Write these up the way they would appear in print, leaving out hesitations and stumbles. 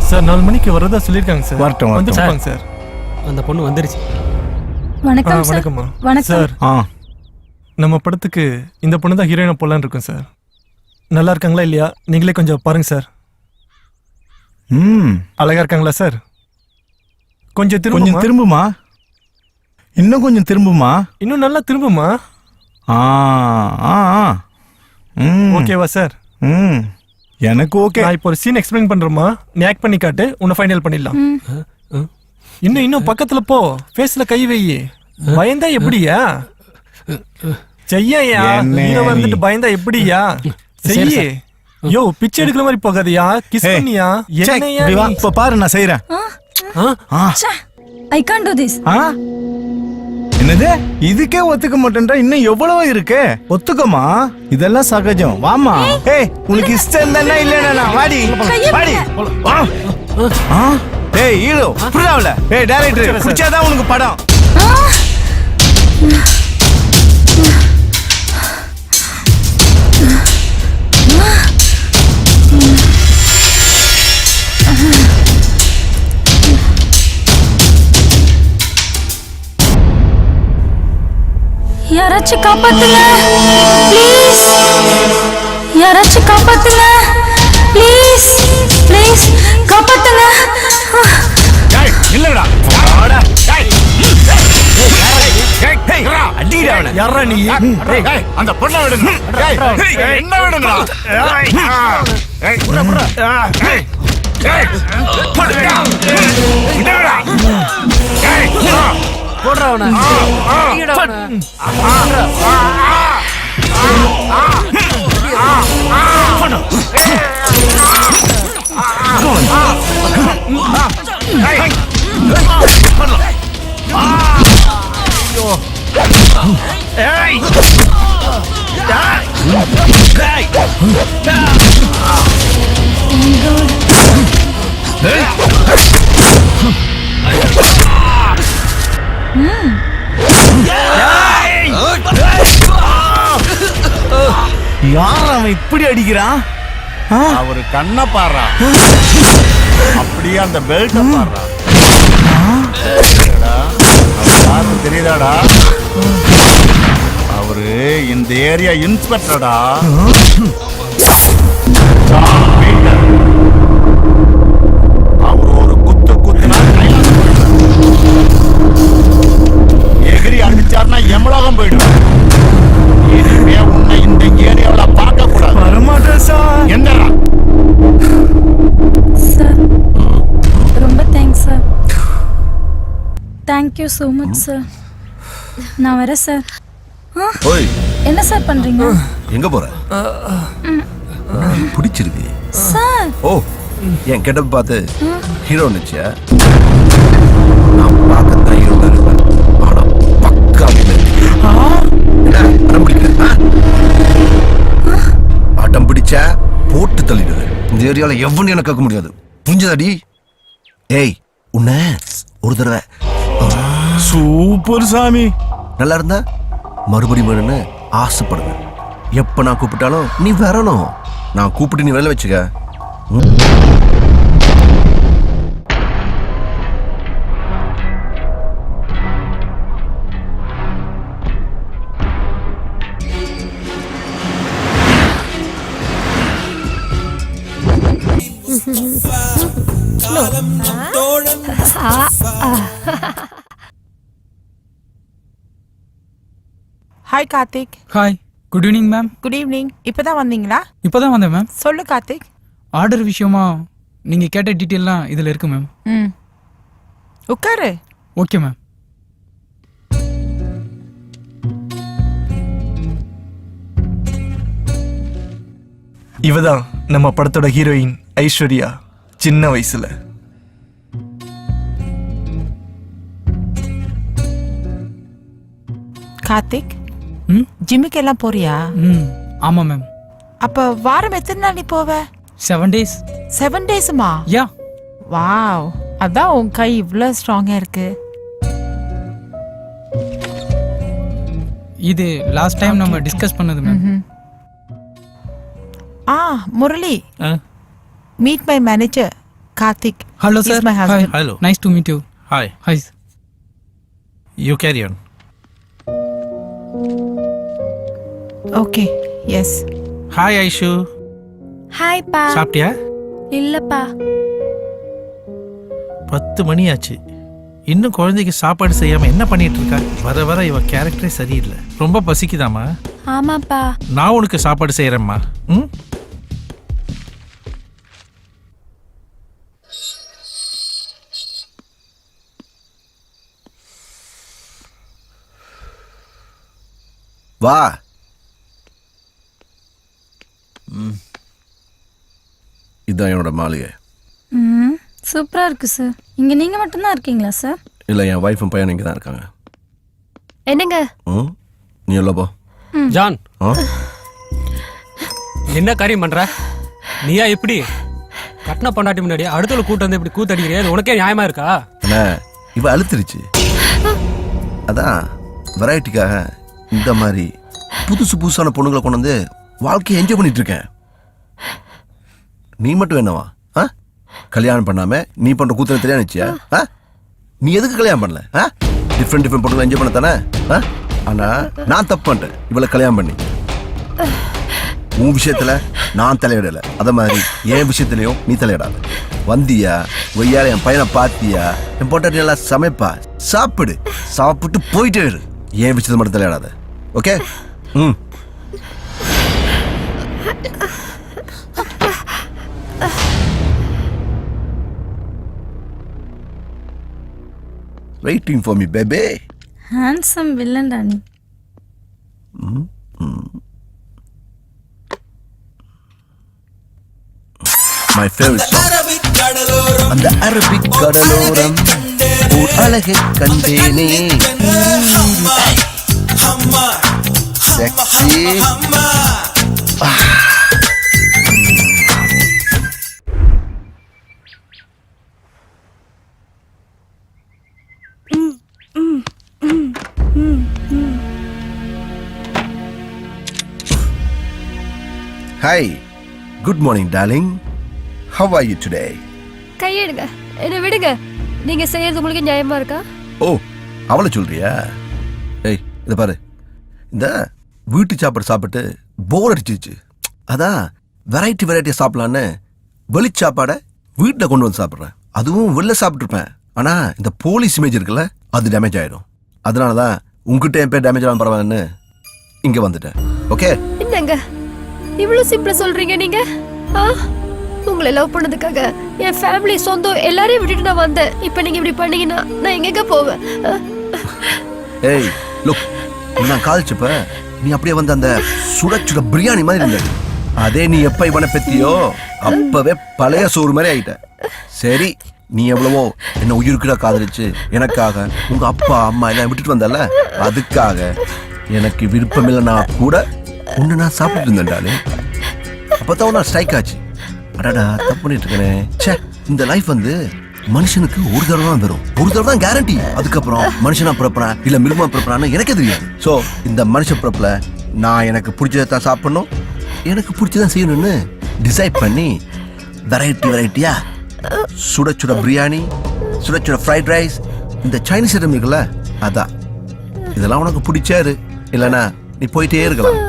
Sir 4 மணிக்கு வரதா சொல்லிருக்காங்க சார். வரட்டும் வந்துட்டாங்க சார். அந்த பொண்ணு வந்துருச்சு. வணக்கம் சார். வணக்கம்மா. வணக்கம் சார் நம்ம படத்துக்கு இந்த பொண்ணு தான் ஹீரோயினா போலான்னு இருக்கோம் சார். நல்லா இருக்காங்களா இல்லையா நீங்களே கொஞ்சம் பாருங்க சார். அழகா இருக்காங்களா சார்? கொஞ்சம் திரும்புமா, இன்னும் கொஞ்சம் திரும்புமா, இன்னும் நல்லா திரும்புமா. ஓகேவா சார்? எனக்கு ஓகே. நான் இப்போ ஒரு சீன் எக்ஸ்பிளைன் பண்றேமா, நீ ஆக்ட் பண்ணி காட்டு, உன்னை ஃபைனல் பண்ணிடலாம். இன்னும் பக்கத்துல போ, ஃபேஸ்ல கை வை. பயந்தா எப்படியா செய்யா? நீங்க வந்துட்டு பயந்தா எப்படியா செய்ய? யோ பிச்சை எடுக்கிற மாதிரி போகாதியா, கிஸ் பண்ணியா? என்னையா இப்ப பாரு நான் செய்யறேன். I can't do this. என்னது இதுக்கே ஒத்துக்க மாட்டேன்றா, இன்னும் எவ்வளவோ இருக்கு. ஒத்துக்கமா, இதெல்லாம் சகஜம். வாமா. ஏய் உனக்கு இஷ்டம் இருந்தா இல்லன்னா வாடி வாடி. ஏய் ஹீரோ புரியல. ஏய் டைரக்டர் புடிச்சாதான் உனக்கு படம். யாராச்சும் காப்பாத்துங்க ப்ளீஸ். யாராச்சும் காப்பாத்துங்க ப்ளீஸ். ப்ளீஸ் காப்பாத்துங்க. டேய் இல்லடா. அடிடா அவனை. யாரா நீ? டேய் அந்த பொண்ணை விடுங்க. டேய் என்ன விடுங்கடா. ஏய் புறா புறா. ஏய் ஏய் போடுடா. விடுடா. ஏய் போடுறா அவனை. அடிடா அவனை. யார் அவன் இப்படி அடிக்கிறான்? அவரு கண்ண பாடுறா, அப்படியே அந்த பெல்ட்ட பாடுறா. தெரியுதாடா, அவரு இந்த ஏரியா இன்ஸ்பெக்டர்டா. அவர் ஒரு குத்துனா எகிரி அடிச்சார்னா எமலோகம் போயிடும். இனிமே உன்னை இந்த ஏரியாவில் பார்க்க கூடாது. வரமாட்டேன் சார். என்னடா சார் ரொம்ப thanks sir. Thank you so much sir. நான் வரேன் சார். ஓய் என்ன சார் பண்றீங்க? எங்க போற? பிடிச்சிருக்கு சார். ஓ என் கெட்டப் பார்த்து ஹீரோ நினைச்சியா? நான் பார்க்கத்தான் ஹீரோ இருப்பேன், ஆனா பக்கா அடம் பிடிக்க. அடம் பிடிச்சா போட்டு தள்ளிடுது. இந்த ஏரியால எவனும் எனக்கு கேட்க முடியாது, புரிஞ்சதாடி? ஏய் உன்ன ஒரு தடவை சூப்பர் சாமி. நல்லா இருந்தா மறுபடியும் வேணும்னு ஆசைப்படுவேன். எப்ப நான் கூப்பிட்டாலும் நீ வரணும். நான் கூப்பிட்டு நீ வேலை வச்சுக்க. Hi Karthik. Hi, good evening ma'am. Good evening. இப்பதான் வந்தீங்களா? இப்போதான் வந்தேன் மேம். சொல்லு கார்த்திக். ஆர்டர் விஷயமா நீங்கள் கேட்ட டீட்டெயிலாம் இதில் இருக்கு மேம். உட்காரு. Okay ma'am. இவதான் நம்ம படத்தோட ஹீரோயின் ஐஸ்வர்யா, சின்ன வயசுல. கார்த்திக், ஜிம்முக்கு எல்லாம் போறியா? ஆமாம் மேம். அப்ப வாரம் எத்தனை நாள் நீ போவ? 7 days. 7 daysமா? யா. வாவ், அதான் உன் கை இவ்வளோ ஸ்ட்ராங்கா இருக்கு. இது லாஸ்ட் டைம் நம்ம டிஸ்கஸ் பண்ணது ma'am. Murali, meet my manager Karthik. Hello He's sir my husband. Hello. Nice to meet you Hi. Hi You carry on. Okay. Yes. Hi, Aishu. Hi பா. சாப்பிட்டியா? இல்லப்பா. 10 மணி ஆச்சு. இன்னும் குழந்தைக்கு சாப்பாடு செய்யாம என்ன பண்ணிட்டு இருக்கா? வர வர இவ கேரக்டரே சரியில்லை. ரொம்ப பசிக்குதாமா? ஆமாப்பா. நான் உனக்கு சாப்பாடு செய்யறேம்மா. ம்? வா. இதுதான் என்னோட மாளிகை. ம், சூப்பரா இருக்கு சார். இங்க நீங்க மட்டும்தான் இருக்கீங்களா சார்? இல்லை, என் ஒய்ஃபும் பையனும் இங்கே தான் இருக்காங்க. என்னங்க? ம், நீ எல்ல போ. ஜான் ஆ, என்ன காரியம் பண்ற? நீயா இப்படி கட்டின பொண்டாட்டி முன்னாடி அடுத்த கூட்டு வந்து இப்படி கூத்தடிக்கிறியா? இது உனக்கே நியாயமா இருக்கா? அண்ணா, இவ அழுத்திருச்சு. அதான் வெரைட்டிக்காக இந்த மாதிரி புதுசு புதுசான பொண்ணுங்களை கொண்டு வந்து வாழ்க்கையை என்ஜாய் பண்ணிட்டு இருக்கேன். நீ மட்டும் என்னவா? ஆ, கல்யாணம் பண்ணாம நீ பண்ற கூத்தனை தெரியா நினைச்சியா? ஆ, நீ எதுக்கு கல்யாணம் பண்ணல? ஆ, டிஃப்ரெண்ட் பொண்ணுங்களை என்ஜாய் பண்ண தானே? ஆ, ஆனா நான் தப்பு பண்ணிட்டேன் இவளை கல்யாணம் பண்ணி. உன் விஷயத்துல நான் தலையிடல, அத மாதிரி என் விஷயத்துலயும் நீ தலையிடாத. வந்தியா ஒய்யால என் பையனை பாத்தியா? என் பொண்டாட்டி நல்லா சமைப்பா, சாப்பிடு, சாப்பிட்டு போயிட்டே இரு. என் விஷயத்தை மட்டும் தலையிடாத. ஓகே? ம். Waiting for me, baby. Handsome villain Rani. My favorite song. அந்த அரபிக் கடலோரம் ஓர் அழகை கண்டேனே. Sexy. Hi. Good morning, darling. How are you today? கையெடுங்க, என்ன விடுங்க. நீங்க செய்யறது உங்களுக்கு நியாயமா இருக்கா? ஓ, அவளை சொல்றியா? ஏய், இத பாரு. இந்த வீட்டு சாப்பாடு சாப்பிட்டு போர் அடிச்சிருச்சு. அதான் வெரைட்டியா சாப்பிடலான்னு வெளி சாப்பாடை வீட்டில் கொண்டு வந்து சாப்பிட்றேன். அதுவும் வெளில சாப்பிட்டுருப்பேன். ஆனா இந்த போலீஸ் இமேஜ் இருக்குல்ல, அது டேமேஜ் ஆயிடும். அதனாலதான் உங்ககிட்ட என் பேர் டேமேஜ் ஆகாம பரவாயில்லன்னு இங்க வந்துட்டேன். ஓகே? என்னங்க இவ்வளவு சிம்பிளா சொல்றீங்க நீங்க? உங்களை லவ் பண்ணதுக்காக என் ஃபேமிலி சொந்தம் எல்லாரையும் விட்டுட்டு நான் வந்தேன். இப்போ நீங்க இப்படி பண்ணீங்கன்னா நான் எங்க போவேன்? ஏய், லுக், நான் கால்ச்சப்ப நீ அப்படியே வந்து அந்த சுட பிரியாணி மாதிரி இருந்த. அதே நீ எப்ப இவனை பெத்தியோ அப்பவே பழைய சோறு மாதிரி ஆயிட்ட. சரி, நீ எவ்வளவோ என்ன உயிருக்குற காதலிச்சு எனக்காக உங்க அப்பா அம்மா எல்லாம் விட்டுட்டு வந்தல, அதுக்காக எனக்கு விருப்பம் இல்லைன்னா கூட உன்னை நான் சாப்பிட்டு இருந்தேன்டாலே. அப்பதான் நான் ஸ்ட்ரைக் ஆச்சு. அடாடா, தப்பு பண்ணிட்டு இருக்கேனே. ச்சே, இந்த லைஃப் வந்து மனுஷனுக்கு ஒரு தடவை தான் வரும், ஒரு தடவை தான் கேரண்டி. அதுக்கப்புறம் மனுஷனா பிறப்பனா இல்ல மிருகமா பிறப்பனான்னு எனக்கே தெரியாது. சோ இந்த மனுஷ பிறப்புல நான் எனக்கு பிடிச்சதான் சாப்பிடணும், எனக்கு பிடிச்சதான் செய்யணும்னு டிசைட் பண்ணி வெரைட்டியா சுட பிரியாணி, சுட ஃப்ரைட் ரைஸ், இந்த சைனீஸ் ஐட்டம் இருக்குல்ல, அதான். இதெல்லாம் உனக்கு பிடிச்சாரு, இல்லைன்னா நீ போயிட்டே இருக்கலாம்.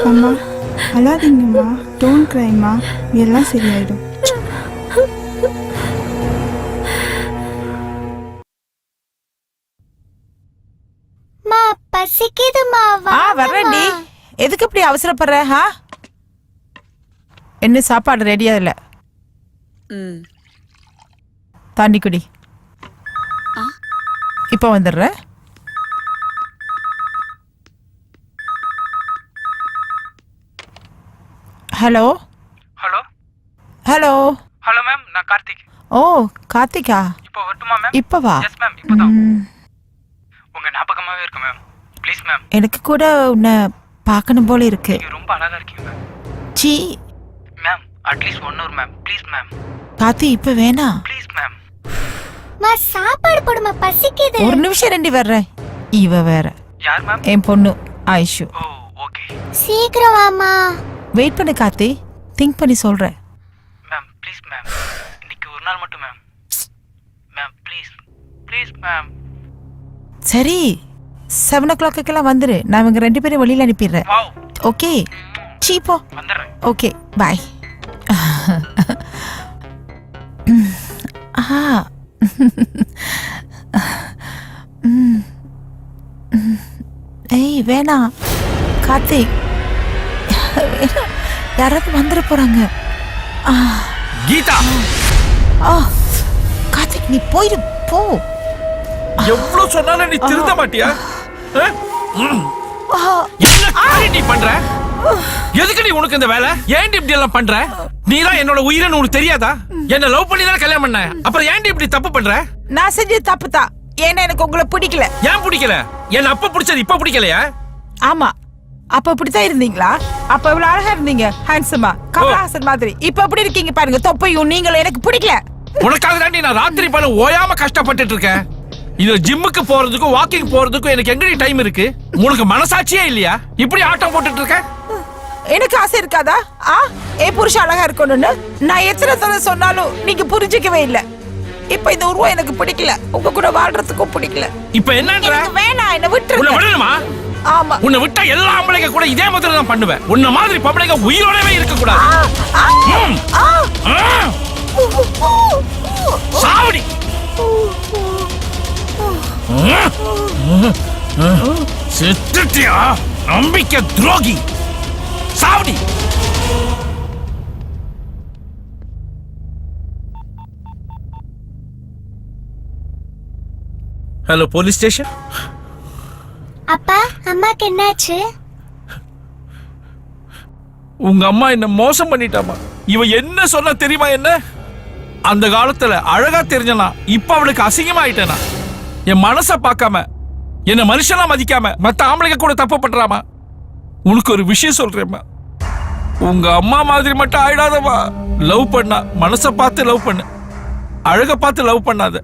அம்மா அழாதீங்கம்மா, டோன்ட் கிரைம்மா, எல்லாம் சரியாயிடும். வர்றேன்டி. எதுக்கு இப்படி அவசரப்படுற? என்ன சாப்பாடு ரெடியா இல்ல? தண்ணி குடி. இப்ப வந்துடுற. Hello hello hello hello ma'am, நான் கார்த்திக். ஓ, கார்த்திகா. இப்போ வரட்டுமா மேம்? இப்ப வா. எஸ் மேம், இப்போதான். உங்க ஞாபகமாவே இருக்கு மேம். Please ma'am. எனக்கு கூட உன்னை பார்க்கணும் போல இருக்கு. நீங்க ரொம்ப அழகா இருக்கீங்க மேம். சி மேம், அட்லீஸ்ட் 1 hour ma'am. Please ma'am. Karthi, இப்ப வேணாம். Please ma'am. சாப்பாடு போடுமா பசிக்குது. ஒரு நிமிஷம் ரெண்டி வர்றேன். இவ வேற யார் மேம்? என் பொண்ணு ஐஷு. ஓ ஓகே சீக்கிரம் வாமா. வெயிட் பண்ணு கார்த்தி, திங்க் பண்ணி சொல்றேன். மேம் ப்ளீஸ் மேம், இன்னைக்கு ஒரு நாள் மட்டும் ma'am. Ma'am please please ma'am. சரி 7 o'clock வந்துரு. நான் இவங்க 2 பேரும் வெளியில அனுப்பிடுறேன். வாவ் ஓகே சீப்போ. வந்துடுறேன். Okay bye. ஏய் வேணாம் கார்த்திக், யாராவது வந்துட போறாங்க. கீதா, கார்த்திக் நீ போயிடு போ. எவ்வளவு சொன்னாலும் நீ திருந்த மாட்டியா? என்ன காரியம் நீ பண்ற? எதுக்கு நீ உனக்கு இந்த வேலை? ஏன் இப்படி எல்லாம் பண்ற? நீ தான் என்னோட உயிரின்னு உனக்கு தெரியாதா? என்ன லவ் பண்ணி தான் கல்யாணம் பண்ண, அப்புறம் ஏன் இப்படி தப்பு பண்ற? நான் செஞ்சது தப்பு தான். ஏன்னா எனக்கு உங்களை பிடிக்கல. ஏன் பிடிக்கல? என்ன அப்ப பிடிச்சது இப்ப பிடிக்கலையா? ஆமா, அப்ப இப்படித்தான் இருந்தீங்களா? அப்ப இவ்வளவு அழகா இருந்தீங்க, ஹேண்ட்ஸமா, கமலஹாசன் மாதிரி. இப்ப எப்படி இருக்கீங்க பாருங்க, தொப்பையும் நீங்களும். எனக்கு பிடிக்கல. உனக்காக தாண்டி நான் ராத்திரி பல ஓயாம கஷ்டப்பட்டுட்டு இருக்கேன். இது ஜிம்முக்கு போறதுக்கும் வாக்கிங் போறதுக்கும் எனக்கு எங்கடி டைம் இருக்கு? உனக்கு மனசாட்சியே இல்லையா? இப்படி ஆட்டம் போட்டுட்டு இருக்க. எனக்கு ஆசை இருக்காதா? என் புருஷன் அழகா இருக்கணும்னு நான் எத்தனை தடவை சொன்னாலும் நீங்க புரிஞ்சுக்கவே இல்ல. இப்ப இந்த உருவம் எனக்கு பிடிக்கல, உங்க கூட வாழ்றதுக்கும் பிடிக்கல. இப்ப என்னன்ற? எனக்கு வேணாம், என்ன உன்னை விட்டுருங்க. விடணுமா? ஆமா. உன்னை விட்டா எல்லா ஆம்பளைங்க கூட இதே மாதிரி தான் பண்ணுவேன். உன்ன மாதிரி பொம்பளைங்க உயிரோடவே இருக்க கூடாது. சாவடி. செத்துட்டியா நம்பிக்கை துரோகி, சாவடி. Hello police station. அப்பா அம்மாக்கு என்னாச்சு? உங்க அம்மா என்ன மோசம் பண்ணிட்டாமா. இவ என்ன சொன்ன தெரியுமா? என்ன அந்த காலத்துல அழகா தெரிஞ்சனா இப்ப அவளுக்கு அசிங்கமாயிட்டேனா. என் மனச பார்க்காம என்ன மனுஷனா மதிக்காம மத்த ஆம்பளைங்க கூட தப்பு பண்றாமா. உனக்கு ஒரு விஷயம் சொல்றேம்மா, உங்க அம்மா மாதிரி மட்டும் ஆயிடாதமா. லவ் பண்ணா மனச பார்த்து லவ் பண்ணு, அழக பார்த்து லவ் பண்ணாத.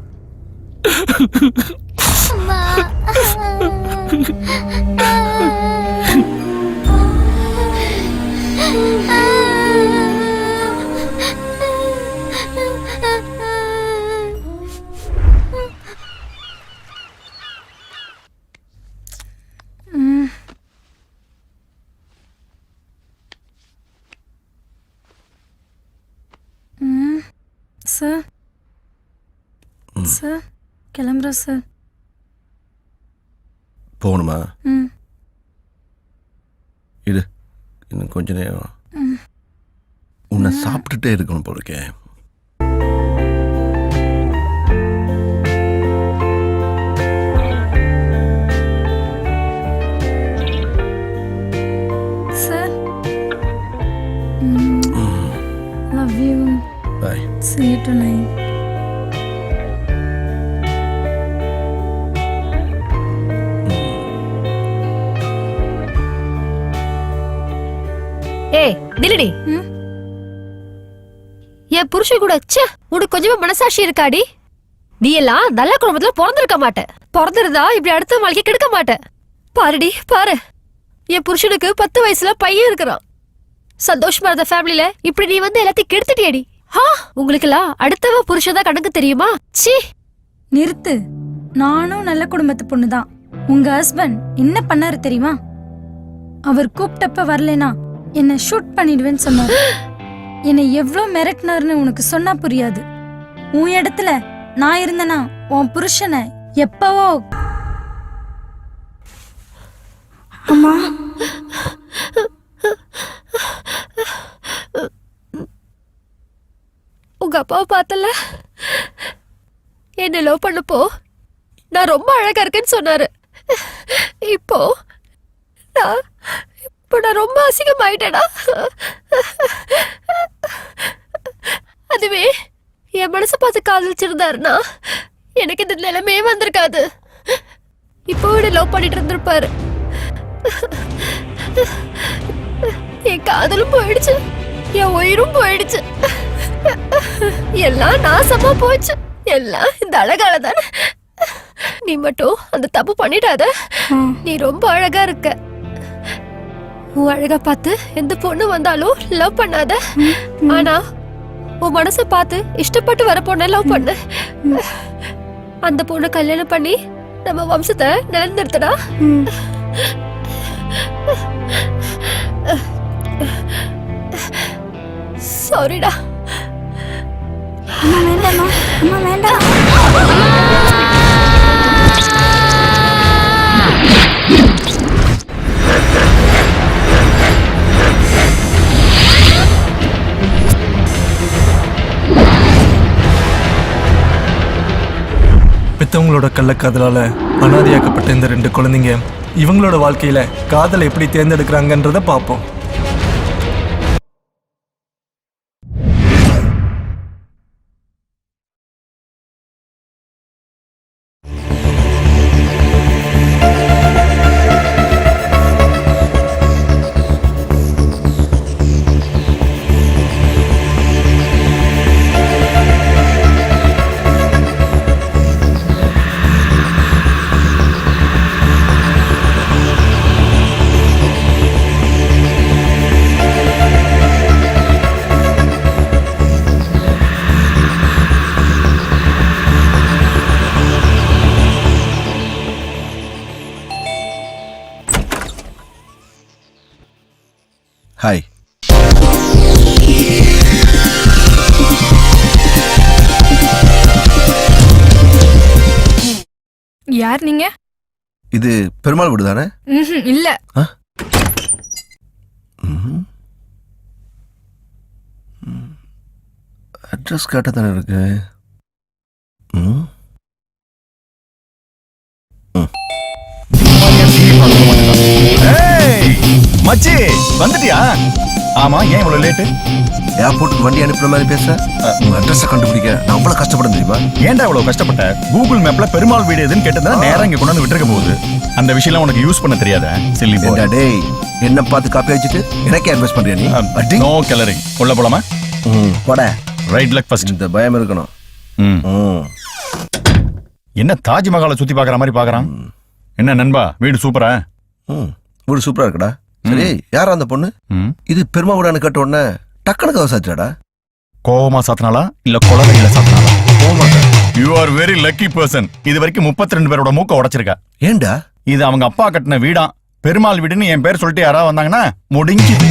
சார் சார் கிளம்புறோம் சார். போகணுமா? ம் இரு, இன்னும் கொஞ்ச நேரம் உன்னை சாப்பிட்டுட்டே இருக்கணும் போல இருக்கே. Sir love you. Bye. See you tonight. ஏய் நில்லுடி. என் புருஷன் கூட உனக்கு கொஞ்சமா மனசாட்சி இருக்காடி? நீ எல்லாம் நல்ல குடும்பத்துல பிறந்திருக்க மாட்ட. பிறந்திருந்தா இப்படி அடுத்த வாழ்க்கை கெடுக்க மாட்ட. பாருடி பாரு, என் புருஷனுக்கு 10 வயசுல பையன் இருக்கிறான். சந்தோஷமா இருந்த ஃபேமிலில இப்படி நீ வந்து எல்லாத்தையும் கெடுத்துட்டியடி. உங்களுக்கெல்லாம் அடுத்தவ புருஷன் கணக்கு தெரியுமா? சீ நிறுத்து. நானும் நல்ல குடும்பத்து பொண்ணுதான். உங்க ஹஸ்பண்ட் என்ன பண்ணாரு தெரியுமா? அவர் கூப்பிட்டப்ப வரலனா என்ன ஷூட் பண்ணிடுவேன்னு சொன்னாரு. என்னை எவ்வளவு மிரட்டினாருன்னு உனக்கு சொன்னா புரியாது. உன் இடத்துல நான் இருந்தனா உன் புருஷனை எப்பவோ. அம்மா உங்க அப்பாவை பார்த்தல, என்ன லவ் பண்ணப்போ நான் ரொம்ப அழகா இருக்கேன்னு சொன்னாரு. இப்போ நான் ரொம்ப அசிங்கமாயிட்டேனா? அதுவே என் மனசை பார்த்து காதலிச்சிருந்தாருன்னா எனக்கு இந்த நிலைமையே வந்திருக்காது. இப்போ லவ் பண்ணிட்டு இருந்திருப்பாரு. என் காதலும் போயிடுச்சு, என் உயிரும் போயிடுச்சு. எல்லாம் நாசமா போச்சு. எல்லாம் இந்த அழகால தானே. நீ மட்டும் அந்த தப்பு பண்ணிடாத. நீ ரொம்ப அழகா இருக்க. உன் அழகா பார்த்து எந்த பொண்ணு வந்தாலும் லவ் பண்ணாத. ஆனா உன் மனசை பார்த்து இஷ்டப்பட்டு வர பொண்ணை லவ் பண்ணு. அந்த பொண்ணை கல்யாணம் பண்ணி நம்ம வம்சத்தை நிலைநிறுத்தடா. சாரிடா. அம்மா வேண்டாம்மா, அம்மா வேண்டாம். பெத்தவங்களோட கள்ளக்காதலால அனாதையாக்கப்பட்ட இந்த 2 குழந்தைங்க இவங்களோட வாழ்க்கையில காதலை எப்படி தேர்ந்தெடுக்கிறாங்கன்றத பார்ப்போம். ஹாய். யார் நீங்க? இது பெருமாள் வீடு தானே? இல்ல. அட்ரஸ் கேட்ட தானே இருக்கு. மச்சி வந்துட்டியா? ஆமா, ஏன் இவ்வளவு லேட்டு? ஏர்போர்ட்டுக்கு வண்டி அனுப்புற மாதிரி பேச உங்க அட்ரஸை கண்டுபிடிக்க நான் அவ்வளவு கஷ்டப்படும் தெரியுமா? ஏன்டா இவ்வளவு கஷ்டப்பட்ட? கூகுள் மேப்ல பெருமாள் வீடு எதுன்னு கேட்டதா நேரா இங்க கொண்டு வந்து விட்டுருக்க போகுது. அந்த விஷயம்லாம் உனக்கு யூஸ் பண்ண தெரியாதா? சில்லி போடா. டேய், என்ன பார்த்து காப்பி அடிச்சிட்டு எனக்கே அட்வைஸ் பண்றியா நீ? No colouring. உள்ள போலாமா? போட. Right leg first. இந்த பயம் இருக்கணும். என்ன தாஜ்மஹாலை சுத்தி பாக்குற மாதிரி பாக்குறான்? என்ன நண்பா, வீடு சூப்பரா? வீடு சூப்பரா இருக்குடா. சரி, யாரா அந்த பொண்ணு? இது பெருமா வீடான்னு கேட்ட உடனே டக்குனு கவசாச்சாடா? கோவமா சாத்தினாலா இல்ல கொலவையில சாத்தினாலா? கோவமா. You are very lucky person. இது வரைக்கும் 32 பேரோட மூக்க உடைச்சிருக்கா. ஏண்டா? இது அவங்க அப்பா கட்டின வீடா. பெருமாள் வீடுன்னு என் பேர் சொல்லிட்டு யாராவது வந்தாங்கன்னா முடிஞ்சுது.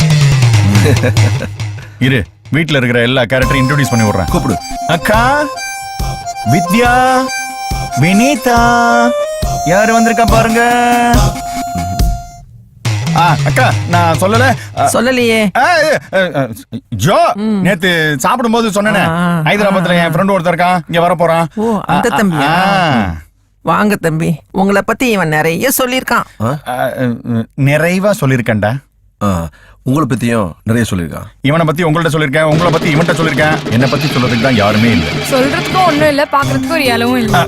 இரு, வீட்டுல இருக்கிற எல்லா கேரக்டரையும் இன்ட்ரோடியூஸ் பண்ணி விடுறேன். கூப்பிடு. அக்கா, வித்யா, வினீதா, யாரு வந்திருக்கா பாருங்க. அக்கா, நான் சொல்லல. சொல்லலையே. ஜோ, நேத்து சாப்பிடும் போது சொன்னேனே, ஹைதராபாத்ல என் ஃப்ரெண்ட் ஒருத்தர் இருக்கான், இங்க வர போறான். ஓ, அந்த தம்பியா? வாங்க தம்பி, உங்களை பத்தி இவன் நிறைய சொல்லியிருக்கான். நிறைவா சொல்லியிருக்கேன்டா. உங்களை பத்தியும் நிறைய சொல்லியிருக்கான். இவனை பத்தி உங்கள்ட்ட சொல்லியிருக்கேன், உங்களை பத்தி இவன்ட்ட சொல்லியிருக்கேன். என்னை பத்தி சொல்றதுக்கு தான் யாருமே இல்லை. சொல்றதுக்கும் ஒண்ணும் இல்ல, பாக்குறதுக்கும் ஒரு இலவும் இல்ல.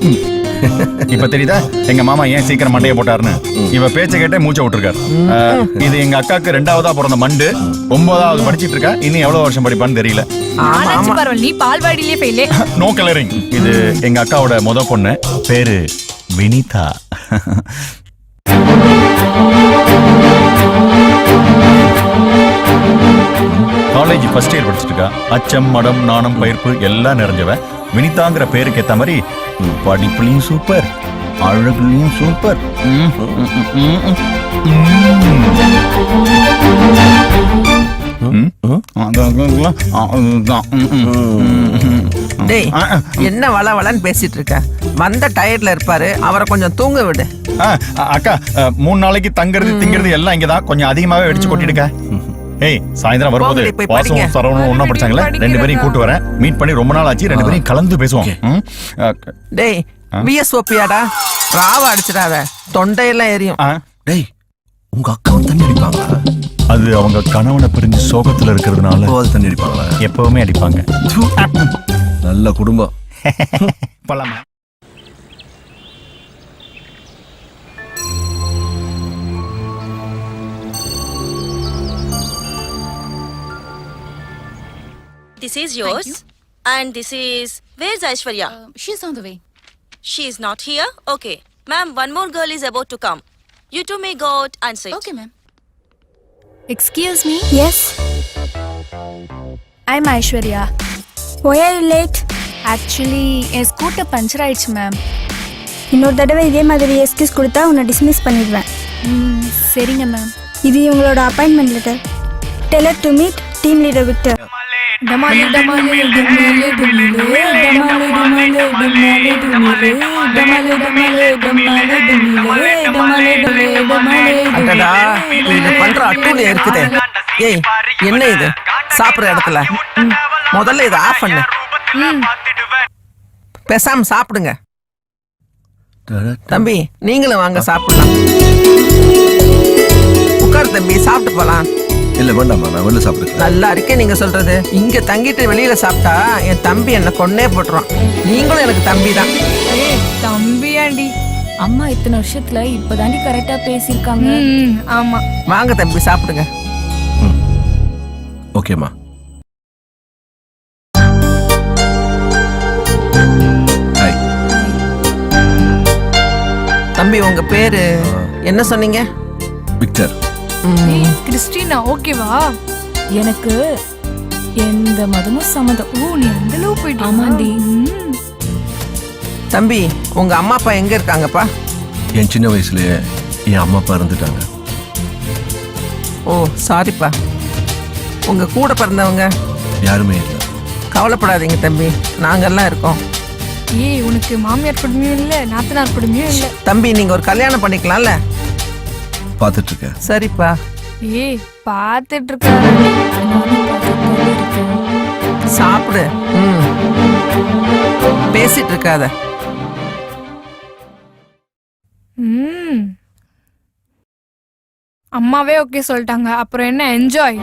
இப்ப தெரியுதா எங்க மாமா ஏன் சீக்கிரம் மண்டைய போட்டாருன்னு? இவ பேச்ச கேட்டே மூச்சை விட்டுருக்காரு. இது எங்க அக்காக்கு 2வதா பிறந்த மண்டு. 9வது படிச்சிட்டு இருக்கா. இன்னும் எவ்வளவு வருஷம் படிப்பான்னு தெரியல. நீ பால்வாடியிலே ஃபெயிலே. No colouring. இது எங்க அக்காவோட முத பொண்ணு, பேரு வினிதா. காலேஜ் ஃபர்ஸ்ட் இயர் படிச்சிட்டு இருக்கா. அச்சம், மடம், நாணம், பயிர்ப்பு எல்லாம் நிறைஞ்சவ. வினிதாங்கிற பேருக்கு ஏத்த மாதிரி படிப்புலையும் சூப்பர், அழகுலையும் சூப்பர். டேய், என்ன வள வளன்னு பேசிட்டு இருக்க? வந்த டயர்ட்ல இருப்பாரு, அவரை கொஞ்சம் தூங்க விடு. அக்கா, 3 நாளைக்கு தங்குறது திங்கிறது எல்லாம் இங்கதான். கொஞ்சம் அதிகமாவே வெடிச்சு கொட்டிடுக்க. ஏய், சாயந்தரம் வரும்போது வாசுவும் சரவணும் ஒன்னா படிச்சாங்களே, 2 பேரையும் கூட்டு வரேன். மீட் பண்ணி ரொம்ப நாள் ஆச்சு, 2 பேரையும் கலந்து பேசுவோம். டேய், விஎஸ்ஓபியாடா, ராவ அடிச்சிடாத, தொண்டையெல்லாம் எரியும். டேய், உங்க அக்காவும் தண்ணி அடிப்பாங்களா? அது அவங்க கணவனை பிரிஞ்சு சோகத்துல இருக்கிறதுனால தண்ணி அடிப்பாங்களா? எப்பவுமே அடிப்பாங்க. நல்ல குடும்பம். போலாமா? This is yours. And this is... Where's Aishwarya? She's on the way. She is not here? Okay. Ma'am, one more girl is about to come. You two may go out and sit. Okay, ma'am. Excuse me. Yes. I'm Aishwarya. Why are you late? Actually, N scooter puncture ஆயிடுச்சு ma'am. இன்னொரு தடவை இதே மாதிரி excuse கொடுத்தா உன்னை dismiss பண்ணிடுவேன். சரிங்க ma'am. இது இவங்களோட appointment letter. Tell her to meet team leader Victor. டமாலே டமாலே டமாலே டமாலே டமாலே டமாலே டமாலே டமாலே டமாலே டமாலே டமாலே டமாலே டமாலே டமாலே. அடடா, இது பண்ற அட்டூழியம் இருக்குதே. ஏய், என்ன இது? சாப்பிடுற இடத்துல முதல்ல இதை ஆஃப் பண்ணு. பேசாம சாப்பிடுங்க. தம்பி, நீங்களும் வாங்க சாப்பிடலாம். உட்கார் தம்பி, சாப்பிட்டு போலாம். இல்ல வேண்டாமா, நான் வெளில சாப்பிடுறேன். நல்லா இருக்கே நீங்க சொல்றது. இங்க தங்கிட்டு வெளியில சாப்பிட்டா என் தம்பி என்ன கொன்னே போட்டுருவான். நீங்களும் எனக்கு தம்பி தான். தம்பியாண்டி, அம்மா இத்தனை வருஷத்துல இப்பதாண்டி கரெக்டா பேசியிருக்காங்க. ஆமா. வாங்க தம்பி, சாப்பிடுங்க. ஓகேம்மா. ஹாய். தம்பி, உங்க பேரு என்ன சொன்னீங்க? விக்டர். கிறிஸ்டினா ஓகேவா? எனக்கு எந்த மதமும் சம்மதம். நீ அந்த அளவு போயிட்டு. ஆமாண்டி. தம்பி, உங்க அம்மா அப்பா எங்க இருக்காங்கப்பா? என் சின்ன வயசுலயே என் அம்மா அப்பா இறந்துட்டாங்க. ஓ சாரிப்பா. உங்க கூட பிறந்தவங்க? யாருமே இல்லை. கவலைப்படாதீங்க தம்பி, நாங்கெல்லாம் இருக்கோம். ஏய், உனக்கு மாமியார் குடுமையும் இல்ல, நாத்தனார் குடுமையும் இல்ல. தம்பி, நீங்க ஒரு கல்யாணம் பண்ணிக்கலாம்ல? பார்த்துட்டு இருக்கேன். சரிப்பா. ஏய், பார்த்துட்டு இருக்காரு. சாப்பிடு. பேசிட்டு இருக்காத. அம்மாவே ஓகே சொல்லிட்டாங்க, அப்புறம் என்ன? என்ஜாய்.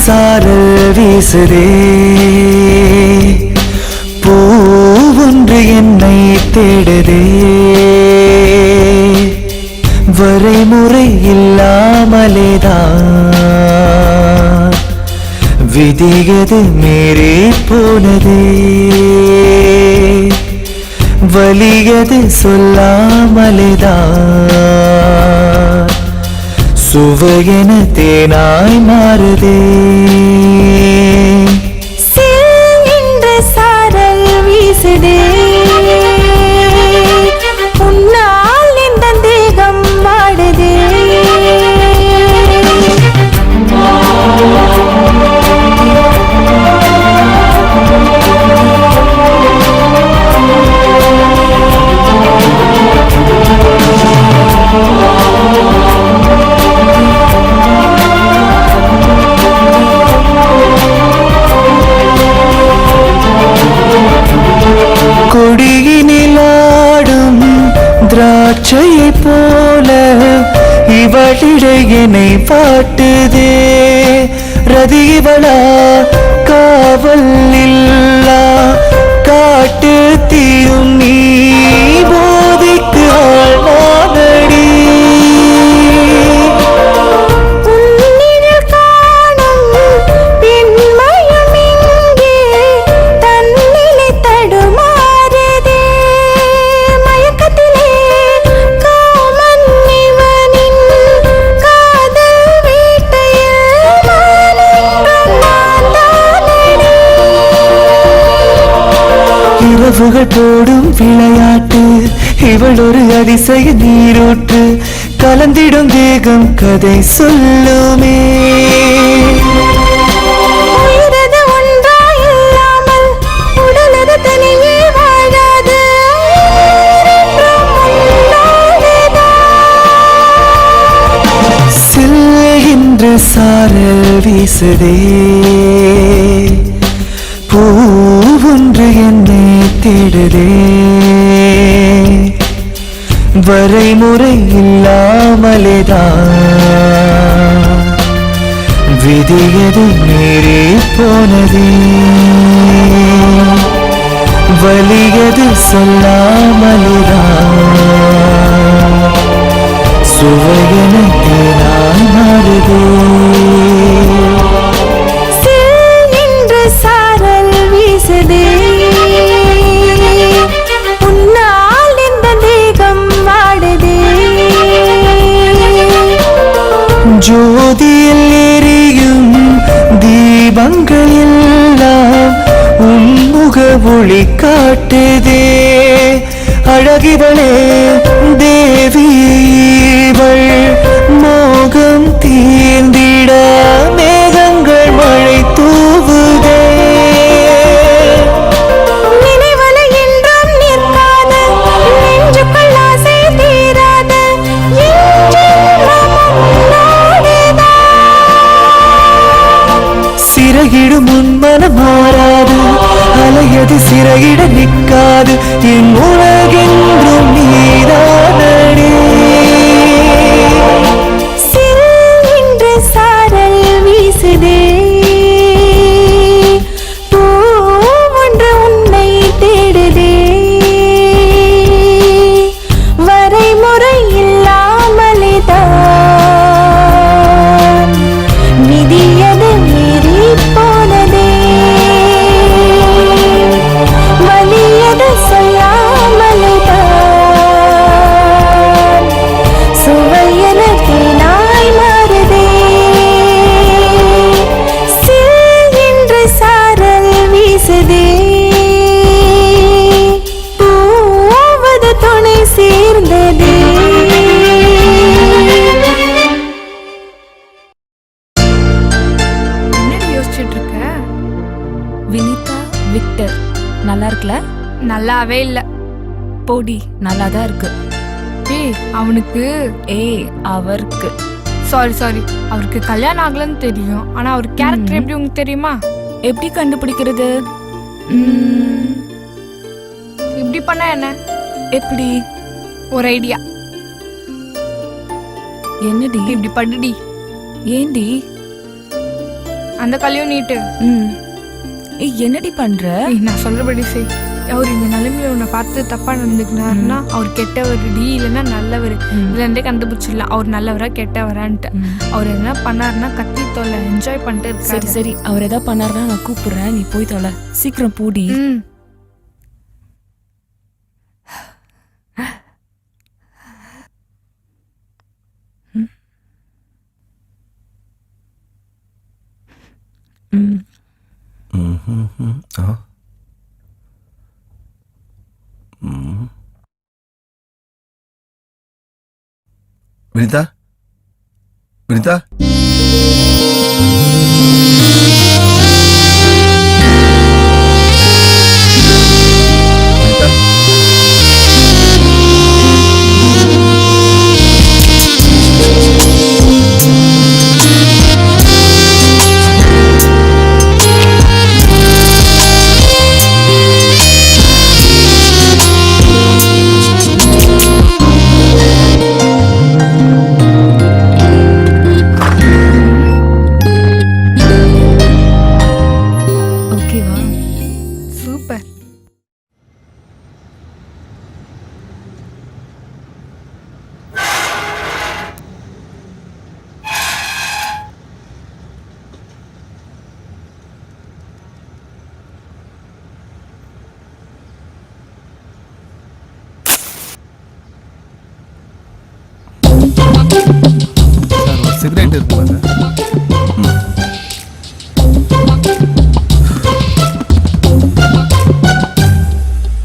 சாரல் வீசுதே, பூவொன்று என்னை தேடுதே, வரைமுறை இல்லாமலேதான் விதியது மீறி போனதே, வலியது சொல்லாமலேதான் சுவையென தேனாய் மாறுதே. சாரல் வீசுதே, உன்னால் இந்த தேகம் வாடுதே. கொடியினிலாடும் திராட்சையை போல இவளிடையனை பாட்டுதே, ரதிவளா காவல் இல்லா காட்டு தீயும் நீ போதிக்கு ஆளானடி. இரவுகள் போடும் விளையாட்டு இவள் ஒரு அதிசய நீரூற்று கலந்திடும் தேகம் கதை சொல்லுமே. உயிரது ஒன்றாய் இல்லாமல் உடலது தனியே வாழாது. சில்கின்ற சாரல் வீசுதே, பூவொன்று என்னை தேடுதே. வரைமுறை இல்லாமலேதான் விதியது மீறி போனதே. வலியது சொல்லாமலேதான் சுவையன தேனாய் மாறுதே. என்று சாரல் வீசுதே, உன்னால் இந்த தேகம் வாடுதே. ஜோதியில் எரியும் தீபங்கள் எல்லாம் உன்முக ஒளி காட்டுதே. அழகிவளே தேவியவள் மோகம் தீர்ந்திட மேகங்கள் மழை தூவுதே. நினைவலை என்றும் நிற்காத நெஞ்சுக்குள் ஆசை தீராத சிறகிடும் உன் மனம் மாறாது, அலையது சிறையிட நிற்காது. என் உலகென்றும் நீதானே. என்று சாரல் வீசுதே, பூ ஒன்று உன்னை தேடுதே. வரைமுறை இல்லாமலேதான் விதியது மீறி போனதே. வலியது சொல்லாமலேதான் சுவையன தேனாய் மாறுதே. என்று சாரல் வீசுதே, பூவது துணை சேர்ந்ததே. என்னடி யோசிச்சுட்டு இருக்க? வினிதா விக்டர் நல்லா இருக்குல்ல? நல்லாவே இல்ல. போடி நல்லா தான் இருக்கு. ஏய் அவனுக்கு அவருக்கு சாரி அவருக்கு கல்யாணம் ஆகலன்னு தெரியும். ஆனா அவர் கேரக்டர் எப்படி உங்களுக்கு தெரியுமா? எப்படி கண்டுபிடிக்கிறது? இப்படி பண்ணா என்ன? எப்படி? ஒரு ஐடியா. என்னடி? இப்படி பண்ணுடி. ஏண்டி? அந்த கல்யாணம் நீட்டு. என்னடி பண்ற? நான் சொல்றபடி செய். அவர் இந்த நிலைமையில உன்னை பார்த்து தப்பா நடந்துக்கினாருன்னா அவர் கெட்டவர் டி, இல்லைன்னா நல்லவர். இதுல இருந்தே கண்டுபிடிச்சிடலாம் அவர் நல்லவரா கெட்டவரான்ட்டு. அவர் என்ன பண்ணாருன்னா கத்தி தொல்லை என்ஜாய் பண்ணிட்டு இருக்காரு. சரி அவர் ஏதாவது பண்ணாருன்னா நான் கூப்பிடுறேன், நீ போய் தொலை. சீக்கிரம் போடி. வினிதா வினிதா சிகரெட் இருக்குங்க.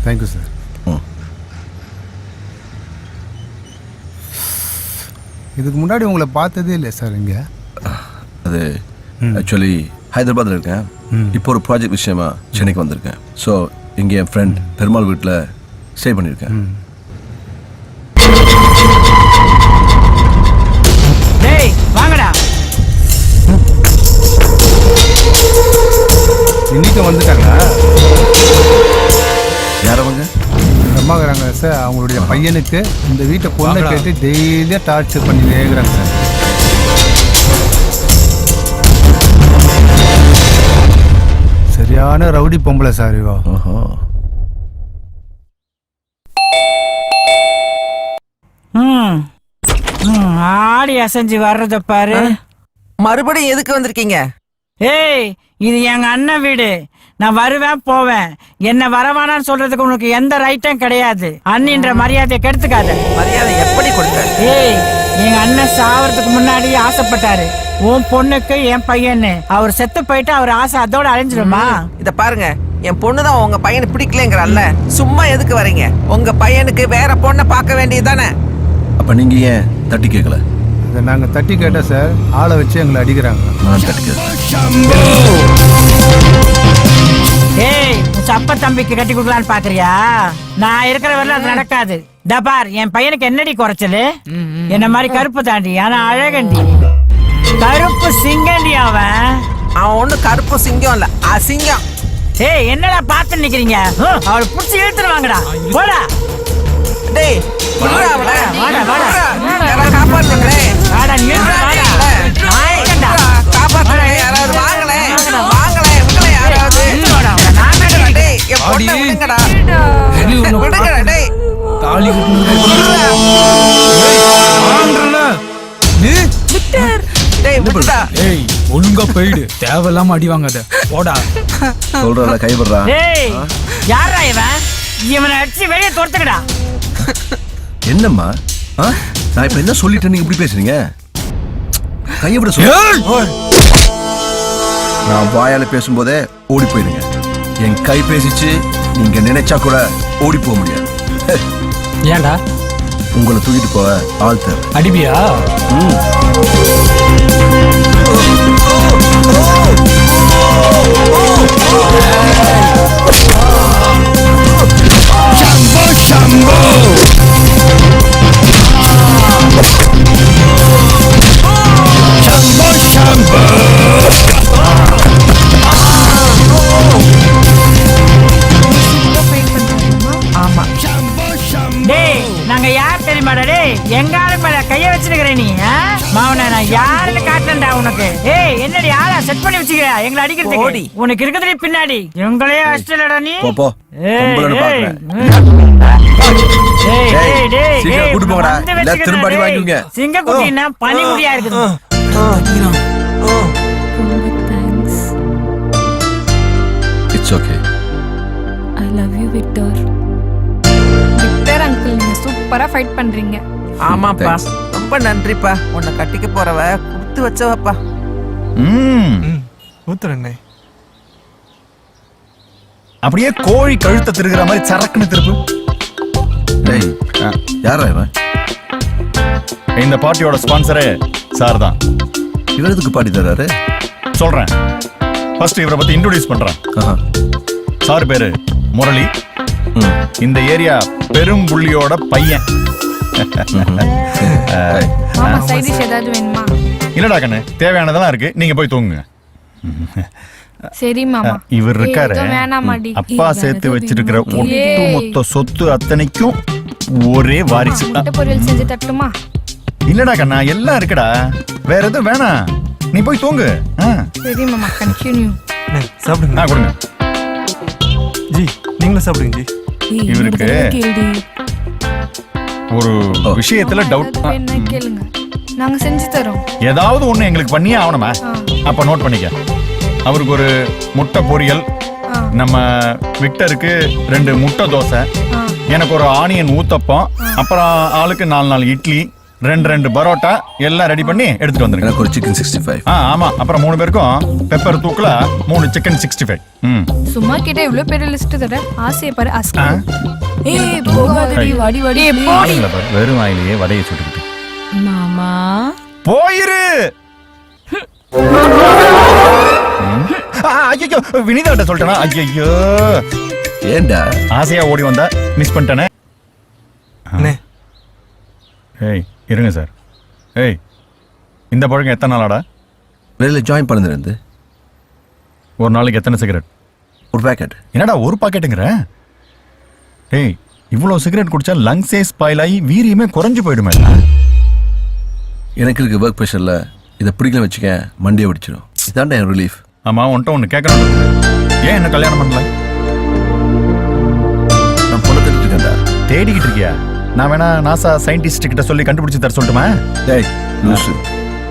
Thank you sir. இதுக்கு முன்னாடி உங்களை பார்த்ததே இல்லை சார் இங்கே. அது ஆக்சுவலி ஹைதராபாத்தில் இருக்கேன். இப்போ ஒரு ப்ராஜெக்ட் விஷயமா சென்னைக்கு வந்திருக்கேன். ஸோ இங்கே என் ஃப்ரெண்ட் பெருமாள் வீட்டில் ஸ்டே பண்ணியிருக்கேன். டேய் வாங்கடா. இன்னைக்கு வந்துட்டாங்களா? யார் அவங்க? பிரம்மாகராங்க சார். அவங்களுடைய பையனுக்கு இந்த வீட்டை பொண்ணை கேட்டு டெய்லியாக டார்ச்சர் பண்ணி வேகுறாங்க சார். சரியான ரவுடி பொம்பளை சார் இவோ. ஆடி அசைஞ்சு வர்றத பாரு. மறுபடியும் எதுக்கு வந்திருக்கீங்க? ஏய், இது எங்க அண்ணன் வீடு. நான் வருவேன் போவேன். என்ன வரவானான்னு சொல்றதுக்கு உனக்கு எந்த ரைட்டும் கிடையாது. அண்ணின்ற மரியாதையை கெடுத்துக்காத. மரியாதை எப்படி கொடுத்த? ஏய், எங்க அண்ணன் சாவறதுக்கு முன்னாடி ஆசைப்பட்டாரு உன் பொண்ணுக்கு என் பையன்னு. அவர் செத்து போயிட்டு அவர் ஆசை அதோட அழிஞ்சிருமா? இத பாருங்க, என் பொண்ணுதான் உங்க பையனை பிடிக்கலங்கிறல்ல. சும்மா எதுக்கு வரீங்க? உங்க பையனுக்கு வேற பொண்ணை பார்க்க வேண்டியதுதானே. அப்ப நீங்க ஏன் தட்டி கேட்கல? இதை நாங்கள் தட்டி கேட்டோம் சார். ஆளை வச்சு எங்களை அடிக்கிறாங்க. நான் தட்டி கேட்கல. ஏய், சப்ப தம்பிக்கு கட்டி கொடுக்கலான்னு பாக்குறியா? நான் இருக்கிற வரல அது நடக்காது. டபார், என் பையனுக்கு என்னடி குறைச்சலு? என்ன மாதிரி கருப்பு தாண்டி, ஆனா அழகண்டி. கருப்பு சிங்கண்டி அவன். அவன் ஒண்ணு கருப்பு சிங்கம் இல்ல, அசிங்கம். ஏய், என்னடா பார்த்து நிக்கிறீங்க? அவளை புடிச்சு இழுத்துருவாங்கடா. போடா. டேய், வாடா வாடா வாடா. காப்பாத்துங்களே. வாடா நீ வாடா. நாயகண்டா. காப்பாத்துங்க யாராவது. வாங்களே வாங்களே. உங்களே யாராவது. நானடா. டேய், என் பொண்ணை விடுங்கடா. விடுங்கடா டேய். தாலி கட்டுங்க. ஆன்றல நீ விக்டர். டேய் விடுடா. ஏய், ஒழுங்கா போயிடு. தேவையில்லாம அடி வாங்காத. போடா. சொல்றல கைவிடுறா. ஏய், யாரா இவன்? இவனை அடிச்சு வெளியே துரத்துக்கடா. என்னம்மா? நான் இப்ப என்ன சொல்லிட்டேன் நீங்க இப்படி பேசுறீங்க? கையை விட சொல்லு. நான் வாயால பேசும்போதே ஓடி போயிடுங்க. என் கை பேசிச்சு நீங்க நினைச்சா கூட ஓடி போக முடியாது. ஏன்டா? உங்களை தூக்கிட்டு போக ஆள் தேவை. அடிபியா? ஆமா. டேய், நாங்க யார் தெரியுமாடா? டேய், எங்க ஆளு மேல கைய வச்சிருக்கிற நீ? மாவன நான் யாருன்னு காட்டுறேன்டா உனக்கு. ஏய், என்னடி ஆளா செட் பண்ணி வச்சிருக்கியா எங்களை அடிக்கிறதுக்கு? உனக்கு இருக்கிறதுல பின்னாடி இவங்களையே அடிச்சலடா நீ. போ போ. பொம்பளைன்னு பாக்குறேன். டேய் டேய் டேய். சீக்கிரம் கூட்டி போங்கடா. இல்ல திரும்ப அடி வாங்குவீங்க. சிங்க குட்டினா பனி குடியா இருக்குது. It's okay. I love you Victor. Victor uncle, நீங்க சூப்பரா ஃபைட் பண்றீங்க. ஆமாப்பா, ரொம்ப நன்றிப்பா. உன்னை கட்டிக்க போறவ கொடுத்து வச்சவப்பா. ஊத்துறேன்னே. அப்படியே கோழி கழுத்தை திருகிற மாதிரி சரக்குன்னு திருப்பு. டேய், யாரா இவன்? இந்த பார்ட்டியோட ஸ்பான்சரே சார் தான். இவர் எதுக்கு பாடி தர்றாரு? சொல்றேன். ஃபர்ஸ்ட் இவரை பத்தி இன்ட்ரோடியூஸ் பண்றேன். சார் பேரு முரளி. இந்த ஏரியா பெரும்புள்ளியோட பையன். மாமா சைடு டிஷ் ஏதாவது வேணுமா? இல்லடா கண்ணு, தேவையானதெல்லாம் இருக்கு. நீங்க போய் தூங்குங்க. சரி மாமா. இவர் இருக்காரு, வேணாமாடி. அப்பா சேர்த்து வச்சிருக்கிற ஒட்டு மொத்த சொத்து அத்தனைக்கும் ஒரே வாரிசு. முட்டை பொரியல் செஞ்சு தட்டுமா? இல்லடா கண்ணா, எல்லாம் இருக்குடா. வேற எதுவும் வேணாம், நீ போய் தூங்கு. சரி மாமா, கண்டினியூ. சாப்பிடுங்க. கொடுங்க ஜி, நீங்களும் சாப்பிடுங்க ஜி. இவருக்கு ஒரு விஷயத்துல டவுட். என்ன கேளுங்க, நாங்க செஞ்சு தரோம். ஏதாவது ஒண்ணு எங்களுக்கு பண்ணியே ஆகணுமா? அப்ப நோட் பண்ணிக்க. அவருக்கு ஒரு முட்டை பொரியல், நம்ம விக்டருக்கு 2 முட்டை தோசை, எனக்கு ஒரு ஆனியன் ஊத்தப்பம், அப்புறம் ஆளுக்கு 4 இட்லி, 2 பரோட்டா எல்லாம் ரெடி பண்ணி எடுத்துட்டு வந்துருங்க. எனக்கு ஒரு சிக்கன் 65. ஆமா, அப்புறம் 3 பேருக்கும் பெப்பர் தூக்குல 3 சிக்கன் 65. சும்மா கிட்ட இவ்ளோ பெரிய லிஸ்ட் தர ஆசைய பாரு. ஆஸ்கா ஏய் போகாதடி, வாடி வாடி. வெறும் வாயிலேயே வடையை சுட்டுக்கிட்டு. மாமா அம்மா போயிரு. ஐயோ வினிதாட்ட சொல்லிட்டேனா? ஐயோ ஏண்டா ஆசையா ஓடி வந்தா மிஸ் பண்ணிட்டேனே. அண்ணே ஏய் இருங்க சார். ஏய் இந்த பழக்கம் எத்தனை நாளாடா? வெளியில் ஜாயின் பண்ணதுலேருந்து ஒரு நாளைக்கு எத்தனை சிகரெட்? ஒரு பேக்கெட். என்னடா ஒரு பாக்கெட்டுங்கிற? ஏய் இவ்வளோ சிகரெட் குடிச்சா லங்ஸே ஸ்பாயில் ஆகி வீரியமே குறைஞ்சு போயிடுமே. எனக்கு இருக்க ஒர்க் ப்ரெஷரில் இதை பிடிக்கல வச்சுக்க மண்டியை பிடிச்சிடும். இதாண்டா என் ரிலீஃப். ஆமா உன்ட்ட ஒன்று கேட்கணும். ஏன் என்ன கல்யாணம் பண்ணல? நான் பொண்ணு தேடிட்டு இருக்கேன்டா. தேடிக்கிட்டு இருக்கியா? நான் வேணா நாசா சயின்டிஸ்ட் கிட்ட சொல்லி கண்டுபிடிச்சு தர சொல்லட்டுமா? டேய் லூசு,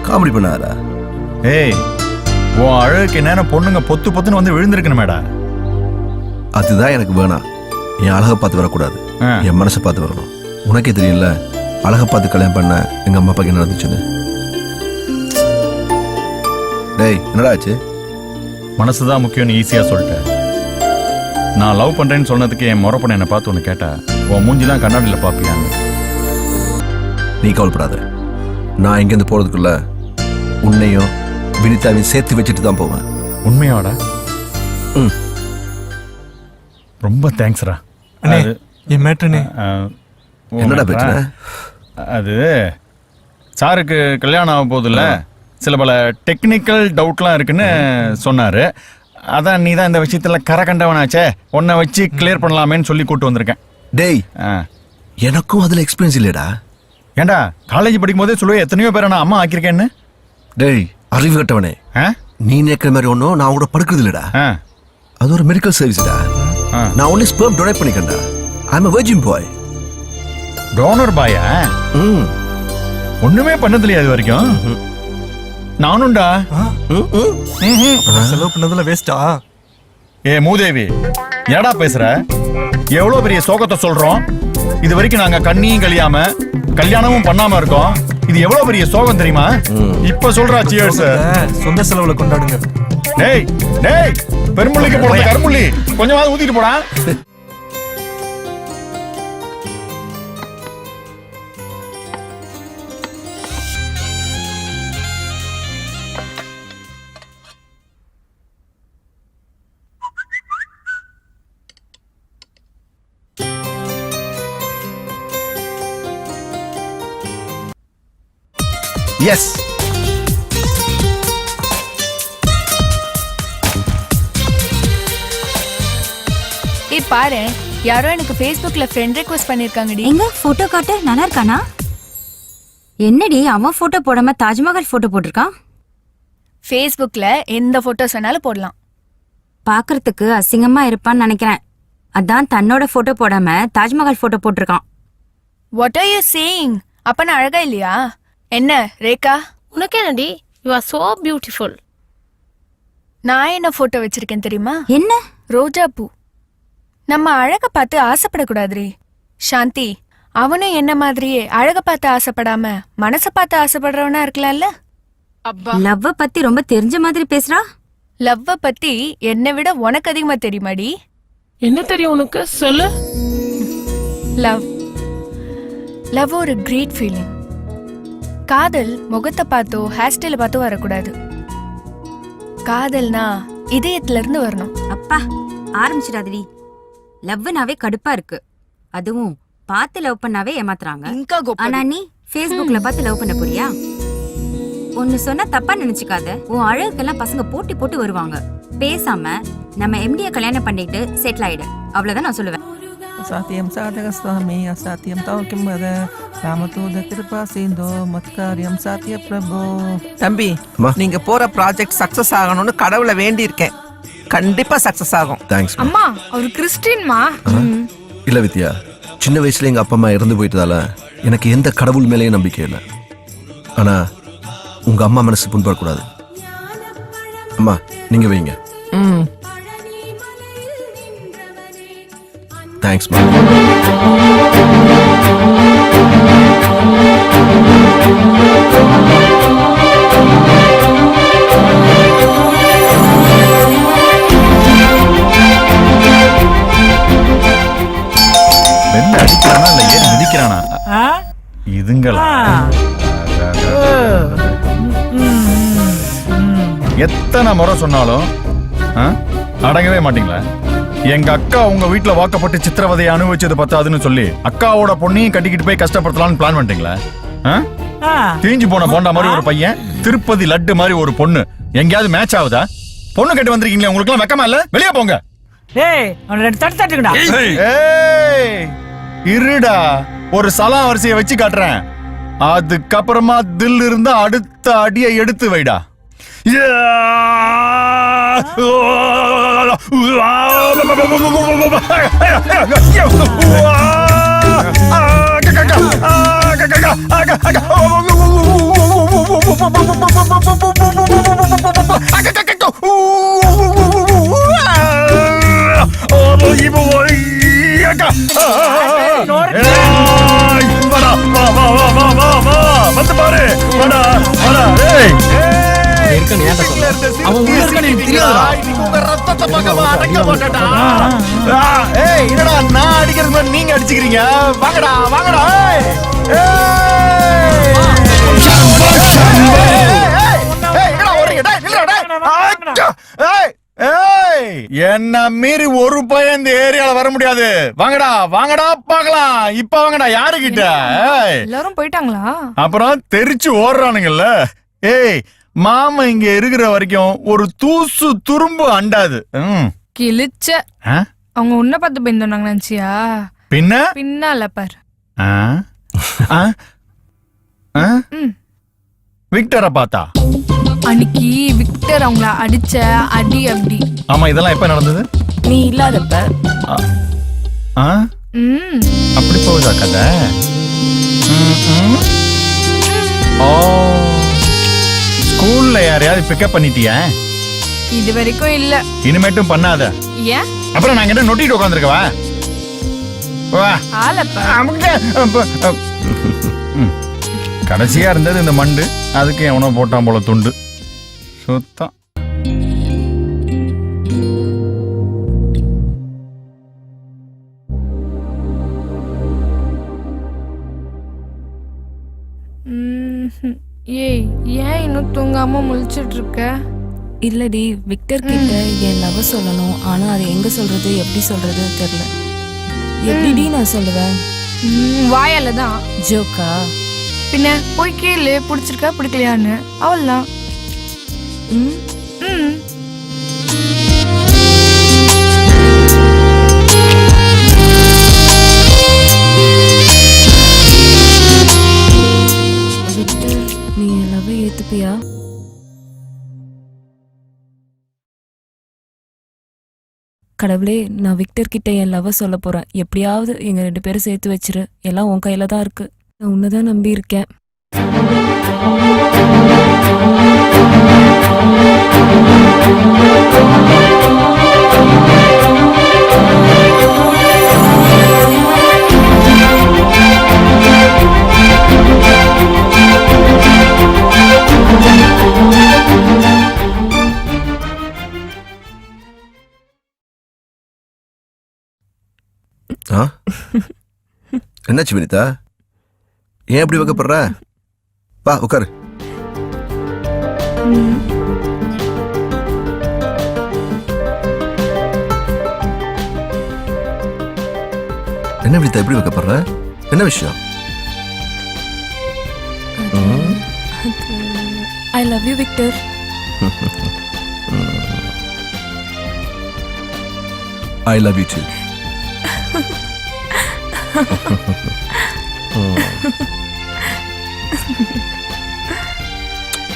காமெடி பண்ணாதடா. ஏய் உன் அழகுக்கு என்னென்ன பொண்ணுங்க பொத்து பொத்துன்னு வந்து விழுந்திருக்கணுமேடா. அதுதான் எனக்கு வேணாம். என் அழகை பார்த்து வரக்கூடாது, என் மனசை பார்த்து வரணும். உனக்கே தெரியல அழகை பார்த்து கல்யாணம் பண்ண எங்க அம்மா அப்பாக்கு என்ன நடந்துச்சுன்னு. டேய் என்னடா ஆச்சு? மனசுதான் முக்கியம்னு ஈஸியா சொல்லிட்டேன். நான் லவ் பண்றேன்னு சொன்னதுக்கு என் முறப்பண்ண என்னை பார்த்து ஒன்று கேட்டா உன் மூஞ்சிலாம் கண்ணாடியில் பார்ப்பியான்னு. நீ கவலைப்படாத, நான் இங்கேருந்து போறதுக்குள்ள உன்னையும் வினிதாவையும் சேர்த்து வச்சுட்டு தான் போவேன். உண்மையாடா? ரொம்ப தேங்க்ஸ்ரா. அண்ணே என் மேட்ருண்ணே. என்னடா பிரச்சனை? அது சாருக்கு கல்யாணம் ஆக போதில்ல, சில பல டெக்னிக்கல் டவுட்லாம் இருக்குன்னு சொன்னாரு. அதான் நீ தான் இந்த விஷயத்துல கரகண்டவனாச்சே, உன்னை வச்சு கிளியர் பண்ணலாமேன்னு சொல்லி கூட்டு வந்திருக்கேன். டேய் எனக்கும் அதுல எக்ஸ்பீரியன்ஸ் இல்லையடா. ஏண்டா காலேஜ் படிக்கும் போதே சொல்லுவேன் எத்தனையோ பேரை நான் அம்மா ஆக்கியிருக்கேன்னு. டேய் அறிவு கட்டவனே, நீ நினைக்கிற மாதிரி ஒன்றும் நான் கூட படுக்கிறது இல்லடா. அது ஒரு மெடிக்கல் சர்வீஸ்டா. நான் ஒன்லி ஸ்பெர்ம் டொனேட் பண்ணிக்கண்டா. I am a virgin boy. Donor பாயா? ஒண்ணுமே பண்ணதில்லையா இது வரைக்கும்? நானும்டா. செலவு பண்ணதுல வேஸ்டா? ஏ மூதேவி ஏடா பேசுற? எவ்வளவு பெரிய சோகத்தை சொல்றோம். இது வரைக்கும் நாங்க கண்ணியும் கழியாம கல்யாணமும் பண்ணாம இருக்கோம். இது எவ்வளவு பெரிய சோகம் தெரியுமா? இப்ப சொல்றா சியர்ஸ். சொந்த செலவுல கொண்டாடுங்க. டேய் டேய் பெருமுள்ளிக்கு போடுற கருமுள்ளி கொஞ்சமாவது ஊத்திட்டு போடா. எஸ் ஏய் பாரு, யாரோ எனக்கு Facebookல ஃப்ரெண்ட் ரிக்வெஸ்ட் பண்ணிருக்காங்கடி. எங்க போட்டோ காட்டு. நல்லா இருக்கானா? என்னடி அவன் போட்டோ போடாம தாஜ்மஹால் போட்டோ போட்டிருக்கான்? Facebookல எந்த போட்டோஸ் வேணாலும் போடலாம். பாக்குறதுக்கு அசிங்கமா இருப்பான்னு நினைக்கிறேன். அதான் தன்னோட போட்டோ போடாம தாஜ்மஹால் போட்டோ போட்டிருக்கான். What are you saying? அப்ப நான் அழகா இல்லையா? என்ன ரேகா? உனக்கு என்னடி? You are so beautiful. நான் என்ன போட்டோ வச்சிருக்கேன் தெரியுமா? என்ன? ரோஜா பூ. நம்ம அழக பார்த்து ஆசைப்படக்கூடாதுரி சாந்தி. அவனும் என்ன மாதிரியே அழக பார்த்து ஆசைப்படாம மனச பார்த்து ஆசைப்படுறவனா இருக்கலாம்ல. லவ்வ பத்தி ரொம்ப தெரிஞ்ச மாதிரி பேசுறா. லவ்வ பத்தி என்னை விட உனக்கு அதிகமா தெரியுமாடி? என்ன தெரியும் உனக்கு? சொல்லு. லவ் லவ் ஒரு கிரேட் ஃபீலிங். காதல் முகத்தை பார்த்தோ ஹேர் ஸ்டைல பார்த்தோ வரக்கூடாது. காதல்னா இதயத்துல இருந்து வரணும். அப்பா ஆரம்பிச்சிடாதடி. லவ்னாவே கடுப்பா இருக்கு. அதுவும் பார்த்து லவ் பண்ணாவே ஏமாத்துறாங்க. ஆனா நீ Facebookல பார்த்து லவ் பண்ண போறியா? ஒன்னு சொன்னா தப்பா நினைச்சுக்காத. உன் அழகுக்கெல்லாம் பசங்க போட்டி போட்டு வருவாங்க. பேசாம நம்ம எம்டிய கல்யாணம் பண்ணிட்டு செட்டில் ஆயிடு. அவ்வளவுதான் நான் சொல்லுவேன். அசாத்தியம் சாதக சுவாமி அசாத்தியம் தவக்கிம் வத ராமதூத கிருபா சிந்தோ மத்காரியம் சாத்திய பிரபு. தம்பி, நீங்க போற ப்ராஜெக்ட் சக்சஸ் ஆகணும்னு கடவுளை வேண்டி இருக்கேன். கண்டிப்பா சக்சஸ் ஆகும். தேங்க்ஸ். அம்மா அவர் கிறிஸ்டியன்மா. இல்ல வித்யா, சின்ன வயசுல எங்க அப்பா அம்மா இறந்து போயிட்டதால எனக்கு எந்த கடவுள் மேலேயும் நம்பிக்கை இல்லை. ஆனா உங்க அம்மா மனசு புண்படக்கூடாது. அம்மா நீங்க வைங்க. தேங்க்ஸ் மா. வெள்ள அடிக்கிறானா இல்ல ஏன் மிதிக்கிறானா? இதுங்களா? எத்தனை முறை சொன்னாலும் அடங்கவே மாட்டீங்களா? எங்க அக்கா உங்க வீட்டுல வாக்கப்பட்டு சித்திரவதையை அனுபவிச்சது பத்தாதுன்னு சொல்லி அக்காவோட பொண்ணையும் கட்டிக்கிட்டு போய் கஷ்டப்படுத்தலாம்னு பிளான் பண்ணிட்டீங்களா? தீஞ்சு போன போண்டா மாதிரி ஒரு பையன், திருப்பதி லட்டு மாதிரி ஒரு பொண்ணு, எங்கேயாவது மேட்ச் ஆகுதா? பொண்ணு கட்டி வந்திருக்கீங்களா? உங்களுக்கு எல்லாம் வெக்கமா இல்ல? வெளியே போங்க. இருடா, ஒரு சலாம் வரிசையை வச்சு காட்டுறேன். அதுக்கப்புறமா தில் இருந்தா அடுத்த அடியை எடுத்து வைடா. வந்து பாரு. நான் அடிக்கிறது நீங்க அடிச்சுக்கிறீங்க. வாங்கடா வாங்கடா. என்ன மீறி ஒரு பையன் இந்த ஏரியால வர முடியாது. வாங்கடா வாங்கடா பாக்கலாம். இப்ப வாங்கடா. யாருகிட்ட? எல்லாரும் போயிட்டாங்களா? அப்புறம் தெரிச்சு ஓடுறானுங்கல்ல. ஏய், மாமா இங்க இருக்கிற வரைக்கும் ஒரு தூசு துரும்பு அண்டாது. கிழிச்ச அவங்க உன்ன பார்த்து பயந்தாங்க நினைச்சியா? பின்னால பாரு. விக்டரை பார்த்தா? அன்னைக்கு விக்டர் அவங்கள அடிச்ச அடி அப்படி. ஆமா, இதெல்லாம் எப்ப நடந்தது? நீ இல்லாதப்ப. அப்படி போகுதா கதை? ஸ்கூல்ல யாரையாவது பிக்கப் பண்ணிட்டியா? இது வரைக்கும் இல்ல. இனிமேட்டும் பண்ணாத. ஏன்? அப்புறம் நாங்க என்ன நொட்டிட்டு உட்காந்துருக்கவா? கடைசியா இருந்தது இந்த மண்டு. அதுக்கு எவனோ போட்டான் போல துண்டு. சுத்தம். ஏய், ஏன் இன்னும் தூங்காம முழிச்சிட்டு இருக்க? இல்லடி, விக்டர் கிட்ட என் லவ் சொல்லணும். ஆனா அது எங்க சொல்றது, எப்படி சொல்றது தெரியல. எப்படி நான் சொல்லுவேன்? வாயால தான். ஜோக்கா? பின்ன போய் கேளு, பிடிச்சிருக்கா பிடிக்கலையான்னு. அவள்தான். நீ என் லவ் ஏத்துப்பியா? கடவுளே, நான் விக்டர் கிட்ட என் லவ் சொல்ல போறேன். எப்படியாவது எங்க 2 பேரும் சேர்த்து வச்சிரு. எல்லாம் உன் கையில தான் இருக்கு. நான் உன்னதான் நம்பி இருக்கேன். என்னாச்சு வினிதா? ஏன் அப்படி வைக்கப்படுற? வா உட்காரு. என்ன வினிதா எப்படி வைக்கப்படுற? என்ன விஷயம்? I love you, Victor. I love you too.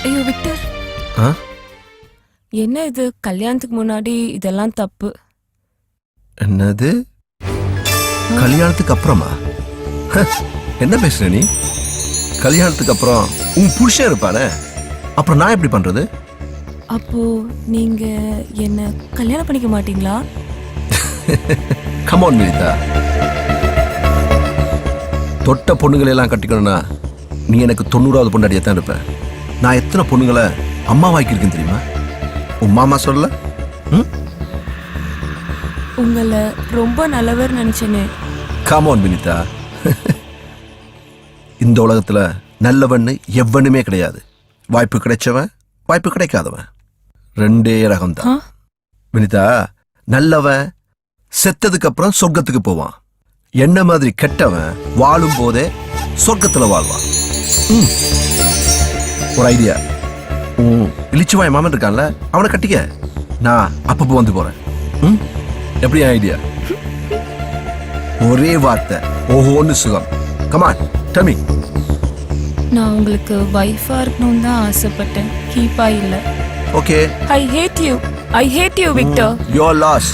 ஐயோ விக்டர், என்ன இது? கல்யாணத்துக்கு முன்னாடி இதெல்லாம் தப்பு. என்னது? கல்யாணத்துக்கு அப்புறமா? என்ன பேசுற நீ? கல்யாணத்துக்கு அப்புறம் உன் புருஷன் இருப்பானே, அப்புறம் நான் எப்படி பண்றது? அப்போ நீங்க என்ன கல்யாணம் பண்ணிக்க மாட்டீங்களா? கம் ஆன் வினிதா, தொட்ட பொண்ணுங்களை எல்லாம் கட்டிக்கணும்னா நீ எனக்கு 90வது பொண்டாட்டியா தான் இருப்ப. நான் எத்தனை பொண்ணுங்களை அம்மா வாய்க்கிருக்கேன் தெரியுமா? உன் மாமா சொல்ல? உங்களை ரொம்ப நல்லவர் நினைச்சேனே. கம் ஆன் வினிதா, இந்த உலகத்துல நல்லவன்னு எவனுமே கிடையாது. வாய்ப்பு கிடைச்சவன், வாய்ப்பு கிடைக்காதவன், ரெண்டே ரகம் தான். வினிதா, நல்லவன் செத்ததுக்கு அப்புறம் சொர்க்கத்துக்கு போவான். என்ன மாதிரி கெட்டவன் வாழும் போதே சொர்க்கத்துல வாழ்வான். ஒரு ஐடியா, இளிச்சுவாய் மாமன் இருக்கான்ல, அவனை கட்டிக்க. நான் அப்பப்போ வந்து போறேன். எப்படி ஐடியா? ஒரே வார்த்தை, ஓஹோன்னு சுகம். Come on tell me. நான் உங்களுக்கு வைஃபா இருக்கணும்னு தான் ஆசைப்பட்டேன், கீப்பா இல்ல. Okay. I hate you Victor. Your loss.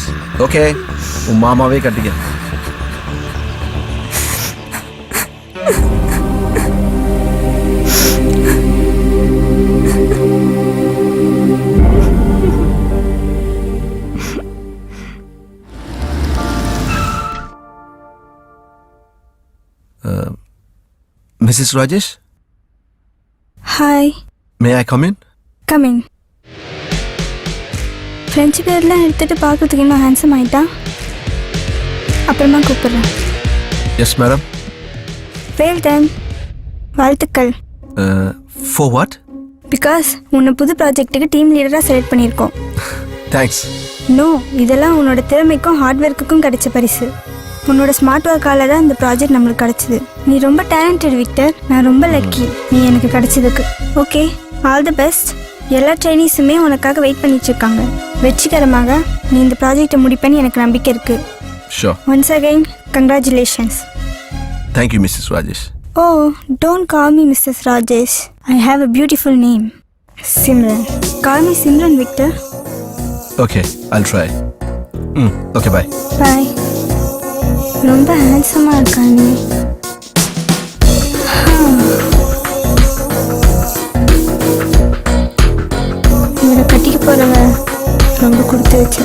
Okay, உன் மாமாவே கட்டிக்க. Mrs. Rajesh? Hi. May I come in? Coming. French பேர்லாம் எடுத்துட்டு பார்க்கறதுக்கு இன்னும் ஹேண்ட்ஸம் ஆயிட்டா? அப்புறமா கூப்பிடுறேன். Yes, madam. Well done. வாழ்த்துக்கள். For what? பிகாஸ் உன்னை புது ப்ராஜெக்ட்டுக்கு டீம் லீடராக செலக்ட் பண்ணியிருக்கோம். Thanks. நோ, இதெல்லாம் உன்னோட திறமைக்கும் ஹார்ட் ஒர்க்குக்கும் கிடைச்ச பரிசு. உன்னோட ஸ்மார்ட் ஒர்க்கால தான் இந்த ப்ராஜெக்ட் நம்மளுக்கு கிடைச்சிது. நீ ரொம்ப டேலண்டட் விக்டர். நான் ரொம்ப லக்கி நீ எனக்கு கிடைச்சதுக்கு. Okay, all the best. எல்லா ட்ரைனிஸுமே உனக்காக வெயிட் பண்ணிட்டு இருக்காங்க. வெற்றிகரமாக நீ இந்த ப்ராஜெக்டை முடிப்பேன்னு எனக்கு நம்பிக்கை இருக்கு. Sure. Once again congratulations. Thank you, Mrs. Rajesh. Oh, don't call me Mrs. Rajesh. I have a beautiful name. Simran. Call me Simran, Victor. Okay, I'll try. Okay, bye. Bye. ரொம்ப ஹேண்ட்ஸமாக இருக்கா நீ. இவரை கட்டிக்க போகிறவ ரொம்ப கொடுத்து வச்ச.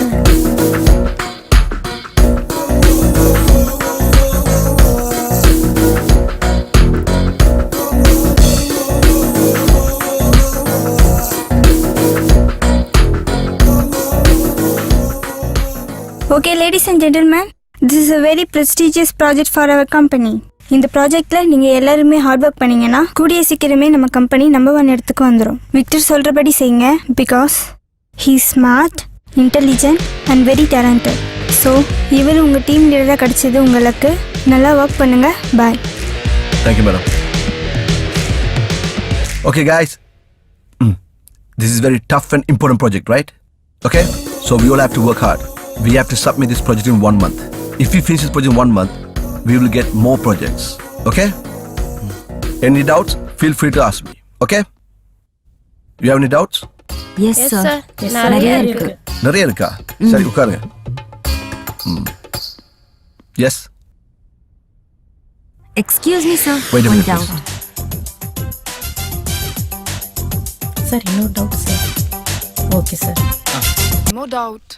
Okay, ladies and gentlemen, this is a very prestigious project for our company. இந்த ப்ராஜெக்டில் நீங்கள் எல்லாருமே ஹார்ட் ஒர்க் பண்ணீங்கன்னா கூடிய சீக்கிரமே நம்ம கம்பெனி நம்பர் 1 இடத்துக்கு வந்துடும். விக்டர் சொல்கிறபடி செய்யுங்க. Because he smart, intelligent and very talented. So இவர் உங்கள் டீம் லீடராக கிடச்சது உங்களுக்கு. நல்லா ஒர்க் பண்ணுங்கள். பாய். Thank you, madam. Okay, guys. This is very tough and important project, right? Okay? So we all have to work hard. We have to submit this project in 1 month. If we finish this project in 1 month, we will get more projects. Okay? Any doubts? Feel free to ask me. Okay? You have any doubts? Yes, sir. நிறைய இருக்கு. நிறைய இருக்கா? சரி, உட்காருங்க. Yes. Excuse me, sir. Wait a minute, One doubt. Sir, no doubt, sir. Okay, sir. No doubt.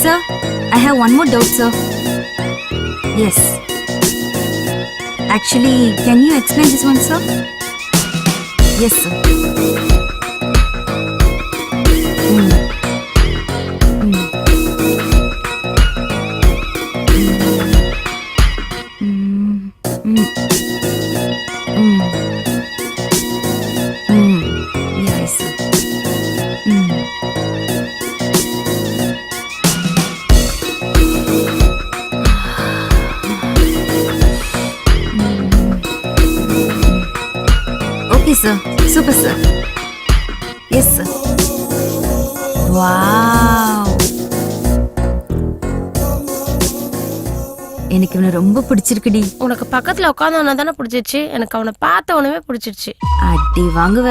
Sir, I have one more doubt, sir. Yes. Actually, can you explain this one, sir? Yes, sir. Yes, sir. Okay, sir. Super, sir. Yes, sir. Wow. எனக்கு இவனை ரொம்ப பிடிச்சிருக்குடி. உனக்கு பக்கத்துல உட்காந்தவன தானே பிடிச்சிருச்சு, எனக்கு அவனை பார்த்த உடனே பிடிச்சிருச்சு. அடி வாங்குவ.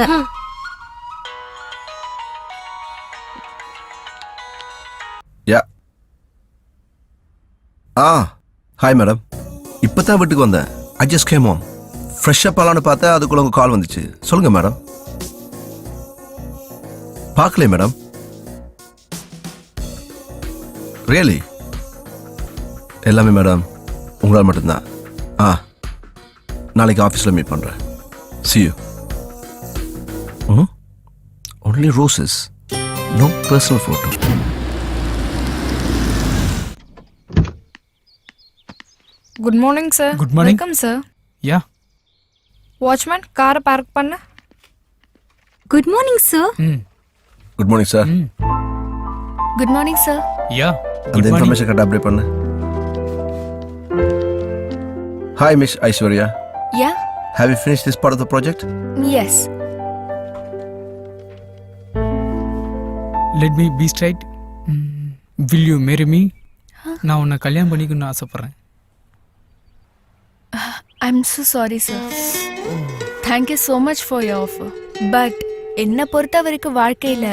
Yeah. Hi, madam. இப்பதான் வீட்டுக்கு வந்தேன். I just came home. Fresh up ஆலான்னு பார்த்தா அதுக்குள்ள உங்க கால் வந்துச்சு. சொல்லுங்க மேடம். பார்க்கல மேடம். ரியலி? எல்லாமே மேடம் உங்களால் மட்டும்தான். நாளைக்கு ஆஃபீஸில் மீட் பண்ணுறேன். See you. Only roses. No personal photo. Good morning, sir. Good morning. Welcome, sir. Yeah. Watchman காரை பார்க் பண்ண. Good morning sir. Good morning sir. Good morning sir. Yeah அந்த information கரெக்டாக அப்டேட் பண்ணு. Hi miss Aishwarya. Yeah have you finish this part of the project? Yes. Let me be straight. Will you marry me? நான் உன்னை கல்யாணம் பண்ணிக்கணும்னு ஆசைப்பட்றேன். I am so sorry sir. Thank you so much for your offer. But என்னை பொறுத்த வரைக்கும் வாழ்க்கையில்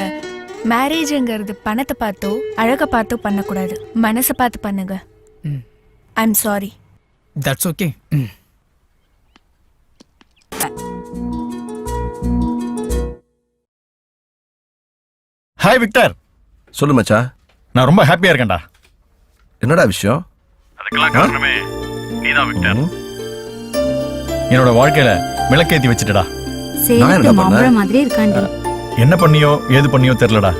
மேரேஜுங்கிறது பணத்தை பார்த்தோ அழகை பார்த்தோ பண்ணக்கூடாது. மனசை பார்த்து பண்ணுங்க. I am sorry. That's okay. Hi Victor. சொல்லு மச்சா. நான் ரொம்ப ஹாப்பியா இருக்கேன்டா. என்னடா விஷயம்? அதுக்கெல்லாம் காரணமே நீதான் விக்டர். என்னோட வாழ்க்கையில விளக்கேத்தி வச்சிட்டடா. சேலத்து மாம்பழம் மாதிரி இருக்காண்டி. என்ன பண்ணியோ ஏது பண்ணியோ தெரியலடா.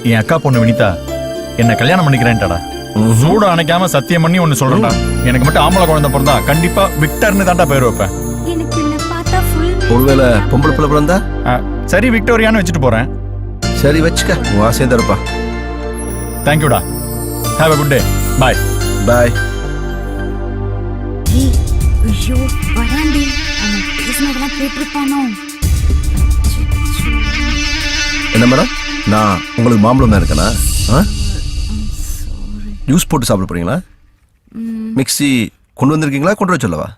என் அக்கா பொண்ணு வினிதா என்ன கல்யாணம் பண்ணிக்கிறேன்டாடா. சூடு அணைக்காம சத்தியம் பண்ணி ஒன்னு சொல்றேன்டா. எனக்கு மட்டும் ஆம்பளை குழந்தை பிறந்தா கண்டிப்பா விக்டர்னு தான்டா பேர் வைப்பேன். எனக்கு என்ன பார்த்தா ஃபுல் ஒருவேளை பொம்பளை பிள்ளை பிறந்தா? சரி விக்டோரியான்னு வச்சுட்டு போறேன். சரி வச்சுக்க, உன் ஆசையும் தருப்பா. தேங்க்யூடா. Have a good day. பாய். பாய். ஐயோ வராண்டி. அவன் பேசினதெல்லாம் கேட்டிருப்பானோ? என்ன மேடம், நான் உங்களுக்கு மாம்பழம் தான் இருக்கேனா? ஜூஸ் போட்டு சாப்பிட போறீங்களா? மிக்ஸி கொண்டு வந்திருக்கீங்களா? கொண்டு வர சொல்லவா?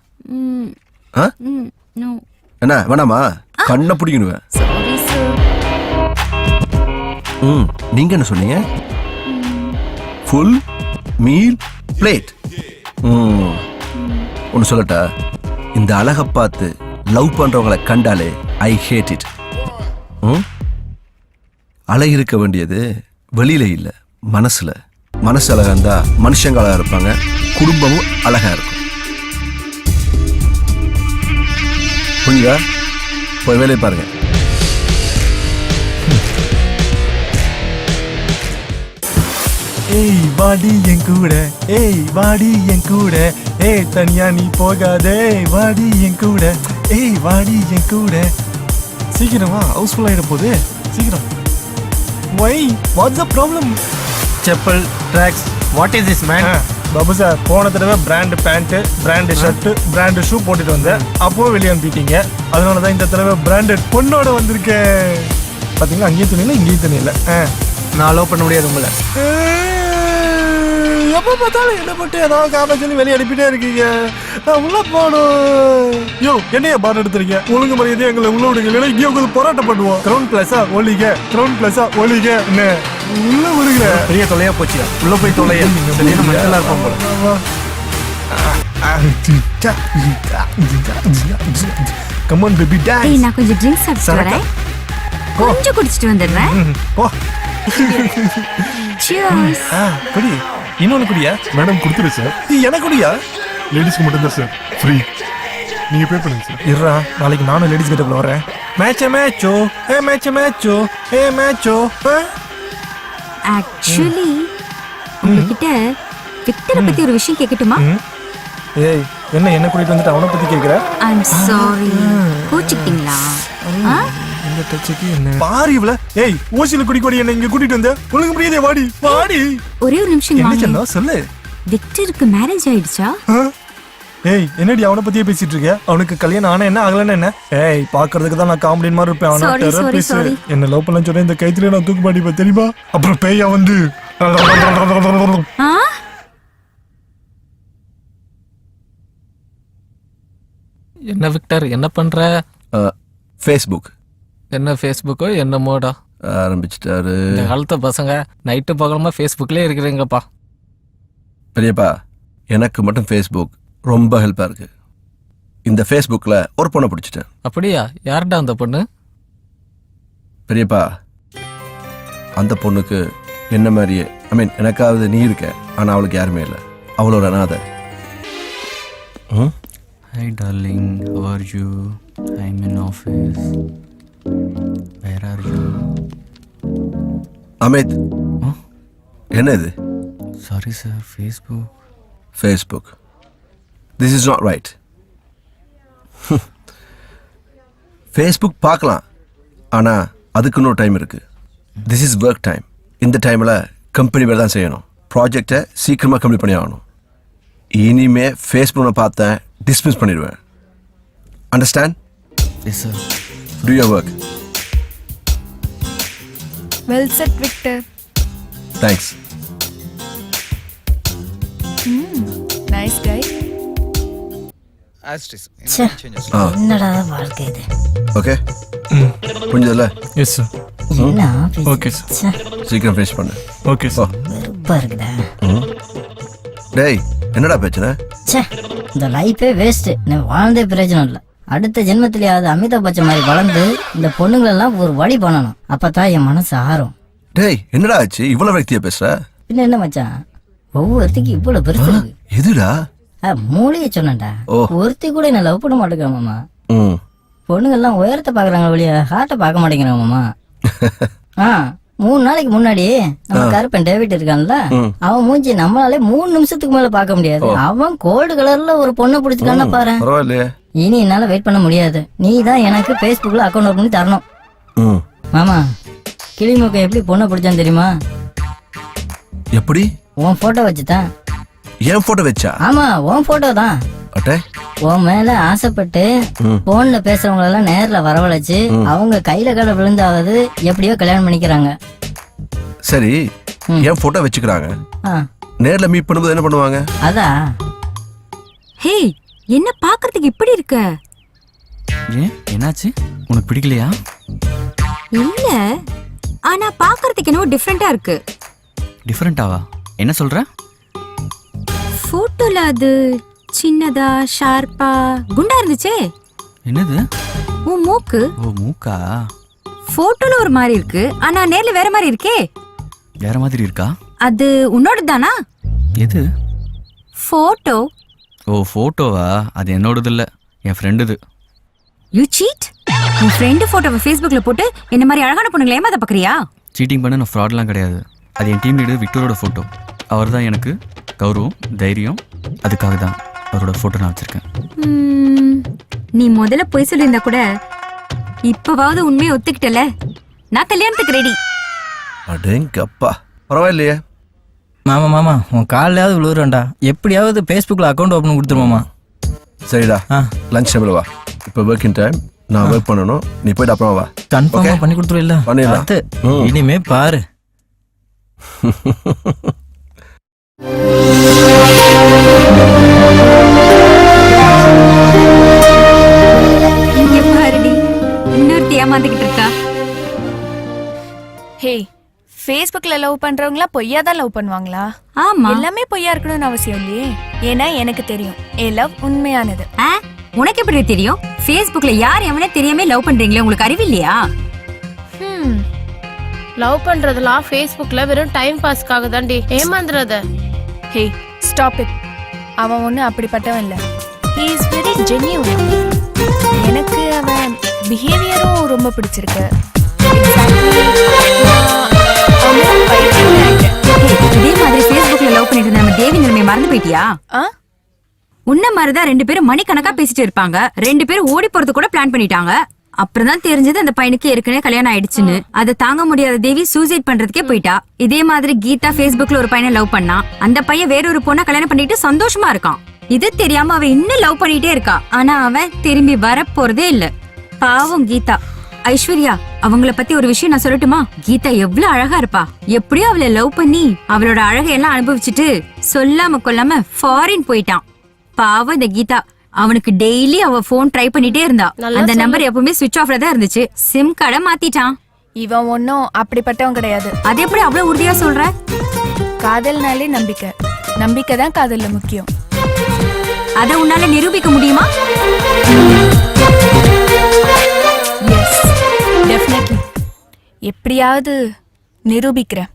என்ன வேணாமா? கண்ணை பிடிக்கணுவேன். நீங்க என்ன சொன்னீங்க? Full meal plate. ஒன்று சொல்லட்டா, இந்த அழகை பார்த்து லவ் பண்றவங்களை கண்டாலே ஐ ஹேட் இட். அழகு இருக்க வேண்டியது வெளியில இல்ல, மனசுல. மனசு அழகா இருந்தா மனுஷங்க அழகா இருப்பாங்க, குடும்பமும் அழகா இருக்கும். புரியுதா? போய் வேலையை பாருங்க. ஏய் வாடி என் கூட, ஏய் வாடி என் கூட, ஏய் தனியா நீ போகாதே, வாடி என் கூட, ஏய் வாடி என் கூட. சீக்கிரமா ஹவுஸ்ஃபுல் ஆயிட போகுது, சீக்கிரம். Why what's the problem? Chappal tracks what is this man? Babu sir, போன தடவை brand pant, brand shirt, brand shoe போட்டுட்டு வந்தேன். அப்போ வெளியே அனுப்பிட்டீங்க. அதனால தான் இந்த தடவை பிராண்டட் பொண்ணோட வந்திருக்கேன். பார்த்தீங்களா, அங்கேயும் துணி இல்லை இங்கேயும் துணி இல்லை. நான் அலோவ் பண்ண முடியாது உங்களை. எப்போ பார்த்தாலும் என்ன மட்டும் ஏதாவது காரணம் சொல்லி வெளியே அனுப்பிட்டே இருக்கீங்க. நான் உள்ள போகணும். யோ என்னைய பாட்டு எடுத்துருக்கீங்க? ஒழுங்கு மரியாதை எங்களை உள்ள விடுங்க, இல்லைன்னா இங்கே உங்களுக்கு போராட்டம் பண்ணுவோம். கிரவுண்ட் பிளஸா ஒழிக, கிரவுண்ட் பிளஸா ஒழிக. என்ன உள்ள விடுங்க. பெரிய தொலையா போச்சு, உள்ள போய் தொலையா. நல்லா இருப்போம் போல. Come on baby dance. நான் கொஞ்சம் ட்ரிங்க்ஸ் சாப்பிட்டு வரேன். கொஞ்சம் குடிச்சிட்டு வந்துடுறேன். போ. Cheers. குடி. இன்னொன்னு குடியா? மேடம் கொடுத்துரு சார். எனக்கு குடியா? லேடிஸ்க்கு மட்டும் தான் சார் ஃப்ரீ. நீங்க பே பண்ணுங்க சார். இருடா, நாளைக்கு நானும் லேடிஸ் கிட்ட வரேன். மேட்சோ ஏ மேட்சோ. ஆக்சுவலி உங்ககிட்ட விக்டரை பத்தி ஒரு விஷயம் கேட்கட்டுமா? ஏய் என்ன கூட்டிட்டு வந்துட்டு அவனை பத்தி கேக்குற? ஐ அம் சாரி. கோச்சிக்கிட்டீங்களா? இந்த டச்சுக்கு என்ன பாரு இவள. ஏய் ஓசில குடி என்ன இங்க கூட்டிட்டு வந்த? ஒழுங்கு முடியாதே, வாடி வாடி. ஒரே ஒரு நிமிஷம் என்ன சொன்னா சொல்லு. விக்டருக்கு மேரேஜ் ஆயிடுச்சா? ஏய் என்னடி அவனை பத்தியே பேசிட்டு இருக்க? அவனுக்கு கல்யாணம் ஆனா என்ன ஆகலன்னா என்ன? ஏய் பாக்குறதுக்கு தான் நான் காமெடியன் மாதிரி இருப்பேன். அவன டெரர் பீஸ். என்ன லவ் பண்ண சொன்ன இந்த கைத்திலே நான் தூக்கு மாட்டிப்பேன் தெரியுமா? அப்புறம் பேயா வந்து என்ன விக்டர் என்ன பண்ற? ஃபேஸ்புக். என்ன ஃபேஸ்புக்கோ என்ன மோடா ஆரம்பிச்சிட்டாரு இந்த காலத்து பசங்க. நைட்டு பகலமா ஃபேஸ்புக்லேயே இருக்கிறீங்கப்பா. பெரியப்பா, எனக்கு மட்டும் ஃபேஸ்புக் ரொம்ப ஹெல்ப்பாக இருக்கு. இந்த ஃபேஸ்புக்கில் ஒரு பொண்ணை பிடிச்சிட்டேன். அப்படியா? யார்டா அந்த பொண்ணு? பெரியப்பா, அந்த பொண்ணுக்கு என்ன மாதிரியே, எனக்காவது நீ இருக்க, ஆனால் அவளுக்கு யாருமே இல்லை. அவளோட அனாதை. Hi darling, how are you? I'm in office. Where are you? Amit, என்ன இது? Sorry sir, Facebook. Facebook. This is not right. Facebook பார்க்கலாம், ஆனா அதுக்கு இன்னொரு டைம் இருக்கு. This is work time. இந்த டைம்ல கம்பெனி வேலை தான் செய்யணும். ப்ராஜெக்டை சீக்கிரமா கம்ப்ளீட் பண்ணி ஆகணும். இனிமே ஃபேஸ்புக்கை பார்த்தேன் டிஸ்மிஸ் பண்ணிடுவேன். Understand? Yes sir. Do your work. Well said Victor. Thanks. Nice guy. என்னடா வாழ்க்கை இது? ஓகே புரிஞ்சதுல? Yes sir. என்ன ஓகே சார். சீக்கிரம் ஃபினிஷ் பண்ணு. Okay sir. வெறுப்பா இருக்குதா? டேய் என்னடா பிரச்சனை? ச்சே, இந்த லைஃபே வேஸ்ட். நான் வாழ்ந்தே பிரயோஜனம் இல்லை. அடுத்த ஜென்மத்திலேயாவது அமிதாப் பச்சன் மாதிரி வளர்ந்து இந்த பொண்ணுங்களெல்லாம் ஒரு வழி பண்ணணும். அப்பதான் என் மனசு ஆறும். டேய் என்னடா ஆச்சு இவ்வளவு వ్యక్తిயா பேசுற? பின்ன என்ன மச்சான், ஒவ்வொருத்திக்கு இவ்வளவு பெருசு இருக்கு. எதுடா? மூளையை சொன்னேன்டா. ஒருத்தி கூட என்ன லவ் பண்ண மாட்டேங்கிறான் மாமா. பொண்ணுங்கெல்லாம் உயரத்தை பாக்குறாங்க வழியா ஹார்ட்டை பார்க்க மாட்டேங்கிறான் மாமா. 3 நாளைக்கு முன்னாடி நம்ம கருப்பன் டேவிட் இருக்கான்ல, அவன் மூஞ்சி நம்மளாலே 3 நிமிஷத்துக்கு மேல பார்க்க முடியாது. அவன் கோல்டு கலர்ல ஒரு பொண்ணை பிடிச்சிக்கான பாரு. இனி என்னால வெயிட் பண்ண முடியாது. நீ தான் எனக்கு பேஸ்புக்ல அக்கௌண்ட் ஓபன் பண்ணி தரணும். மாமா, கிளிமூக்க எப்படி பொண்ணை பிடிச்சான்னு தெரியுமா? எப்படி? உன் போட்டோ வச்சுதான். என் போட்டோ வச்சா? ஆமா, உன் போட்டோ தான். உன் மேல ஆசைப்பட்டு போன்ல பேசுறவங்க எல்லாம் நேர்ல வரவழைச்சு அவங்க கையில கால விழுந்தாவது எப்படியோ கல்யாணம் பண்ணிக்கிறாங்க. சரி, என் போட்டோ வச்சுக்கிறாங்க. நேர்ல மீட் பண்ணும்போது என்ன பண்ணுவாங்க? அதா. ஹே, என்ன பாக்குறதுக்கு இப்படி இருக்க? ஏன் என்னாச்சு? உனக்கு பிடிக்கலையா? இல்ல, ஆனா பாக்குறதுக்கு என்னவோ டிஃபரெண்டா இருக்கு. டிஃபரெண்டாவா? என்ன சொல்ற? போட்டோல அது சின்னதா ஷார்ப்பா குண்டா இருந்துச்சே. என்னது? உன் மூக்கு. ஓ, மூக்கா? போட்டோல ஒரு மாதிரி இருக்கு, ஆனா நேர்ல வேற மாதிரி இருக்கே. வேற மாதிரி இருக்கா? அது உன்னோட தானா? எது? போட்டோ. ஓ, போட்டோவா? அது என்னோடது இல்ல, என் ஃப்ரெண்டுது. You cheat? உன் ஃப்ரெண்டு போட்டோவை ஃபேஸ்புக்ல போட்டு என்ன மாதிரி அழகான பொண்ணுங்களை ஏமாத்த பாக்குறியா? சீட்டிங் பண்ண நான் ஃப்ராட்லாம் கிடையாது. அது என் டீம் லீடர் விக்டரோட ஃபோட்டோ. அவர் தான் எனக்கு கௌரவம், தைரியம். அதுக்காக தான் அவரோட ஃபோட்டோ நான் வச்சிருக்கேன். நீ முதல்ல போய் சொல்லியிருந்தா கூட இப்பவாவது உண்மையை ஒத்துக்கிட்டல. நான் கல்யாணத்துக்கு ரெடி. அடேங்கப்பா, பரவாயில்லையே. மாமா மாமா, உன் காலையாவது விழுறேன்டா. எப்படியாவது ஃபேஸ்புக்கில் அக்கௌண்ட் ஓப்பன் கொடுத்துருமாமா. சரிடா, லஞ்ச் டைம்ல வா. இப்போ ஒர்க்கிங் டைம், நான் ஒர்க் பண்ணணும். நீ போயிட்டு அப்புறம் வா. கன்ஃபார்மாக பண்ணி கொடுத்துருவில்ல? பண்ணிடலாம். இனிமே பாரு. இங்க பாருடி, இன்னொருத்தி ஏமாந்துகிட்டு இருக்கா. ஹே, ஃபேஸ்புக்ல லவ் பண்றவங்களா பொய்யா தான் லவ் பண்ணுவாங்களா? ஆமா, எல்லாமே பொய்யா இருக்கணும்னு அவசியம் இல்லையே. ஏன்னா எனக்கு தெரியும் என் லவ் உண்மையானது. உனக்கு எப்படி தெரியும்? ஃபேஸ்புக்ல யார் எவனே தெரியாம லவ் பண்றீங்களே, உங்களுக்கு அறிவு இல்லையா? லவ் பண்றதுலாம் ஃபேஸ்புக்ல வெறும் டைம் பாஸ்க்காக தான்டி, ஏமாந்துறத. Hey, stop it. அவன் ஒண்ணு அப்படிப்பட்டவன் இல்ல. He is very genuine. எனக்கு அவன் பிஹேவியரும் ரொம்ப பிடிச்சிருக்கு. இதே மாதிரி ஃபேஸ்புக்ல லவ் பண்ணிட்டு இருந்த நம்ம தேவி நிலைமை மறந்து போயிட்டியா? உன்ன மாதிரிதான் 2 பேரும் மணிக்கணக்கா பேசிட்டு இருப்பாங்க. 2 பேரும் ஓடி போறது கூட பிளான் பண்ணிட்டாங்க. அப்புறம் தான் தெரிஞ்சது அந்த பையனுக்கு ஏற்கனவே கல்யாணம் ஆயிடுச்சுன்னு. அதை தாங்க முடியாத தேவி சூசைட் பண்றதுக்கே போயிட்டா. இதே மாதிரி கீதா ஃபேஸ்புக்ல ஒரு பையனை லவ் பண்ணா. அந்த பையன் வேற ஒரு பொண்ணை கல்யாணம் பண்ணிட்டு சந்தோஷமா இருக்கான். இது தெரியாம அவன் இன்னும் லவ் பண்ணிட்டே இருக்கா. ஆனா அவன் திரும்பி வர போறதே இல்ல. பாவம் கீதா. ஐஸ்வர்யா, அவங்கள பத்தி ஒரு விஷயம் நான் சொல்லட்டுமா? கீதா எவ்வளவு அழகா இருப்பா. எப்படியோ அவளை லவ் பண்ணி அவளோட அழகையெல்லாம் அனுபவிச்சுட்டு சொல்லாம கொல்லாம ஃபாரின் போயிட்டான். பாவம் இந்த கீதா. அவனுக்கு டெய்லி அவ போன் ட்ரை பண்ணிட்டே இருந்தா. அந்த நம்பர் எப்பவுமே சுவிட்ச் ஆஃப்ல தான் இருந்துச்சு. சிம் கார்டை மாத்திட்டான். இவன் ஒன்னும் அப்படிப்பட்டவன் கிடையாது. அது எப்படி அவ்வளவு உறுதியா சொல்ற? காதல்னாலே நம்பிக்கை. நம்பிக்கை தான் காதல்ல முக்கியம். அத உன்னால நிரூபிக்க முடியுமா? Yes, definitely. எப்படியாவது நிரூபிக்கிறேன்.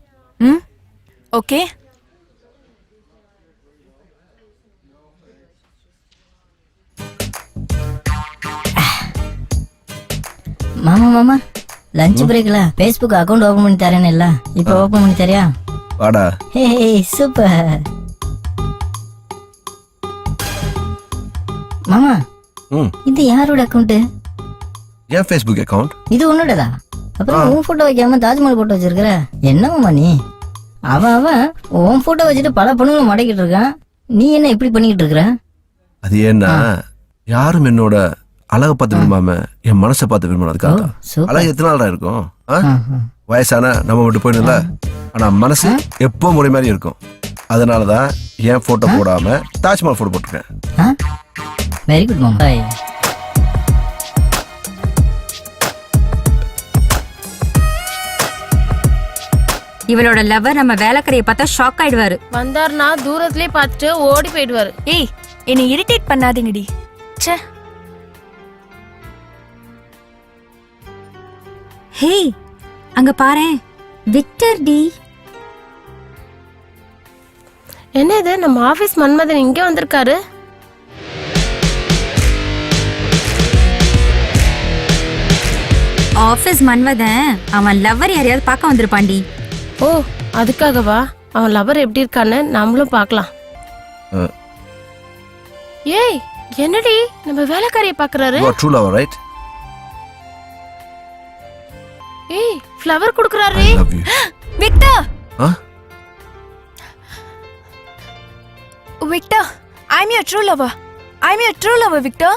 ஓகே. மாமா மாமா, லஞ்ச் பிரேக்ல ஃபேஸ்புக் அக்கவுண்ட் ஓபன் பண்ணி தரேன்னு இல்ல, இப்போ ஓபன் பண்ணி தரியா? வாடா. Hey super. மாமா, இது யாரோட அக்கௌண்ட்? என் ஃபேஸ்புக் அக்கவுண்ட். இது உன்னோடதா? அப்புறம் உன் போட்டோ வைக்காம தாஜ்மஹால் போட்டோ வச்சிருக்கிற, என்னம்மா நீ? அவன் உன் போட்டோ வச்சுட்டு பல பொண்ணுங்களை மடக்கிட்டு இருக்கான், நீ என்ன இப்படி பண்ணிக்கிட்டு இருக்கிற? அது ஏன்னா யாரும் என்னோட அழகை பார்த்து விரும்பாம என் மனசை பார்த்து விரும்பணும். அதுக்காக அழகு எத்தனை நாளா இருக்கும்? வயசான நம்ம விட்டு போயிடும்ல, ஆனா மனசு எப்போ முறை மாதிரி இருக்கும். அதனாலதான் என் போட்டோ போடாம தாஜ்மஹால் போட்டோ போட்டிருக்கேன். வெரி குட் மாமா. இவளோட லவர் நம்ம வேலைக்கரையை பார்த்தா ஷாக் ஆயிடுவாரு. வந்தாருன்னா தூரத்திலே பார்த்துட்டு ஓடி போயிடுவாரு. ஏய், என்னை இரிட்டேட் பண்ணாதீங்கடி. ச்சே. ஹே, அங்க பாரேன், விக்டர் டி. என்ன இது, நம்ம ஆபீஸ் மன்மதன் இங்க வந்திருக்காரு? ஆபீஸ் மன்மதன் அவன் லவர் யாரையாவது பார்க்க வந்திருப்பாண்டி. ஓ, அதுக்காகவா? அவன் லவர் எப்படி இருக்கான்னு நம்மளும் பார்க்கலாம். ஏய், என்னடி நம்ம வேலைக்காரியை பார்க்கறாரு? You are true lover, right? ஏய், ஃப்ளவர் குடுக்குறாரு. Victor, Huh? Victor, I'm your true lover. I'm your true lover, Victor.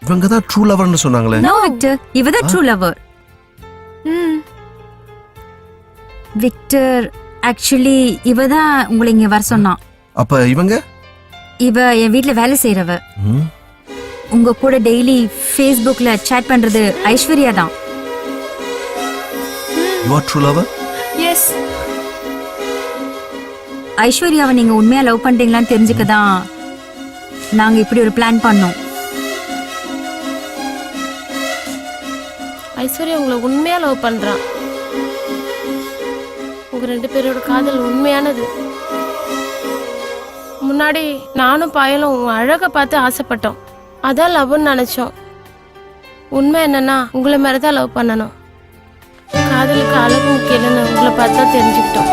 இவங்க தான் ட்ரூ லவர்னு சொன்னாங்களே. நோ விக்டர், இவதான் ட்ரூ லவர். விக்டர், ஆக்சுவலி இவதான் உங்களை இங்க வர சொன்னான். அப்ப இவங்க? இவ என் வீட்ல வேலை செய்யறவ. உங்க கூட டெய்லி Facebookல chat பண்றது ஐஸ்வர்யா தான். You are true lover? Yes. ஐஸ்வர்யாவை நீங்க உண்மையா லவ் பண்றீங்களான்னு தெரிஞ்சுக்க தான் நாங்க இப்படி ஒரு பிளான் பண்ணோம். ஐஸ்வர்யா உங்களை உண்மையா லவ் பண்றான். உங்க ரெண்டு பேரோட காதல் உண்மையானது. முன்னாடி நானும் பாயலும் உங்க அழகை பார்த்து ஆசைப்பட்டோம், அதான் லவ்னு நினைச்சோம். உண்மை என்னன்னா உங்களை மாதிரிதான் லவ் பண்ணணும். காதலுக்கு அழகு முக்கியம்னு உங்களை பார்த்தா தெரிஞ்சுக்கிட்டோம்.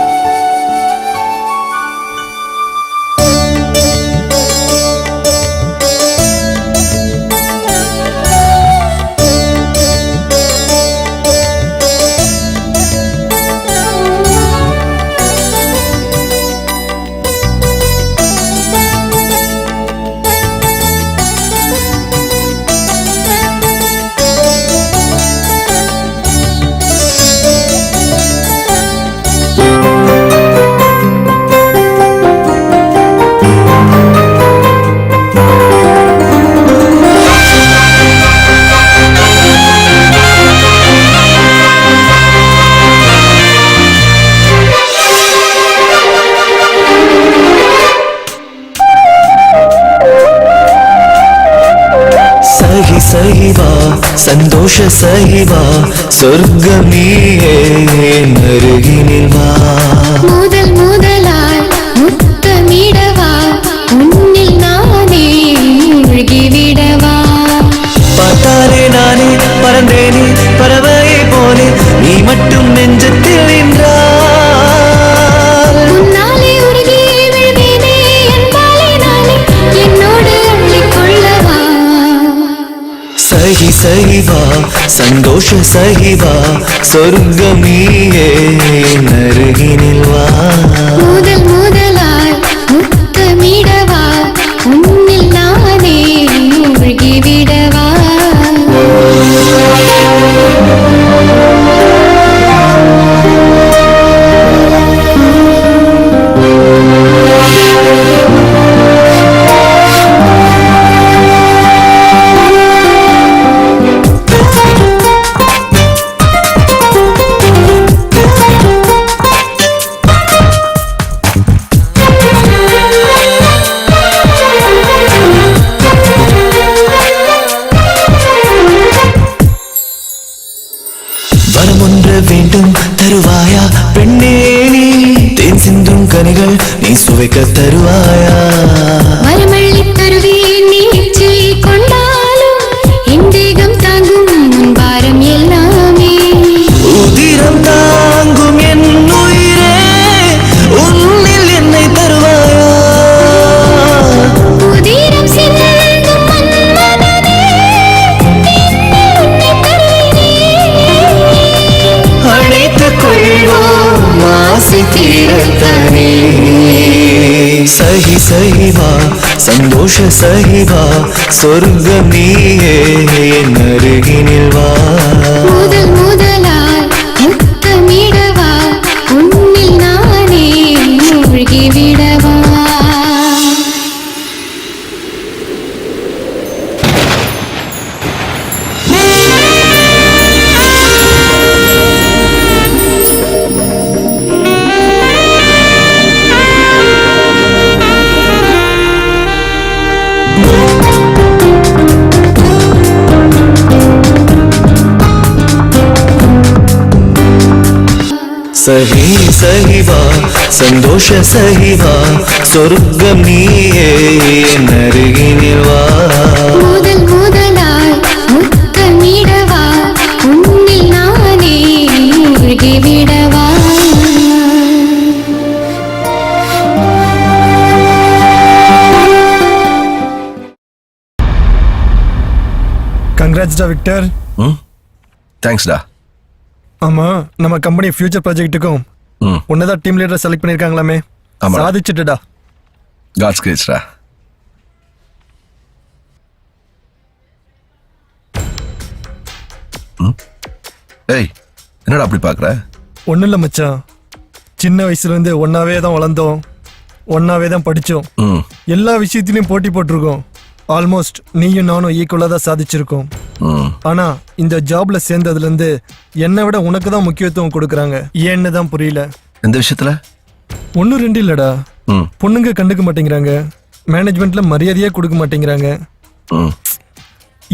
சகிவா சந்தோஷ சகிவா சொர்க்கம் நீயே அருகினில் வா. முதல் முதலாய் முத்தமிடவா, உன்னில் நானே மூழ்கிவிடவா. பார்த்தாலே நானே பறந்தேனே பறவையை போலே, நீ மட்டும் நெஞ்சத்தில் நின்றால் உன்னாலே உருகி விழுவேனே, என்பாலே நானே என்னோடு அள்ளிக்கொள்ளவா. சகி சகிவா சந்தோஷ சகிவா சொர்க்கம் நீயே அருகினில் வா. முதல் முதலாய் முத்தமிடவா, உன்னில் நானே மூழ்கிவிடவா. வரமொன்று வேண்டும் தருவாயா பெண்ணே, நீ தேன் சிந்தும் கனிகள் நீ சுவைக்க தருவாயா. வரமள்ளி தருவேன் நீ எச்சில் கொண்டாலும், என் தேகம் தாங்கும் உன் பாரம் எல்லாமே. உதிரம் தாங்கும் என் உயிரே, உன்னில் என்னை தருவாயா. உதிரம் சிந்தும் சஹி சஹி வா சந்தோஷ சஹி வா சொர்க்கம் நீயே என் அருகினில் வா முதல் முதலாய் முத்தமிடவா உன்னில் நானே மூழ்கி விடவா சஹி சஹி வா சந்தோஷ சஹி வா சொர்க்கம் நீயே என் அருகினில் வா முதல் முதலாய் முத்தமிடவா உன்னில் நானே மூழ்கி விடவா கங்க்ராட்ஸ்டா விக்டர். தேங்க்ஸ்டா. ஆமா, நம்ம கம்பெனி ஃபியூச்சர் ப்ராஜெக்ட்டுக்கும் உன்னதான் டீம் லீடர் செலக்ட் பண்ணிருக்காங்களாமே. சாதிச்சிட்டுடா. காட்ஸ் கிரேஸ்டா. ஏய், என்னடா அப்படி பார்க்குற? ஒன்றும் இல்லை மச்சான், சின்ன வயசுலேருந்து ஒன்றாவே தான் வளர்ந்தோம், ஒன்றாவே தான் படித்தோம், எல்லா விஷயத்திலையும் போட்டி போட்டிருக்கோம். ஆல்மோஸ்ட் நீயும் நானும் ஈக்குவலாக தான் சாதிச்சிருக்கோம். ஆனால் இந்த ஜாப்ல சேர்ந்ததுலேருந்து என்னை விட உனக்கு தான் முக்கியத்துவம் கொடுக்குறாங்க. ஏன்னு தான் புரியல. எந்த விஷயத்தில்? ஒன்றும் ரெண்டு இல்லைடா, பொண்ணுங்க கண்டுக்க மாட்டேங்கிறாங்க, மேனேஜ்மெண்ட்ல மரியாதையே கொடுக்க மாட்டேங்கிறாங்க.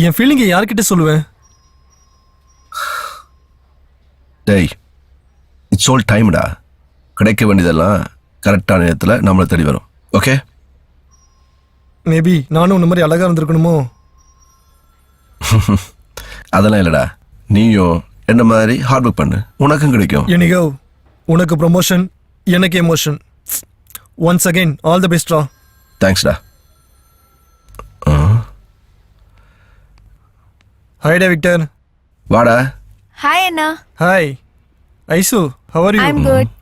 என் ஃபீலிங்கை யார்கிட்ட சொல்லுவேன்? டேய், இட்ஸ் ஆல் டைம்டா. கிடைக்க வேண்டியதெல்லாம் கரெக்டான நேரத்தில் நம்மளை தேடி வரும். ஓகே? மேபி நானும் உன்ன மாதிரி அழகா இருந்திருக்கணுமோ? அதெல்லாம் இல்லைடா, நீயும் என்ன மாதிரி ஹார்ட் ஒர்க் பண்ணு, உனக்கும் கிடைக்கும். எனிகோ, உனக்கு ப்ரமோஷன், எனக்கு emotion. Once again all the பெஸ்ட்ரா. தேங்க்ஸ்டா. ஹாய்டா விக்டர். வாடா. ஹாய் அண்ணா. Hi Aishu, how are you? I am good.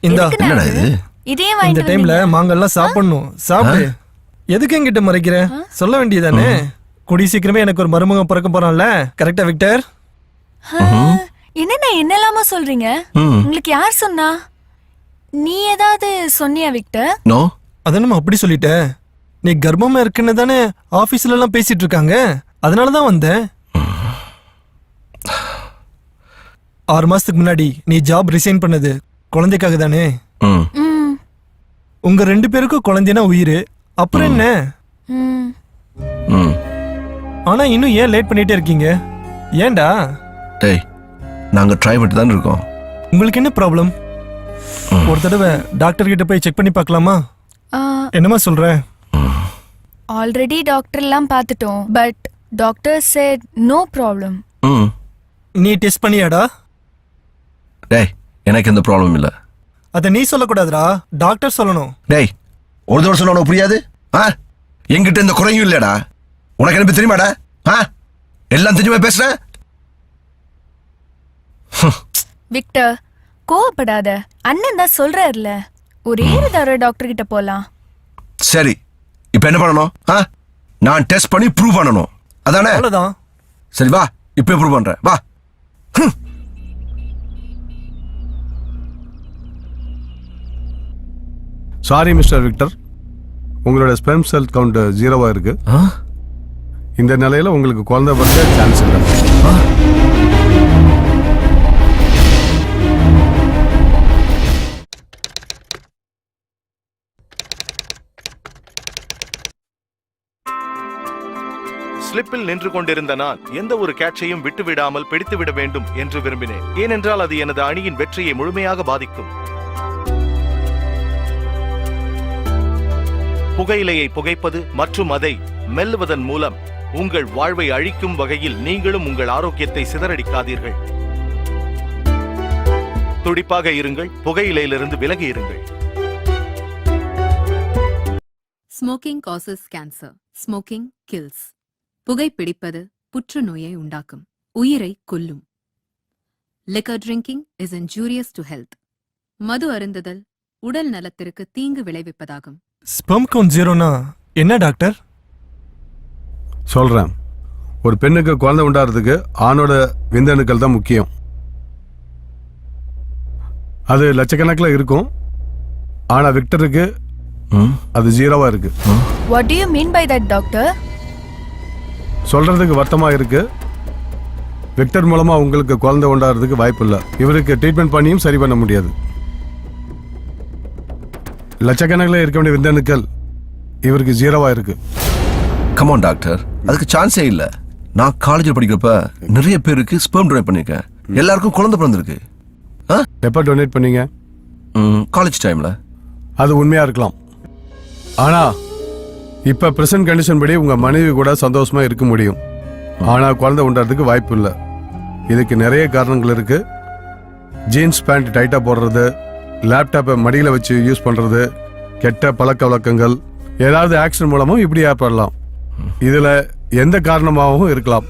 இந்தா, என்னடா இது? இதே இந்த வாங்கிட்டு டைம்ல மாங்கெல்லாம் சாப்பிடணும். சாப்பிடு. எதுக்கு என்கிட்ட மறைக்கிற? சொல்ல வேண்டியதானே. குடி சீக்கிரமே எனக்கு ஒரு மருமகன் பிறக்க போறான்ல. கரெக்டா விக்டர்? என்னண்ணா என்னெல்லாமோ சொல்றீங்க? உங்களுக்கு யார் சொன்னா? நீ ஏதாவது சொன்னியா விக்டர்? நோ. அத நம்ம அப்படி சொல்லிட்ட. நீ கர்ப்பமா இருக்குன்னு தானே ஆபீஸ்ல எல்லாம் பேசிட்டு இருக்காங்க. அதனால தான் வந்தேன். 6 மாசத்துக்கு முன்னாடி நீ ஜாப் ரிசைன் பண்ணது குழந்தைக்காக தானே? உங்க 2 பேருக்கும் குழந்தைனா உயிர். அப்புறம் என்ன? ஆனா இன்னும் ஏன் லேட் பண்ணிட்டே இருக்கீங்க? ஏன்டா? டேய், நாங்க ட்ரை பண்ணிட்டு தான் இருக்கோம். உங்களுக்கு என்ன ப்ராப்ளம்? ஒரு தடவை டாக்டர் கிட்ட போய் செக் பண்ணி பார்க்கலாமா? என்னமா சொல்ற? ஆல்ரெடி டாக்டர் எல்லாம் பார்த்துட்டோம், but doctor said no problem. நீ டெஸ்ட் பண்ணியாடா? டேய், எனக்கு எந்த ப்ராப்ளம் இல்ல. அத நீ சொல்லக்கூடாதுடா, டாக்டர் சொல்லணும். டேய், ஒரு தடவை சொன்னா உனக்கு புரியாது? என்கிட்ட இந்த குறையும் இல்லடா. உனக்கு என்ன தெரியுமாடா? எல்லாம் தெரியுமா பேசுற? விக்டர், கோவப்படாத. அண்ணன் தான் சொல்றாருல, ஒரே ஒரு தடவை டாக்டர் கிட்ட போலாம். சரி, இப்ப என்ன பண்ணணும்? நான் டெஸ்ட் பண்ணி ப்ரூவ் பண்ணணும், அதானே? அவ்வளவுதான். சரி வா, இப்ப ப்ரூவ் பண்றேன், வா. சாரி மிஸ்டர் விக்டர், உங்களோட ஸ்பெர்ம் செல் கவுண்ட் 0வா இருக்கு. இந்த நிலையில உங்களுக்கு குழந்தை பிறக்க சான்ஸ் இல்லை. ஸ்லிப்பில் நின்று கொண்டிருந்த நான் எந்த ஒரு கேட்சையும் விட்டுவிடாமல் பிடித்துவிட வேண்டும் என்று விரும்பினேன். ஏனென்றால் அது எனது அணியின் வெற்றியை முழுமையாக பாதிக்கும். புகையிலையை புகைப்பது மற்றும் அதை மெல்லுவதன் மூலம் உங்கள் வாழ்வை அழிக்கும் வகையில் நீங்களும் உங்கள் ஆரோக்கியத்தை சிதறடிக்காதீர்கள். துடிப்பாக இருங்கள், புகையிலையிலிருந்து விலகி இருங்கள். Smoking causes cancer, smoking kills. புகைப்பிடிப்பது புற்றுநோயை உண்டாக்கும், உயிரை கொல்லும். Liquor drinking is injurious to health. மது அருந்துதல் உடல் நலத்திற்கு தீங்கு விளைவிப்பதாகும். ஸ்பெர்ம் கவுண்ட் ஜீரோனா என்ன டாக்டர்? சொல்கிறேன். ஒரு பெண்ணுக்கு குழந்தை உண்டாகிறதுக்கு ஆணோட விந்தணுக்கள் தான் முக்கியம். அது லட்சக்கணக்கில் இருக்கும். ஆனால் விக்டருக்கு அது 0வா இருக்கு. What do you mean by that, doctor? சொல்றதுக்கு வருத்தமா இருக்கு. விக்டர் மூலமா உங்களுக்கு குழந்தை உண்டாகிறதுக்கு வாய்ப்பு இல்லை. இவருக்கு ட்ரீட்மெண்ட் பண்ணியும் சரி பண்ண முடியாது. லட்சக்கணக்கில் இருக்க வேண்டிய விந்தணுக்கள் இவருக்கு 0வா இருக்கு. கமான் டாக்டர், அதுக்கு சான்ஸே இல்லை. நான் காலேஜில் படிக்கிறப்ப நிறைய பேருக்கு ஸ்பெர்ம் டொனேட் பண்ணியிருக்கேன். எல்லாருக்கும் குழந்தை பிறந்திருக்கு. எப்போ டொனேட் பண்ணீங்க? காலேஜ் டைமில். அது உண்மையா இருக்கலாம். ஆனா இப்ப பிரசன்ட் கண்டிஷன் படி உங்க மனைவி கூட சந்தோஷமா இருக்க முடியும். ஆனா குழந்தை உண்டாகிறதுக்கு வாய்ப்பு இல்லை. இதுக்கு நிறைய காரணங்கள் இருக்கு. ஜீன்ஸ் பேண்ட் டைட்டா போடுறது, லேப்டாப்பை மடியில வச்சு யூஸ் பண்றது, கெட்ட பழக்க வழக்கங்கள், ஏதாவது ஆக்சிடென்ட் மூலமும் இப்படி ஏற்படலாம். இதுல எந்த காரணமாகவும் இருக்கலாம்.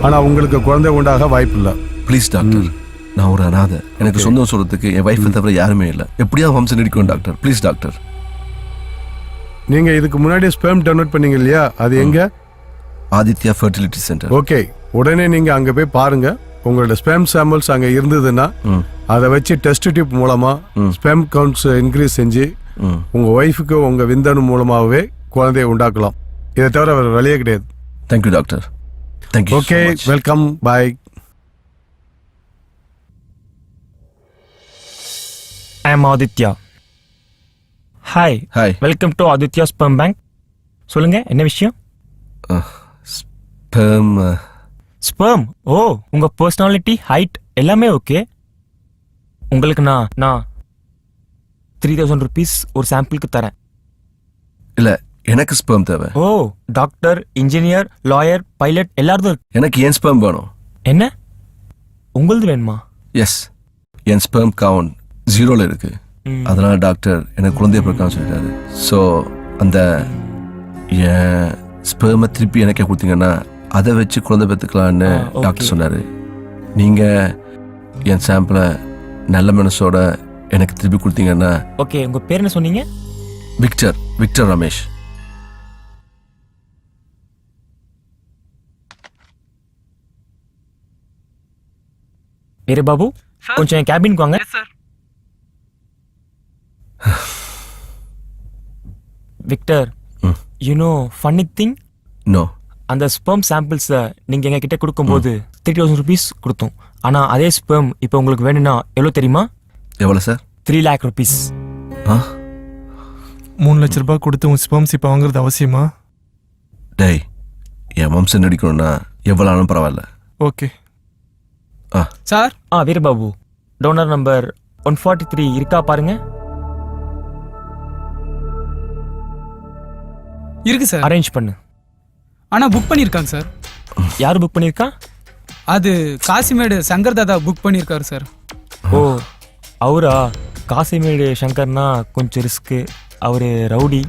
ஆனா உங்களுக்கு குழந்தை உண்டாக வாய்ப்பு இல்லை. ப்ளீஸ் டாக்டர், நான் ஒரு அனாதை. எனக்கு சொந்தம் சொல்றதுக்கு என் வைஃப் தவிர யாருமே இல்லை. எப்படியாவது வம்சம் நீடிக்கும் டாக்டர். Please doctor. நீங்க இதுக்கு முன்னாடி ஸ்பெர்ம் டொனேட் பண்ணீங்க இல்லையா? அது எங்க? Aditya fertility centre. ஓகே, உடனே நீங்க அங்க போய் பாருங்க. உங்களோட ஸ்பெர்ம் சாம்பிள்ஸ் அங்க இருந்ததுன்னா அதை வச்சு டெஸ்ட் டியூப் மூலமா ஸ்பெர்ம் கவுண்ட்ஸ் இன்க்ரீஸ் செஞ்சு உங்க ஒய்ஃபுக்கு உங்க விந்தணு மூலமாகவே குழந்தையை உண்டாக்கலாம். இதை தவிர வேற வழியே கிடையாது. Thank you doctor. Thank you. Okay, welcome. Bye. I am Aditya. Hi. Hi. Welcome to Aditya Sperm Bank. சொல்லுங்க, என்ன விஷயம்? ஸ்பெர்ம். ஓ, உங்க பர்சனாலிட்டி, ஹைட் எல்லாமே ஓகே. உங்களுக்கு நான் 3000 rupees ஒரு சாம்பிளுக்கு தரேன். இல்ல, எனக்கு ஸ்பெர்ம் தேவை. ஓ, டாக்டர், இன்ஜினியர், லாயர், பைலட் எல்லாரும் இருக்கு. எனக்கு என் ஸ்பெர்ம் வேணும். என்ன, உங்களது வேணுமா? எஸ், என் ஸ்பெர்ம் கவுண்ட் 0ல இருக்கு. அதனால டாக்டர் எனக்கு குழந்தைய பிறக்காம சொல்லிட்டாரு. ஸோ அந்த என் ஸ்பெர்மை திருப்பி எனக்கே கொடுத்தீங்கன்னா அதை வச்சு குழந்தை பெற்றுக்கலான்னு டாக்டர் சொன்னார். நீங்கள் என் சாம்பிளை நல்ல மனசோட எனக்கு திருப்பி கொடுத்தீங்கன்னா. ஓகே, உங்கள் பேர் என்ன சொன்னீங்க? விக்டர் ரமேஷ். வேறு பாபு, கொஞ்சம் என் கேபினுக்கு வாங்க. Victor, you know funny thing? No. அந்த ஸ்பெர்ம் சாம்பிள்ஸை நீங்கள் எங்கள் கிட்ட கொடுக்கும்போது 3000 rupees கொடுத்தோம். ஆனால் அதே ஸ்பெர்ம் இப்போ உங்களுக்கு வேணும்னா எவ்வளோ தெரியுமா? எவ்வளோ சார்? 3 lakh rupees. 3 லட்ச ரூபாய் கொடுத்து உன் ஸ்பெர்ம்ஸ் இப்போ வாங்குறது அவசியமா? டேய், என் வம்சம் நடிக்கணும்னா எவ்வளோ ஆனாலும் பரவாயில்ல. Okay sir. Veerababu, donor number 143 இருக்கா பாருங்க. இருக்கு சார். அரேஞ்ச் பண்ணு. ஆனா புக் பண்ணிருக்காங்க சார். யார் புக் பண்ணிருக்கா? அது காசிமேடு சங்கர் தாதா புக் பண்ணிருக்காரு சார். ஓ, அவரா? காசிமேடு சங்கர்னா கொஞ்சம் ரிஸ்க்கு. அவரு ரவுடி.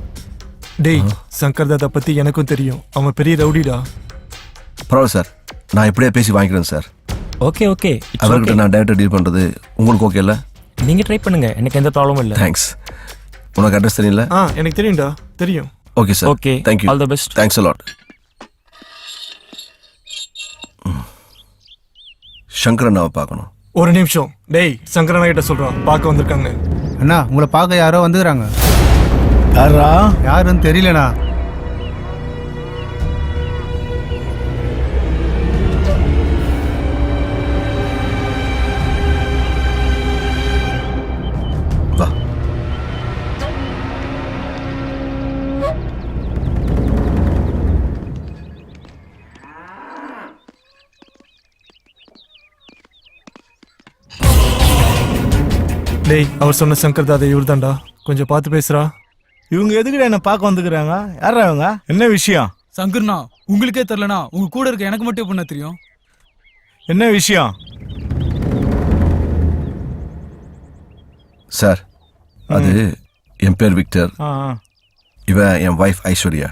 டேய், சங்கர் தாதா பத்தி எனக்கும் தெரியும். அவன் பெரிய ரவுடிடா. பரவாயில்ல சார், நான் இப்படியே பேசி வாங்கிக்கிறேன் சார். Okay okay. அவர்கிட்ட நான் டேரக்டாக டீல் பண்ணுறது உங்களுக்கு ஓகே இல்லை? நீங்கள் ட்ரை பண்ணுங்க, எனக்கு எந்த ப்ராப்ளமும் இல்லை. தேங்க்ஸ். உனக்கு அட்ரஸ் தெரியல? எனக்கு தெரியும்டா, தெரியும். Okay sir. Okay, thank you. All the best. Thanks a lot. சங்கரண்ணாவை பார்க்கணும். ஒரு நிமிஷம். டேய், சங்கரண்ணா கிட்ட சொல்றான், பார்க்க வந்திருக்காங்க. அண்ணா, உங்களை பார்க்க யாரோ வந்துக்கிறாங்க. யாரா? யாருன்னு தெரியலண்ணா. வா. டேய், அவர் சொன்ன சங்கர் தாதா இவர் தான்டா. கொஞ்சம் பார்த்து பேசுறா. இவங்க எதுக்குடா என்ன பார்க்க வந்துக்கிறாங்க? யாரா இவங்க? என்ன விஷயம்? சங்கர்னா, உங்களுக்கே தெரியலனா உங்க கூட இருக்க எனக்கு மட்டும் எப்படி தெரியும்? என்ன விஷயம்? சார், அது என் பேர் விக்டர். இவ என் வைஃப் ஐஸ்வர்யா.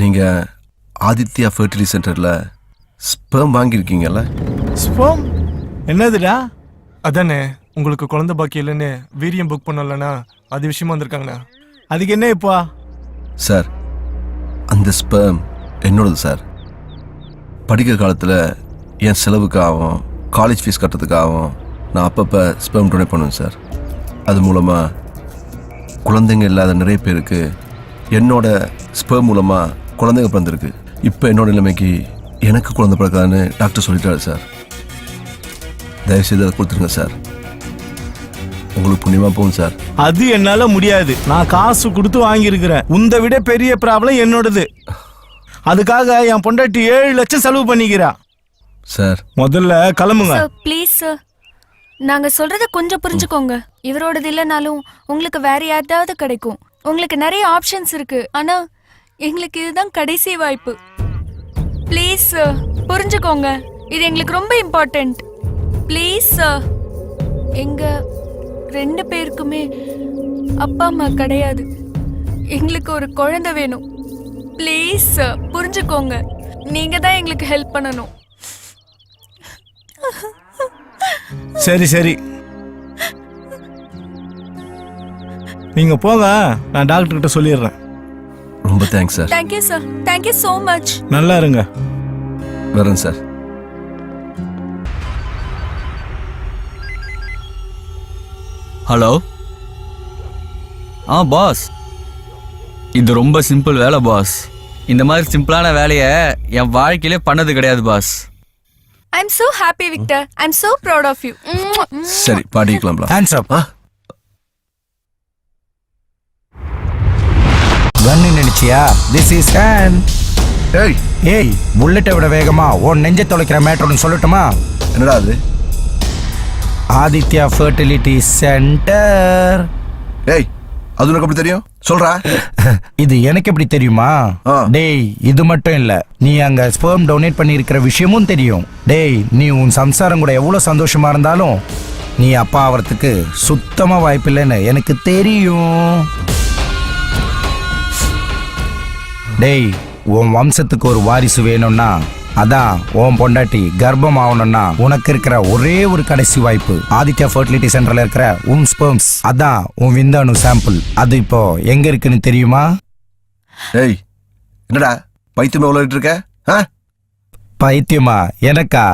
நீங்க ஆதித்யா ஃபெர்டிலிட்டி சென்டர்ல ஸ்பெர்ம் வாங்கியிருக்கீங்கல்ல? ஸ்பெர்ம் என்னதுடா? அதானே, உங்களுக்கு குழந்தை பாக்கி இல்லைன்னு வீரியம் புக் பண்ணலன்னா அது விஷயமா வந்திருக்காங்கண்ணா. அதுக்கு என்ன இப்போ? சார் அந்த ஸ்பெர்ம் என்னோடது சார். படிக்கிற காலத்தில் என் செலவுக்காகவும் காலேஜ் ஃபீஸ் கட்டுறதுக்காகவும் நான் அப்பப்போ ஸ்பெர்ம் டொனேட் பண்ணுவேன் சார். அது மூலமாக குழந்தைங்க இல்லாத நிறைய பேருக்கு என்னோட ஸ்பெர்ம் மூலமாக குழந்தைங்க பிறந்திருக்கு. இப்போ என்னோட நிலைமைக்கு எனக்கு குழந்தை பிறக்காதுன்னு டாக்டர் சொல்லிட்டாரு சார். தயவுசெய்து அதை கொடுத்துருங்க சார். உங்களுக்கு புண்ணியமாக போகும் சார். அது என்னால முடியாது. நான் காசு கொடுத்து வாங்கியிருக்கிறேன். உன்னை விட பெரிய ப்ராப்ளம் என்னோடது. அதுக்காக என் பொண்டாட்டி 7 லட்சம் செலவு பண்ணிக்கிறா. சார் முதல்ல கிளம்புங்க. ப்ளீஸ் சார், நாங்க சொல்றத கொஞ்சம் புரிஞ்சுக்கோங்க. இவரோடது இல்லைனாலும் உங்களுக்கு வேற யாராவது கிடைக்கும். உங்களுக்கு நிறைய ஆப்ஷன்ஸ் இருக்கு. ஆனா எங்களுக்கு இதுதான் கடைசி வாய்ப்பு. ப்ளீஸ் சார் புரிஞ்சுக்கோங்க. இது எங்களுக்கு ரொம்ப இம்பார்ட்டன்ட். Please sir. எங்க 2 பேருக்குமே அப்பா அம்மா கிடையாது. எங்களுக்கு ஒரு குழந்தை வேணும். ப்ளீஸ் சார் புரிஞ்சுக்கோங்க. நீங்க தான் எங்களுக்கு ஹெல்ப் பண்ணணும். சரி சரி, நீங்க போங்க. நான் டாக்டர் கிட்ட சொல்லிடுறேன். ரொம்ப thanks sir. Thank you sir. Thank you so much. நல்லா இருங்க. வரேன் சார். ஹலோ. பாஸ், இது ரொம்ப சிம்பிள் வேலை பாஸ். இந்த மாதிரி சிம்பிளான வேலையை என் வாழ்க்கையிலே பண்ணது கிடையாது pass. I am so happy Victor. I am so proud of you. சரி பாடிக்கலாம்ல. Hands up. கன்னு நினைச்சியா? This is hand. ஏய் ஏய், புல்லட்டை விட வேகமா உன் நெஞ்சை தொலைக்கிற மேட்டர்னு சொல்லட்டுமா? என்னடா அது? Aditya fertility centre. ஏய், அது உனக்கு எப்படி தெரியும்? சொல்றா. இது எனக்கு எப்படி தெரியுமா? டேய், இது மட்டும் இல்ல, நீ அங்க ஸ்பெர்ம் டொனேட் பண்ணி இருக்கிற விஷயமும் தெரியும். டேய், நீ உன் சம்சாரம் கூட எவ்வளவு சந்தோஷமா இருந்தாலும் நீ அப்பா ஆவறதுக்கு சுத்தமா வாய்ப்பில்லைன்னு எனக்கு தெரியும். டேய், உன் வம்சத்துக்கு ஒரு வாரிசு வேணும்னா, அதான் உன் பொண்டாட்டி கர்ப்பம் ஆகணும்னா உனக்கு இருக்கிற ஒரே ஒரு கடைசி வாய்ப்பு ஆதித்யா ஃபெர்டிலிட்டி சென்டர்ல இருக்கிற உன் ஸ்பெர்ம்ஸ். அதான் உன் விந்தாணு சாம்பிள். அது இப்போ எங்க இருக்குன்னு தெரியுமா? ஏய், என்னடா பைத்தியமா உலகிட்டு இருக்க? பைத்தியமா? எனக்கா?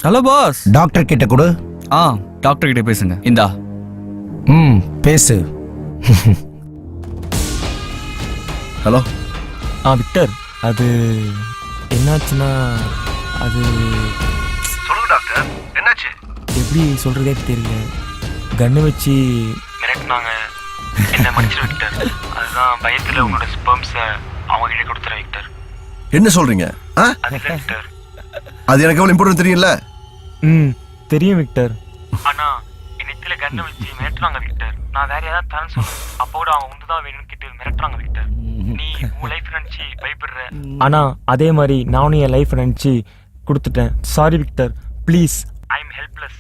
Hello boss. டாக்டர் கிட்ட கொடு. டாக்டர் கிட்ட பேசுங்க. இந்தா. பேசு. ஹலோ. விக்டர், அது என்னாச்சுன்னா அது சொல்லுங்க டாக்டர், என்னாச்சு? எப்படி சொல்றதே தெரியல. கண்ணு வச்சு மிரட்டினாங்க. என்ன மன்னிச்சிரு விக்டர். அதுதான் பயத்துல உங்களோட ஸ்பெர்ம்ஸை அவங்க கிட்ட கொடுத்துறேன் விக்டர். என்ன சொல்றீங்க? அது விக்டர், அது எனக்கு எவ்வளவு இம்பார்ட்டன்ட் தெரியல. தெரியும் விக்டர். ஆனா என்னத்துல கண்ணு வச்சு மிரட்டுறாங்க விக்டர். நான் வேற ஏதாவது தரேன்னு சொன்னேன். அப்போ கூட அவங்க உண்டுதான் வேணும்னு கேட்டு மிரட்டுறாங்க விக்டர். நீ உன் லைஃப் நினைச்சு பயப்படுற. ஆனா அதே மாதிரி நானும் என் லைஃப் நினைச்சு கொடுத்துட்டேன். Sorry Victor, please. I am helpless.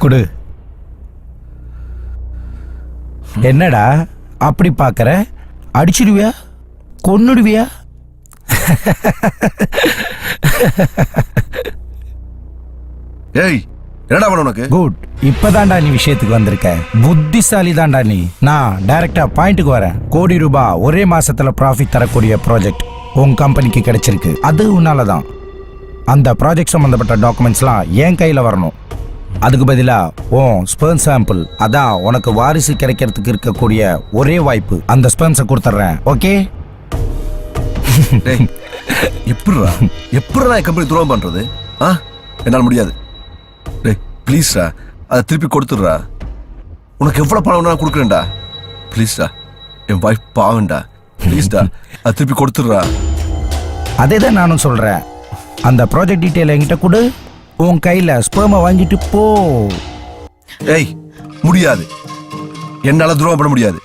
கொடு. என்னடா அப்படி பாக்குற? அடிச்சிடுவியா? கொன்னுடுவியா? ஏய், என்னடா பண்ண உனக்கு? குட், இப்பதான்டா நீ விஷயத்துக்கு வந்திருக்க. புத்திசாலி தான்டா நீ. நான் டைரக்டா பாயிண்ட்டுக்கு வரேன். கோடி ரூபாய் ஒரே மாசத்துல ப்ராஃபிட் தரக்கூடிய ப்ராஜெக்ட் உன் கம்பெனிக்கு கிடைச்சிருக்கு. அது உன்னாலதான். அந்த ப்ராஜெக்ட் சம்பந்தப்பட்ட டாக்குமெண்ட்ஸ்லாம் என் கையில வரணும். அதுக்கு பதிலா உன் ஸ்பெர்ம் சாம்பிள், அதான் உனக்கு வாரிசு கிடைக்கிறதுக்கு இருக்கக்கூடிய ஒரே வாய்ப்பு. அந்த ஸ்பெர்ம்ஸை கொடுத்துட்றேன். ஓகே? எப்படிடா கம்பெனி துரோகம் பண்றது? என்னால் முடியாது. டேய் ப்ளீஸ்டா, அதை திருப்பி கொடுத்துடுறா. உனக்கு எவ்வளவு பணம் நான் கொடுக்குறேன்டா. ப்ளீஸ்டா, என் வைஃப் பாவண்டா. ப்ளீஸ்டா, அதை திருப்பி கொடுத்துடுறா. அதே தான் நானும் சொல்றேன். அந்த ப்ராஜெக்ட் டீட்டெயில் என்கிட்ட கொடு. உன் கையில ஸ்பெர்மை வாங்கிட்டு போ. ஏய், முடியாது. என்னால துரோகம் பண்ண முடியாது.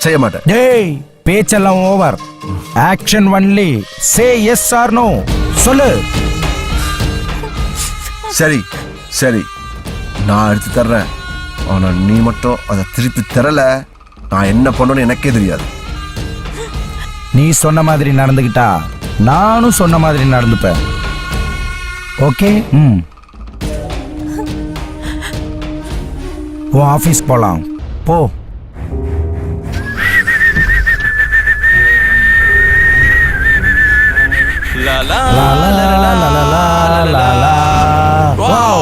செய்ய மாட்டேன். டேய், பேச்செல்லாம் over. Action only. Say yes or no. சொல்லு. சரி சரி, நான் எடுத்து தர்றேன். ஆனா நீ மட்டும் அதை திருப்பி தரல, நான் என்ன பண்ணணும்னு எனக்கே தெரியாது. நீ சொன்ன மாதிரி நடந்துக்கிட்டா நானும் சொன்ன மாதிரி நடந்துப்பேன். ஓகே? உன் ஆஃபீஸ் போலாம். போ. La la La la la la la la la la la. Wow.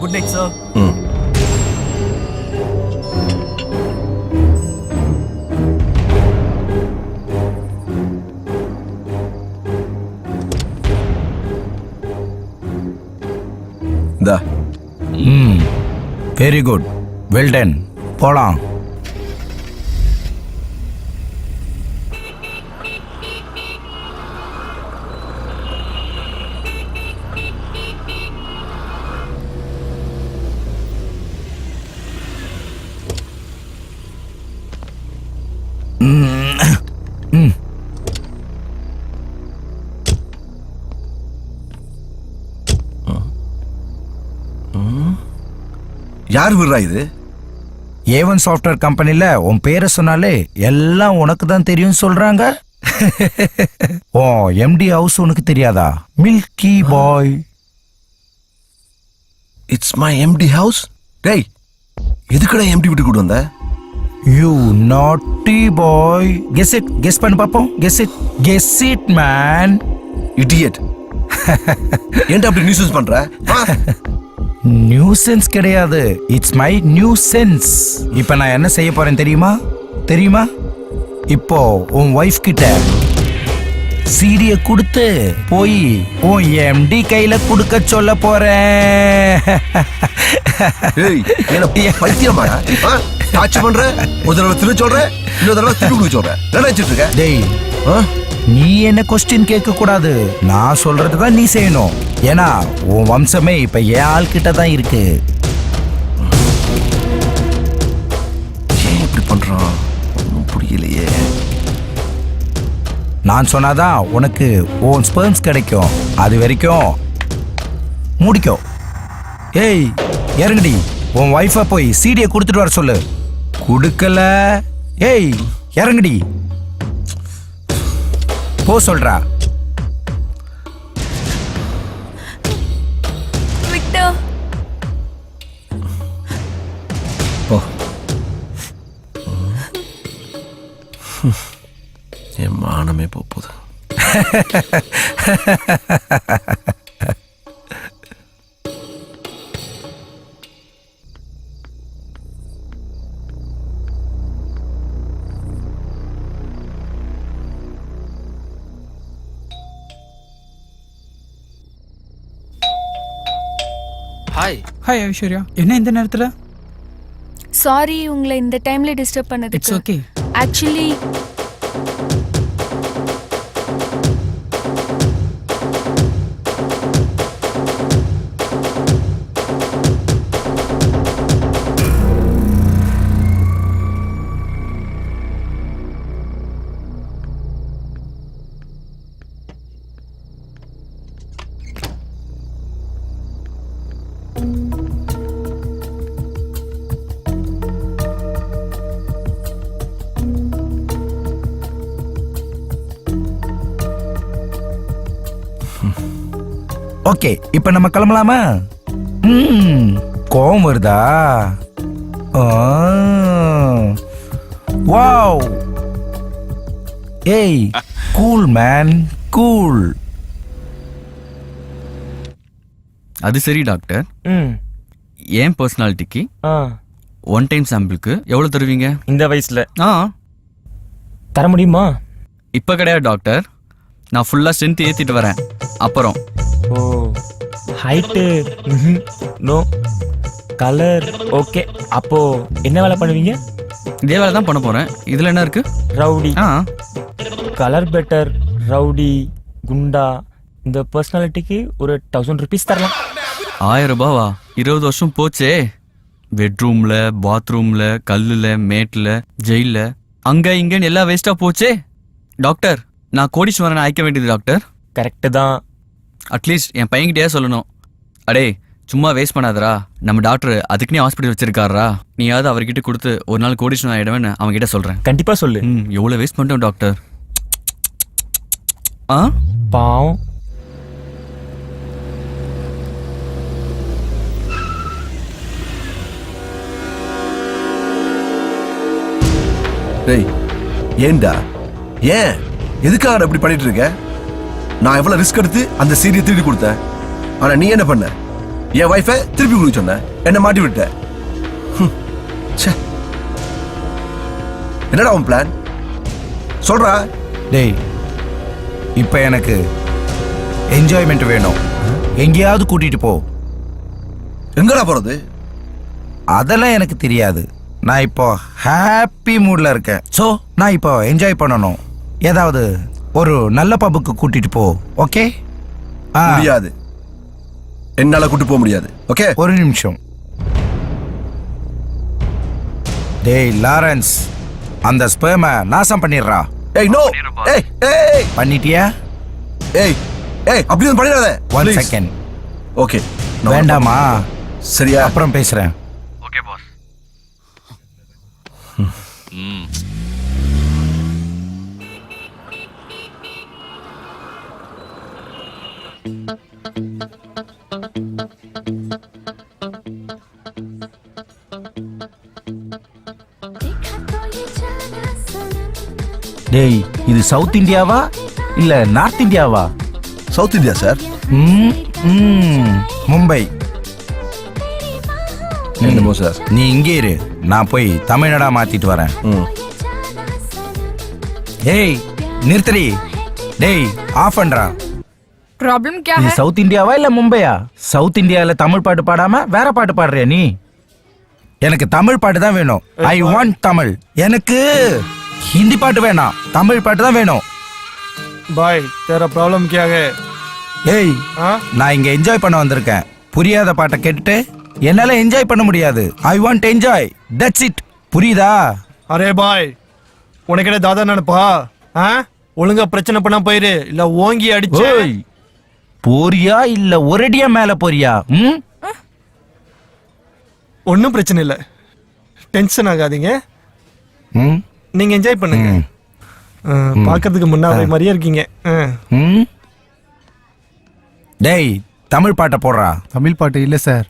Good night, sir. Da. Very good. Well done. போலாம். யார் விடுறா இது? ஏவன் சாஃப்ட்வேர் கம்பெனில உன் பேரை சொன்னாலே எல்லாம் உனக்கு தான் தெரியும் சொல்றாங்க. ஓ எம்டி ஹவுஸ் உனக்கு தெரியாதா? Milky boy. It's my empty house. டேய், எதுக்குடா எம்டி விட்டு கூட்டு வந்த? யூ நாட்டி பாய். Guess it. கெஸ் பண்ணு பாப்போம். Guess it. Guess it man. Idiot. ஏன்டா அப்படி நியூசன்ஸ் பண்ற? நியூசென்ஸ் கிடையாது. It's my new sense. இப்போ நான் என்ன செய்ய போறேன் தெரியுமா? தெரியுமா? இப்போ உன் வைஃப் கிட்ட சீடிய கொடுத்து போய் உன் எம்டி கையில கொடுக்க சொல்ல போறேன். ஏய், என்ன பைத்தியமா? டாச் பண்ற? ஒரு தடவை திரு சொல்ற, இன்னொரு தடவை திரு கொடுக்க சொல்ற. என்ன வச்சிட்டு இருக்க? டேய், நீ என்ன கொஸ்டின் கேட்க கூடாது. நான் சொல்றது தான் நீ செய்யணும். ஏன்னா உன் வம்சமே இப்ப என் ஆள் கிட்ட தான் இருக்கு. ஏன் இப்படி பண்றான்? ஒன்றும் புரியலையே. நான் சொன்னாதான் உனக்கு உன் ஸ்பெர்ம்ஸ் கிடைக்கும். அது வரைக்கும் மூடிக்கோ. ஏய் இறங்குடி. உன் வைஃபை போய் சீடியை கொடுத்துட்டு வர சொல்லு. கொடுக்கல ஏய் இறங்குடி. போ சொல்றா. போ. என் மானமே போகுது. ஹாய் ஹாய் ஐஸ்வர்யா, என்ன இந்த நேரத்தில்? சாரி உங்களை இந்த டைம்ல டிஸ்டர்ப் பண்ணதுக்கு. It's okay. ஆக்சுவலி ஓகே, இப்ப நம்ம கிளம்பலாமா? கோவம் வருதா? வாவ், ஏய் கூல் மேன், கூல். அது சரி டாக்டர், ஏன் பர்சனாலிட்டிக்கு 1 டைம் சாம்பிளுக்கு எவ்வளவு தருவீங்க இந்த வயசுல? தர முடியுமா? இப்ப கிடையாது டாக்டர், நான் ஃபுல்லா ஸ்ட்ரென்த் ஏத்திட்டு வரேன். அப்புறம் ஓ, ஹைட்டு நோ, கலர் ஓகே. அப்போ என்ன வேலை பண்ணுவீங்க? இதே வேலை தான் பண்ண போறேன். இதுல என்ன இருக்கு? ரவுடி. கலர் பெட்டர், ரவுடி, குண்டா. இந்த பர்சனாலிட்டிக்கு ஒரு 1000 rupees தரலாம். 1000 ரூபாவா? 20 வருஷம் போச்சே. பெட்ரூம்ல, பாத்ரூம்ல, கல்லுல, மேட்ல, ஜெயில, அங்க இங்கன்னு எல்லாம் வேஸ்டா போச்சே. டாக்டர், நான் கோடீஸ்வரன் ஆயிக்க வேண்டியது டாக்டர். கரெக்ட் தான். அட்லீஸ்ட் என் பையன்கிட்டயே சொல்லணும், அடே சும்மா வேஸ்ட் பண்ணாதரா, நம்ம டாக்டர் அதுக்குன்னே ஹாஸ்பிட்டல் வச்சிருக்காரா, நீயாவது அவர்கிட்ட கொடுத்து ஒரு நாள் கோடீஸ்வரன் ஆயிடுவேன்னு அவங்க கிட்ட சொல்றேன். கண்டிப்பா சொல்லு. எவ்வளவு வேஸ்ட் பண்ணிட்டோம் டாக்டர். பாவம். டேய், ஏன்டா? ஏன் எதுக்காக இப்படி பண்ணிட்டு இருக்க? நான் எவ்வளவு ரிஸ்க் எடுத்து அந்த சீரியை திருடி கொடுத்தேன். ஆனா நீ என்ன பண்ண? என் வைஃபை திருப்பி கொடுக்க சொன்ன, என்ன மாட்டி விட்ட. என்னடா உன் பிளான்? சொல்றா. டேய், இப்ப எனக்கு என்ஜாய்மெண்ட் வேணும். எங்கேயாவது கூட்டிட்டு போ. எங்கடா போறது? அதெல்லாம் எனக்கு தெரியாது. நான் இப்போ ஹாப்பி மூட்ல இருக்கேன். ஸோ நான் இப்போ என்ஜாய் பண்ணணும். ஏதாவது ஒரு நல்ல பப்புக்கு கூட்டிட்டு போ. ஓகே? முடியாது, என்னால கூட்டு போக முடியாது. ஓகே, ஒரு நிமிஷம். டேய் லாரன்ஸ், அந்த ஸ்பெர்மை நாசம் பண்ணிடுறா. ஏய் நோ. ஏய் ஏய் பண்ணிட்டியா? ஏய் ஏய் அப்படி வந்து பண்ணிடாத. 1 செகண்ட். ஓகே. வேண்டாமா? சரியா, அப்புறம் பேசுறேன். Okay boss. டேய், இது சவுத் இந்தியாவா இல்ல நார்த் இந்தியாவா? South India sir. மும்பை. என்னமோ சார். நீ இங்கே இரு, நான் போய் தமிழ்நாடா மாத்திட்டு வரேன். ஏய் நிறுத்தடி. டேய் ஆஃப் பண்றா. ப்ராப்ளம் क्या இது है? சவுத் இந்தியாவா இல்ல மும்பையா? சவுத் இந்தியால தமிழ் பாட்டு பாடாம வேற பாட்டு பாடுறியா நீ? எனக்கு தமிழ் பாட்டு தான் வேணும். I want Tamil. எனக்கு ஹிந்தி பாட்டு வேணாம், தமிழ் பாட்டு தான் வேணும். பாய், तेरा प्रॉब्लम क्या है? ஏய், நான் இங்க என்ஜாய் பண்ண வந்திருக்கேன். புரியாத பாட்டை கேட்டுட்டு என்னால என்ஜாய் பண்ண முடியாது. I want enjoy, that's it. புரியுதா? அரே பாய், உனக்கு என்ன தாதா நினைப்பா? ஒழுங்கா பிரச்சனை பண்ண போயிரு, இல்ல ஓங்கி அடிச்சு. போறியா இல்ல ஒரேடியா மேல போறியா? ஒன்னும் பிரச்சனை இல்ல, டென்ஷன் ஆகாதீங்க. நீங்க என்ஜாய் பண்ணுங்க. பாக்கிறதுக்கு முன்னாடி மாதிரியே இருக்கீங்க. டேய் தமிழ் பாட்டை போடுறா. தமிழ் பாட்டு இல்ல சார்.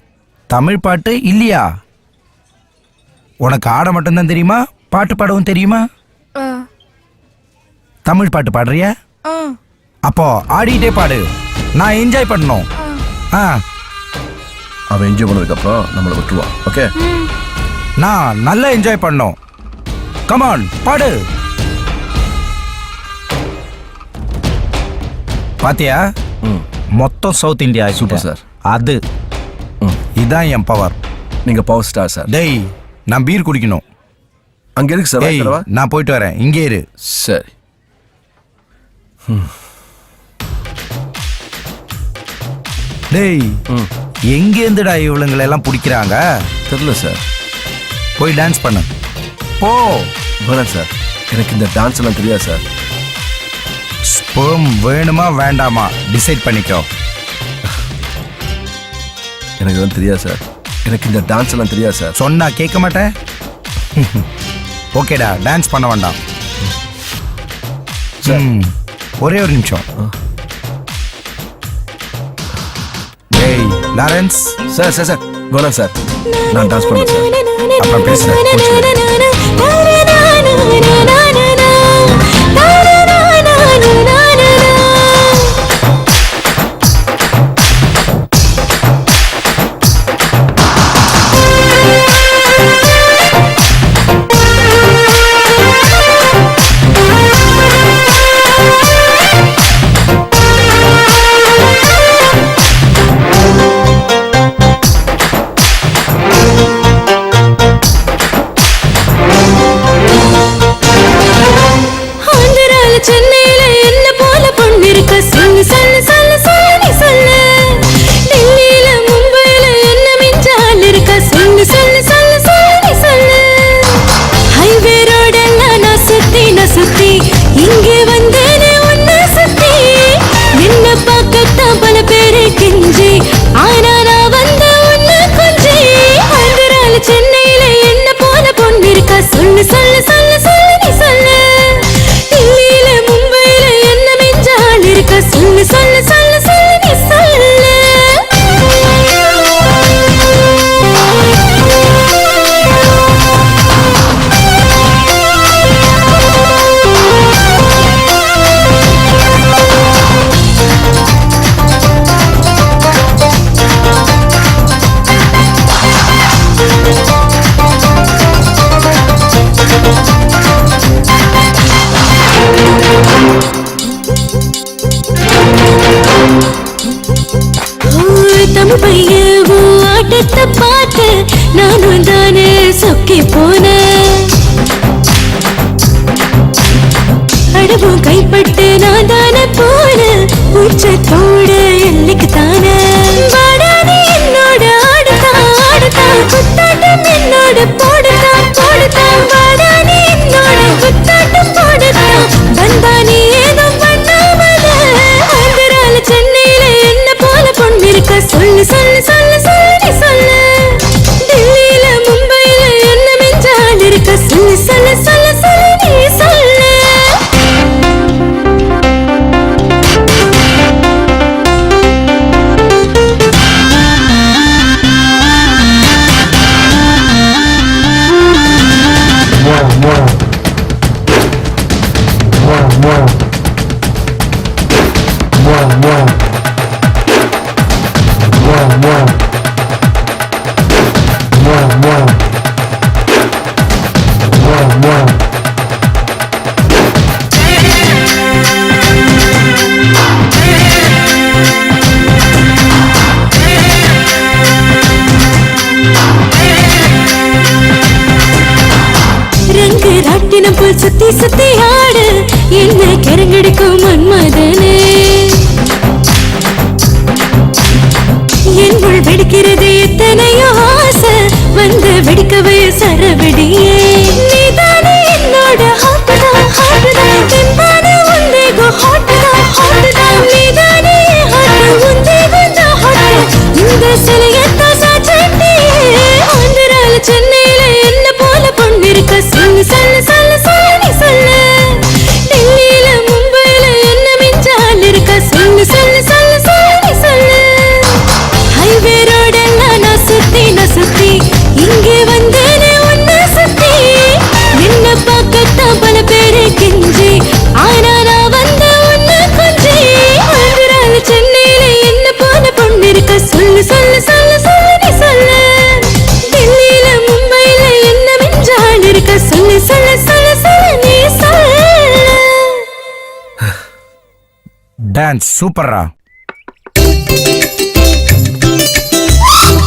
தமிழ் பாட்டு இல்லையா? உனக்கு ஆட மட்டும்தான் தெரியுமா பாட்டு பாடவும் தெரியுமா? தமிழ் பாட்டு பாடுறியா? அப்போ ஆடிட்டே பாடு, நான் என்ஜாய் பண்ணணும். அவன் என்ஜாய் பண்ணதுக்கு அப்புறம் நம்மளை விட்டுருவான். ஓகே, நான் நல்லா என்ஜாய் பண்ணணும். கமான் பாடு. பாத்தியா, மொத்தம் சவுத் இந்தியா. Super sir. அது இதான் என் பவர். நீங்க பவர் ஸ்டார் சார். டேய், நான் பீர் குடிக்கணும். அங்க இருக்கு சார். நான் போயிட்டு வரேன், இங்கே இரு. சரி. டேய், எங்கேருந்துடா இவளுங்களை எல்லாம் பிடிக்கிறாங்க? தெரியல சார். போய் டான்ஸ் பண்ணு போ. வேணாம் சார், எனக்கு இந்த டான்ஸ் எல்லாம் தெரியாது சார். ஸ்பெர்ம் வேணுமா வேண்டாமா டிசைட் பண்ணிக்கோ. எனக்கு எல்லாம் தெரியாது சார். எனக்கு இந்த டான்ஸ் எல்லாம் தெரியாது சார். சொன்னா கேட்க மாட்டேன். ஓகேடா, டான்ஸ் பண்ண வேண்டாம். ஒரே ஒரு நிமிஷம். டேய் லாரன்ஸ். சார் சார் சார் வேணாம் சார், நான் டான்ஸ் பண்ணேன் சார். அப்புறம் பேசுறேன். கைப்பட்டு நான் தானே போன உச்சத்தோட எல்லைக்கு தானே வாடானே என்னோட ஆடுதான் ஆடுதான் குத்தாட்டம் என்னோட போடுதான் போடுதான் வாடானே என்னோட குத்தாட்டம் போடுதான் வந்தானே ஏதோ பண்ணாமல ஆந்திரால சென்னையில என்ன போல பொண்ணு இருக்க சொல்லு சொல்லு சொல்லு சொல்லு சொல்லு டெல்லியில மும்பையில என்ன மிஞ்சால் இருக்க சொல்லு சொல்லு சொல்லு சொல்லு நீ சொல்லு. சுத்தி சுத்தி ஆடு என்ன கரங்கடிக்கும் மன்மதனே என்னுள் வெடிக்கிறது எத்தனையோ ஆசை வந்து வெடிக்கவே சரவெடியே நீதானே என்னோட ஹாட்டுதான் ஹாட்டுதான் தென்பானே உந்தேகோ ஹாட்டுதான் ஹாட்டுதான் நீதானே ஹாட்டு உந்தேகோ தான் ஹாட்டு இந்த சிலையத்தான் சாச்சட்டி ஆந்திரால சென்னையில என்ன போல பொண்ணு இருக்க சொல்லு சொல்லு சொல்லு சொல்லு சொல்லு டெல்லியில மும்பையில என்ன மிஞ்சால் இருக்க சொல்லு சொல்லு சொல்லு சொல்லு சொல்லு ஹைவே ரோடெல்லாம் நான் சுத்தி இங்கே வந்தேனே ஒன்னு டான்ஸ் சூப்பர்ரா.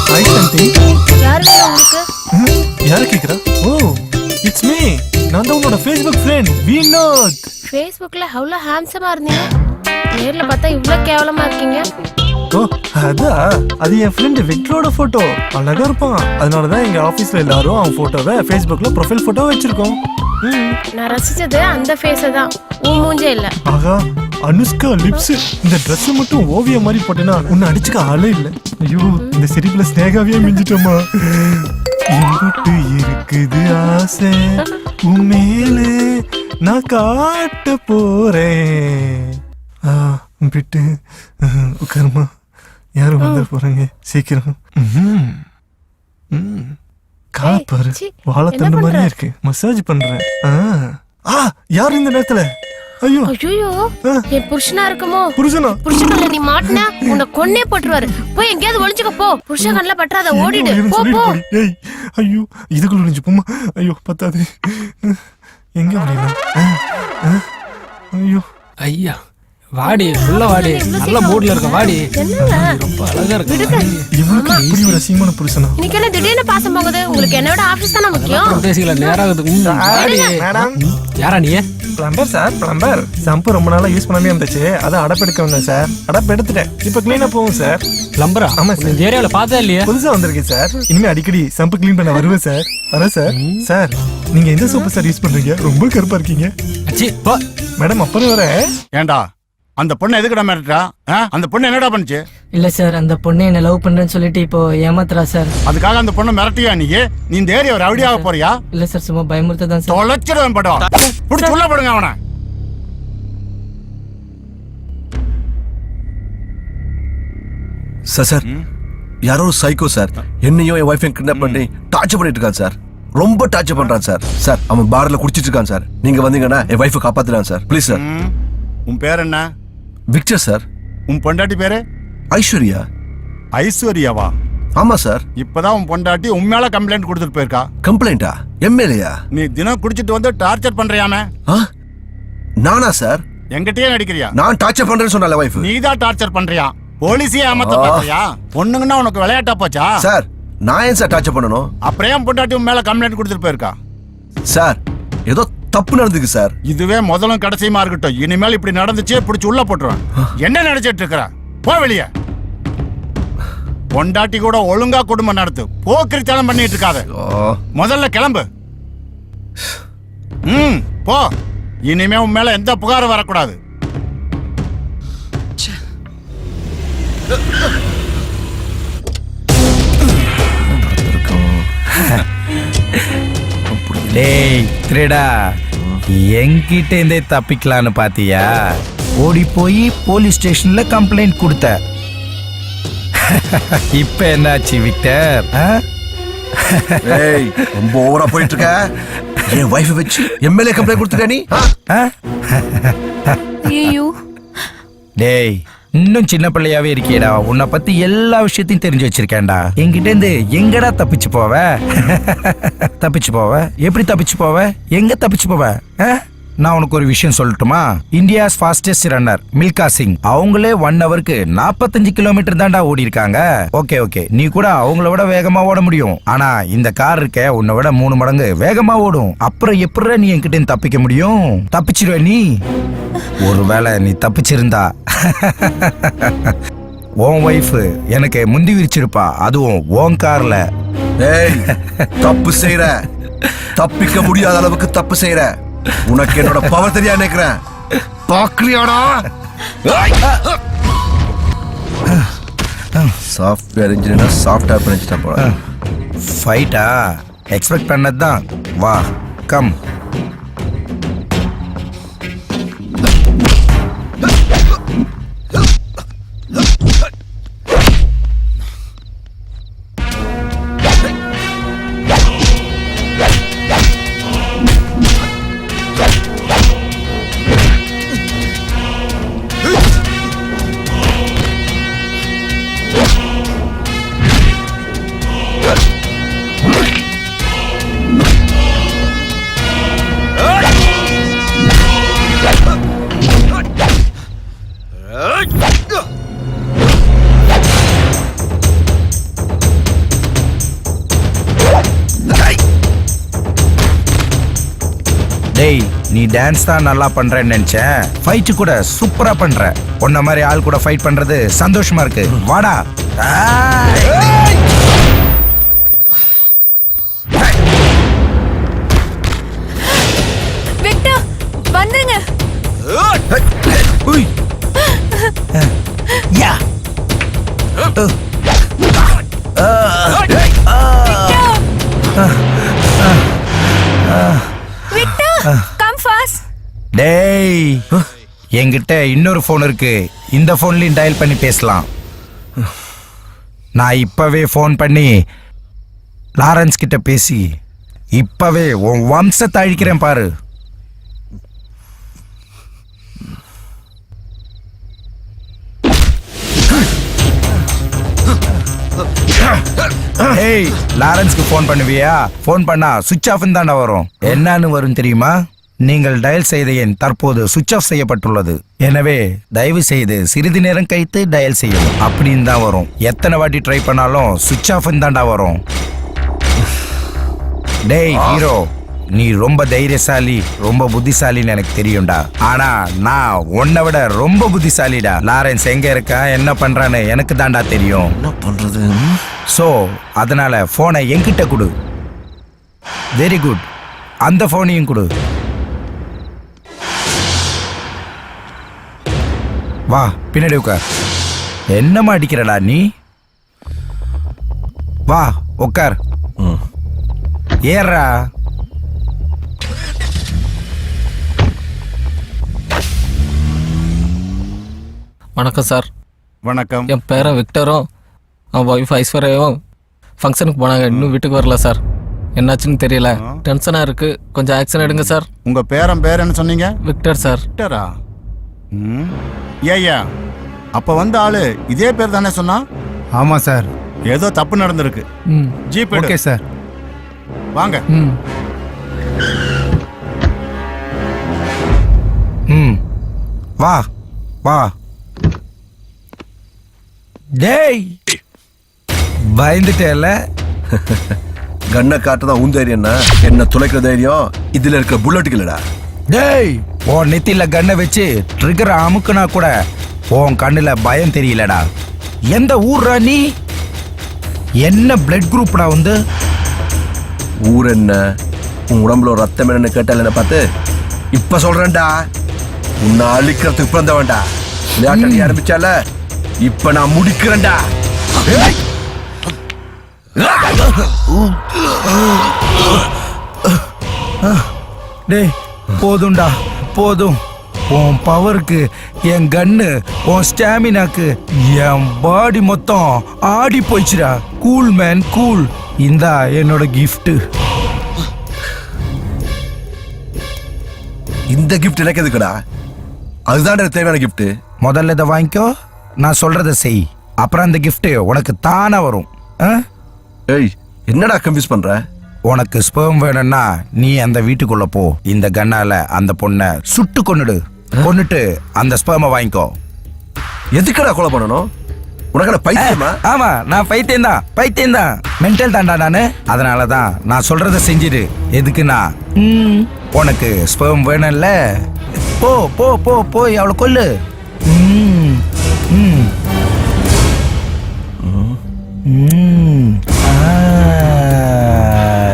ஹாய் சாந்தி. யார் வேணும் உங்களுக்கு? யாரு கேக்குறா? ஓ இட்ஸ் மீ. நான் தான் உன்னோட ஃபேஸ்புக் ஃப்ரெண்ட் வினோத். ஃபேஸ்புக்ல அவ்வளோ ஹேண்ட்ஸமா இருந்தீங்க, நேர்ல பார்த்தா இவ்வளோ கேவலமா இருக்கீங்க. ஓ அது என் ஃப்ரெண்ட் விக்டரோட போட்டோ. அழகா இருப்பான், அதனாலதான் எங்க ஆபீஸ்ல எல்லாரும் அவன் போட்டோவை ஃபேஸ்புக்ல ப்ரொஃபைல் போட்டோ வச்சிருக்கோம். நான் ரசிச்சது அந்த ஃபேஸை தான், உன் மூஞ்சே இல்ல. ஆகா அனுஷ்கா லிப்ஸ். இந்த Dress மட்டும் ஓவியம் மாதிரி போட்டேன்னா உன்னை அடிச்சுக்க ஆளே இல்ல. ஐயோ இந்த சிரிப்புல ஸ்னேகாவே மிஞ்சிட்டோமா. எங்கிட்டு இருக்குது ஆசை உண்மையிலே நான் காட்ட போறேன். விட்டு உட்காருமா, யாரும் வந்து போறாங்க சீக்கிரம். காப்பாரு வாழைத்தண்டு மாதிரியே இருக்கு. மசாஜ் பண்றேன். யாரு இந்த நேரத்துல? ஐயோ ஐயோ என் புருஷனா இருக்குமோ? புருஷனா? புருஷன்ல நீ மாட்டினா உன்னை கொன்னே போட்டுருவாரு. போய் எங்கேயாவது ஒளிஞ்சுக்க போ. புருஷன் கண்ணுல பற்றாத, ஓடிடு. போ போ. ஏய் ஐயோ இதுக்குள்ள ஒளிஞ்சு போமா. ஐயோ பத்தாது. எங்க ஒளியலாம்? ஐயோ ஐயா வாடி, உள்ள வாடி, நல்ல மூட்ல இருக்க வாடி. ரொம்ப அழகா இருக்கு. இவனுக்கு இப்படி ஒரு அசிங்கமான புருஷனா? இன்னைக்கு என்ன திடீர்னு பாசம் போகுது? உங்களுக்கு என்னோட ஆபீஸ் தானே முக்கியம். பேசிக்கல நேரம் ஆகுது. மேடம் யாரா நீ? Plumber sir, plumber. ஷாம்பு ரொம்ப நாளா யூஸ் பண்ணாமே இருந்துச்சு, அதை அடப்பெடுக்க வந்தேன் சார். அடப்பு எடுத்துட்டேன், இப்ப கிளீனா போகும் சார். பிளம்பரா? ஆமா சார். இந்த ஏரியால பார்த்தா இல்லையா? புதுசா வந்திருக்கேன் சார். இனிமே அடிக்கடி ஷாம்பு கிளீன் பண்ண வருவேன் சார். வரேன் சார். சார் நீங்க எந்த சோப்பு சார் யூஸ் பண்றீங்க? ரொம்ப கருப்பா இருக்கீங்க. மேடம் அப்புறம் வரேன். ஏண்டா அந்த பொண்ணு எதுக்குடா மிரட்டா? அந்த பொண்ணு என்னடா பண்ணுச்சு? இல்ல சார், அந்த பொண்ணு என்ன லவ் பண்றேன்னு சொல்லிட்டு இப்போ ஏமாத்துறா சார். அதுக்காக அந்த பொண்ணு மிரட்டியா நீ? நீ இந்த ஏரியா ரவுடியாக போறியா? இல்ல சார், சும்மா பயமுறுத்த தான் சார். தொலைச்சிடுவேன் படம். புடிச்சு உள்ள போடுங்க அவனை. சார் யாரோ ஒரு சைக்கோ சார் என்னையும் என் ஒய்ஃபையும் கிட்னாப் பண்ணி டார்ச்சர் பண்ணிட்டு இருக்கான் சார். ரொம்ப டார்ச்சர் பண்றான் சார். சார் அவன் பார்ல குடிச்சிட்டு இருக்கான் சார். நீங்க வந்தீங்கன்னா என் ஒய்ஃபை காப்பாத்துறான் சார். Please sir. உன் பேர் என்ன? Victor sir. உன் பொண்டாட்டி பேரு? ஐஸ்வர்யா. ஐஸ்வர்யாவா? ஆமா சார். இப்பதான் உன் பொண்டாட்டி உண்மையால கம்ப்ளைண்ட் கொடுத்துட்டு போயிருக்கா. கம்ப்ளைண்டா? எம்எல்ஏயா? நீ தினம் குடிச்சிட்டு வந்து டார்ச்சர் பண்றியாமே. நானா சார்? என்கிட்டயே நடிக்கிறியா? நான் டார்ச்சர் பண்றேன்னு சொன்னால வைஃப். நீ தான் டார்ச்சர் பண்றியா? போலீஸே ஏமாத்த பாத்தியா? பொண்ணுங்கன்னா உனக்கு விளையாட்டா போச்சா? சார் நான் ஏன் சார் டார்ச்சர் பண்ணணும்? அப்புறம் ஏன் பொண்டாட்டி உன் மேல கம்ப்ளைண்ட் கொடுத்துட்டு போயிருக்கா? சார் ஏதோ தப்பு நடந்துக்கு சார். இதுவே முதலும் கடைசியுமா இருக்கட்டும். இனிமேல் இப்படி நடந்துச்சே பிடிச்சி உள்ள போட்டுருவேன். என்ன நினைச்சிட்டு இருக்கிற? போ வெளியே. பொண்டாட்டி கூட ஒழுங்கா குடும்பம் நடத்து. போக்கிரித்தனம் பண்ணிட்டு இருக்காத. முதல்ல கிளம்பு. போ. இனிமே உன் மேல எந்த புகாரும் வரக்கூடாது. டேய் திருடா, என்கிட்ட இருந்தே தப்பிக்கலான்னு பாத்தியா? ஓடி போய் போலீஸ் ஸ்டேஷன்ல கம்ப்ளைண்ட் கொடுத்த. இப்ப என்னாச்சு விக்டர்? ரொம்ப ஓவரா போயிட்டு இருக்க. என் வைஃப் வச்சு எம்எல்ஏ கம்ப்ளைண்ட் கொடுத்துட்ட நீ? டேய் இன்னும் சின்ன பிள்ளையாவே இருக்கியடா. உன்னை பத்தி எல்லா விஷயத்தையும் தெரிஞ்சு வச்சிருக்கேன்டா. என்கிட்ட இருந்து எங்கடா தப்பிச்சு போவ? தப்பிச்சு போவ? எப்படி தப்பிச்சு போவ? எங்க தப்பிச்சு போவ? நான் உனக்கு ஒரு விஷயம் சொல்லட்டுமா? India's fastest runner Milkha Singh அவங்களே 1 ஹவருக்கு 45 கிலோமீட்டர் தான்டா ஓடி இருக்காங்க. ஓகே நீ கூட அவங்கள விட வேகமா ஓட முடியும். ஆனா இந்த கார் இருக்க உன்னை விட 3 மடங்கு வேகமா ஓடும். அப்புறம் எப்படி நீ என்கிட்ட தப்பிக்க முடியும்? தப்பிச்சிருவ நீ? ஒருவேளை நீ தப்பிச்சிருந்தா உன் வைஃப் எனக்கு முந்தி விரிச்சிருப்பா, அதுவும் உன் கார்ல. தப்பு செய்யற, தப்பிக்க முடியாத அளவுக்கு தப்பு செய்யற. உனக்கு என்னோட பவர் தெரியா நினைக்கிறேன். பாக்குறியாடா? சாஃப்ட்வேர் இன்ஜினியர் சாஃப்ட்வேர் பண்ணிச்சிட்டா போல. ஃபைட்டா எக்ஸ்பெக்ட் பண்ணதுதான். வா கம். டேய் நீ டான்ஸ் தான் நல்லா பண்றேன்னு நினைச்சேன், ஃபைட் கூட சூப்பரா பண்ற. உன்ன மாதிரி ஆள் கூட ஃபைட் பண்றது சந்தோஷமா இருக்கு. வாடா. விக்டர் வந்துருங்க. யா விக்டர் கம் ஃபாஸ்ட். டேய் என்கிட்ட இன்னொரு ஃபோன் இருக்கு, இந்த ஃபோன்லயும் டயல் பண்ணி பேசலாம். நான் இப்பவே ஃபோன் பண்ணி லாரன்ஸ் கிட்ட பேசி இப்பவே உன் வம்சத்தை அழிக்கிறேன் பாரு. ஏய் லாரன்ஸ்க்கு ஃபோன் பண்ணுவியா? ஃபோன் பண்ணா சுவிட்ச் ஆஃப் தானே வரும். என்னன்னு வரும் தெரியுமா? நீங்கள் டயல் செய்த எண் தற்போது சுவிட்ச் ஆஃப் செய்யப்பட்டுள்ளது. எனவே தயவு செய்து சிறிது நேரம் கழித்து டயல் செய்யவும் அப்படின்னு தான் வரும். எத்தனை வாட்டி ட்ரை பண்ணாலும் சுவிட்ச் ஆஃப் தான்டா வரும். டேய் ஹீரோ, நீ ரொம்ப தைரியசாலி, ரொம்ப புத்திசாலின்னு எனக்கு தெரியும்டா. ஆனா நான் உன்னை விட ரொம்ப புத்திசாலிடா. லாரன்ஸ் எங்க இருக்கா என்ன பண்றான்னு எனக்கு தான்டா தெரியும். என்ன பண்றது? சோ அதனால போனை என்கிட்ட கொடு. வெரி குட், அந்த போனையும் கொடு. வா பின்னாடி உட்கார். என்னமா அடிக்கிறடா நீ? வா உட்கார். ஏறா. வணக்கம் சார். வணக்கம். என் பேரன் விக்டரும் அவன் ஒய்ஃப் ஐஸ்வர்யாவும் ஃபங்க்ஷனுக்கு போனாங்க, இன்னும் வீட்டுக்கு வரல சார். என்னாச்சுன்னு தெரியல, டென்ஷனாக இருக்கு. கொஞ்சம் ஆக்ஷன் எடுங்க சார். உங்க பேரன் பேர் என்ன சொன்னீங்க? Victor sir. விக்டரா? ஏய்யா, அப்ப வந்த ஆளு இதே பேர் தானே சொன்னா? ஆமா சார். ஏதோ தப்பு நடந்திருக்கு. Jeep okay sir. வாங்க. வா வா. டேய் பயந்துட்டேல. கண்ணை காட்டுதான் உன் தைரியம்னா என்ன துளைக்கிற தைரியம் இதுல இருக்க புல்லட்டுக்கு இல்லடா. டேய் உன் நெத்தில கண்ணை வச்சு ட்ரிகர் அமுக்குனா கூட உன் கண்ணுல பயம் தெரியலடா. எந்த ஊர்ரா நீ? என்ன பிளட் குரூப்டா வந்து? ஊர் என்ன, உன் உடம்புல ரத்தம் என்னன்னு கேட்டால என்ன பார்த்து இப்ப சொல்றேன்டா. உன்னை அழிக்கிறதுக்கு பிறந்த வேண்டா. விளையாட்டு ஆரம்பிச்சால இப்ப நான் முடிக்கிறேன்டா. டேய் போதும்டா போதும். உன் பவருக்கு, என் கண்ணு, உன் ஸ்டாமினாக்கு என் பாடி மொத்தம் ஆடி போயிடுச்சுடா. Cool man cool. இந்தா என்னோட கிஃப்ட். இந்த கிஃப்ட் எனக்கு எதுக்குடா? அதுதான் எனக்கு தேவையான கிஃப்ட். முதல்ல இதை வாங்கிக்கோ, நான் சொல்றத செய், அப்புறம் அந்த கிஃப்ட் உனக்கு தானா வரும். ஏய் என்னடா கன்ஃபியூஸ் பண்ற? உனக்கு ஸ்பெர்ம் வேணும்னா நீ அந்த வீட்டுக்குள்ள போ. இந்த கண்ணால அந்த பொண்ணை சுட்டு கொன்னுடு. கொன்னுட்டு அந்த ஸ்பெர்மை வாங்கிக்கோ. எதுக்குடா கொலை பண்ணணும்? உனக்கு பைத்தியமா? ஆமா நான் பைத்தியம் தான், பைத்தியம் தான், மென்டல் தான்டா நானு. அதனால தான் நான் சொல்றத செஞ்சிடு. எதுக்குன்னா உனக்கு ஸ்பெர்ம் வேணும்ல, போ போ போ போய் அவளை கொல்லு.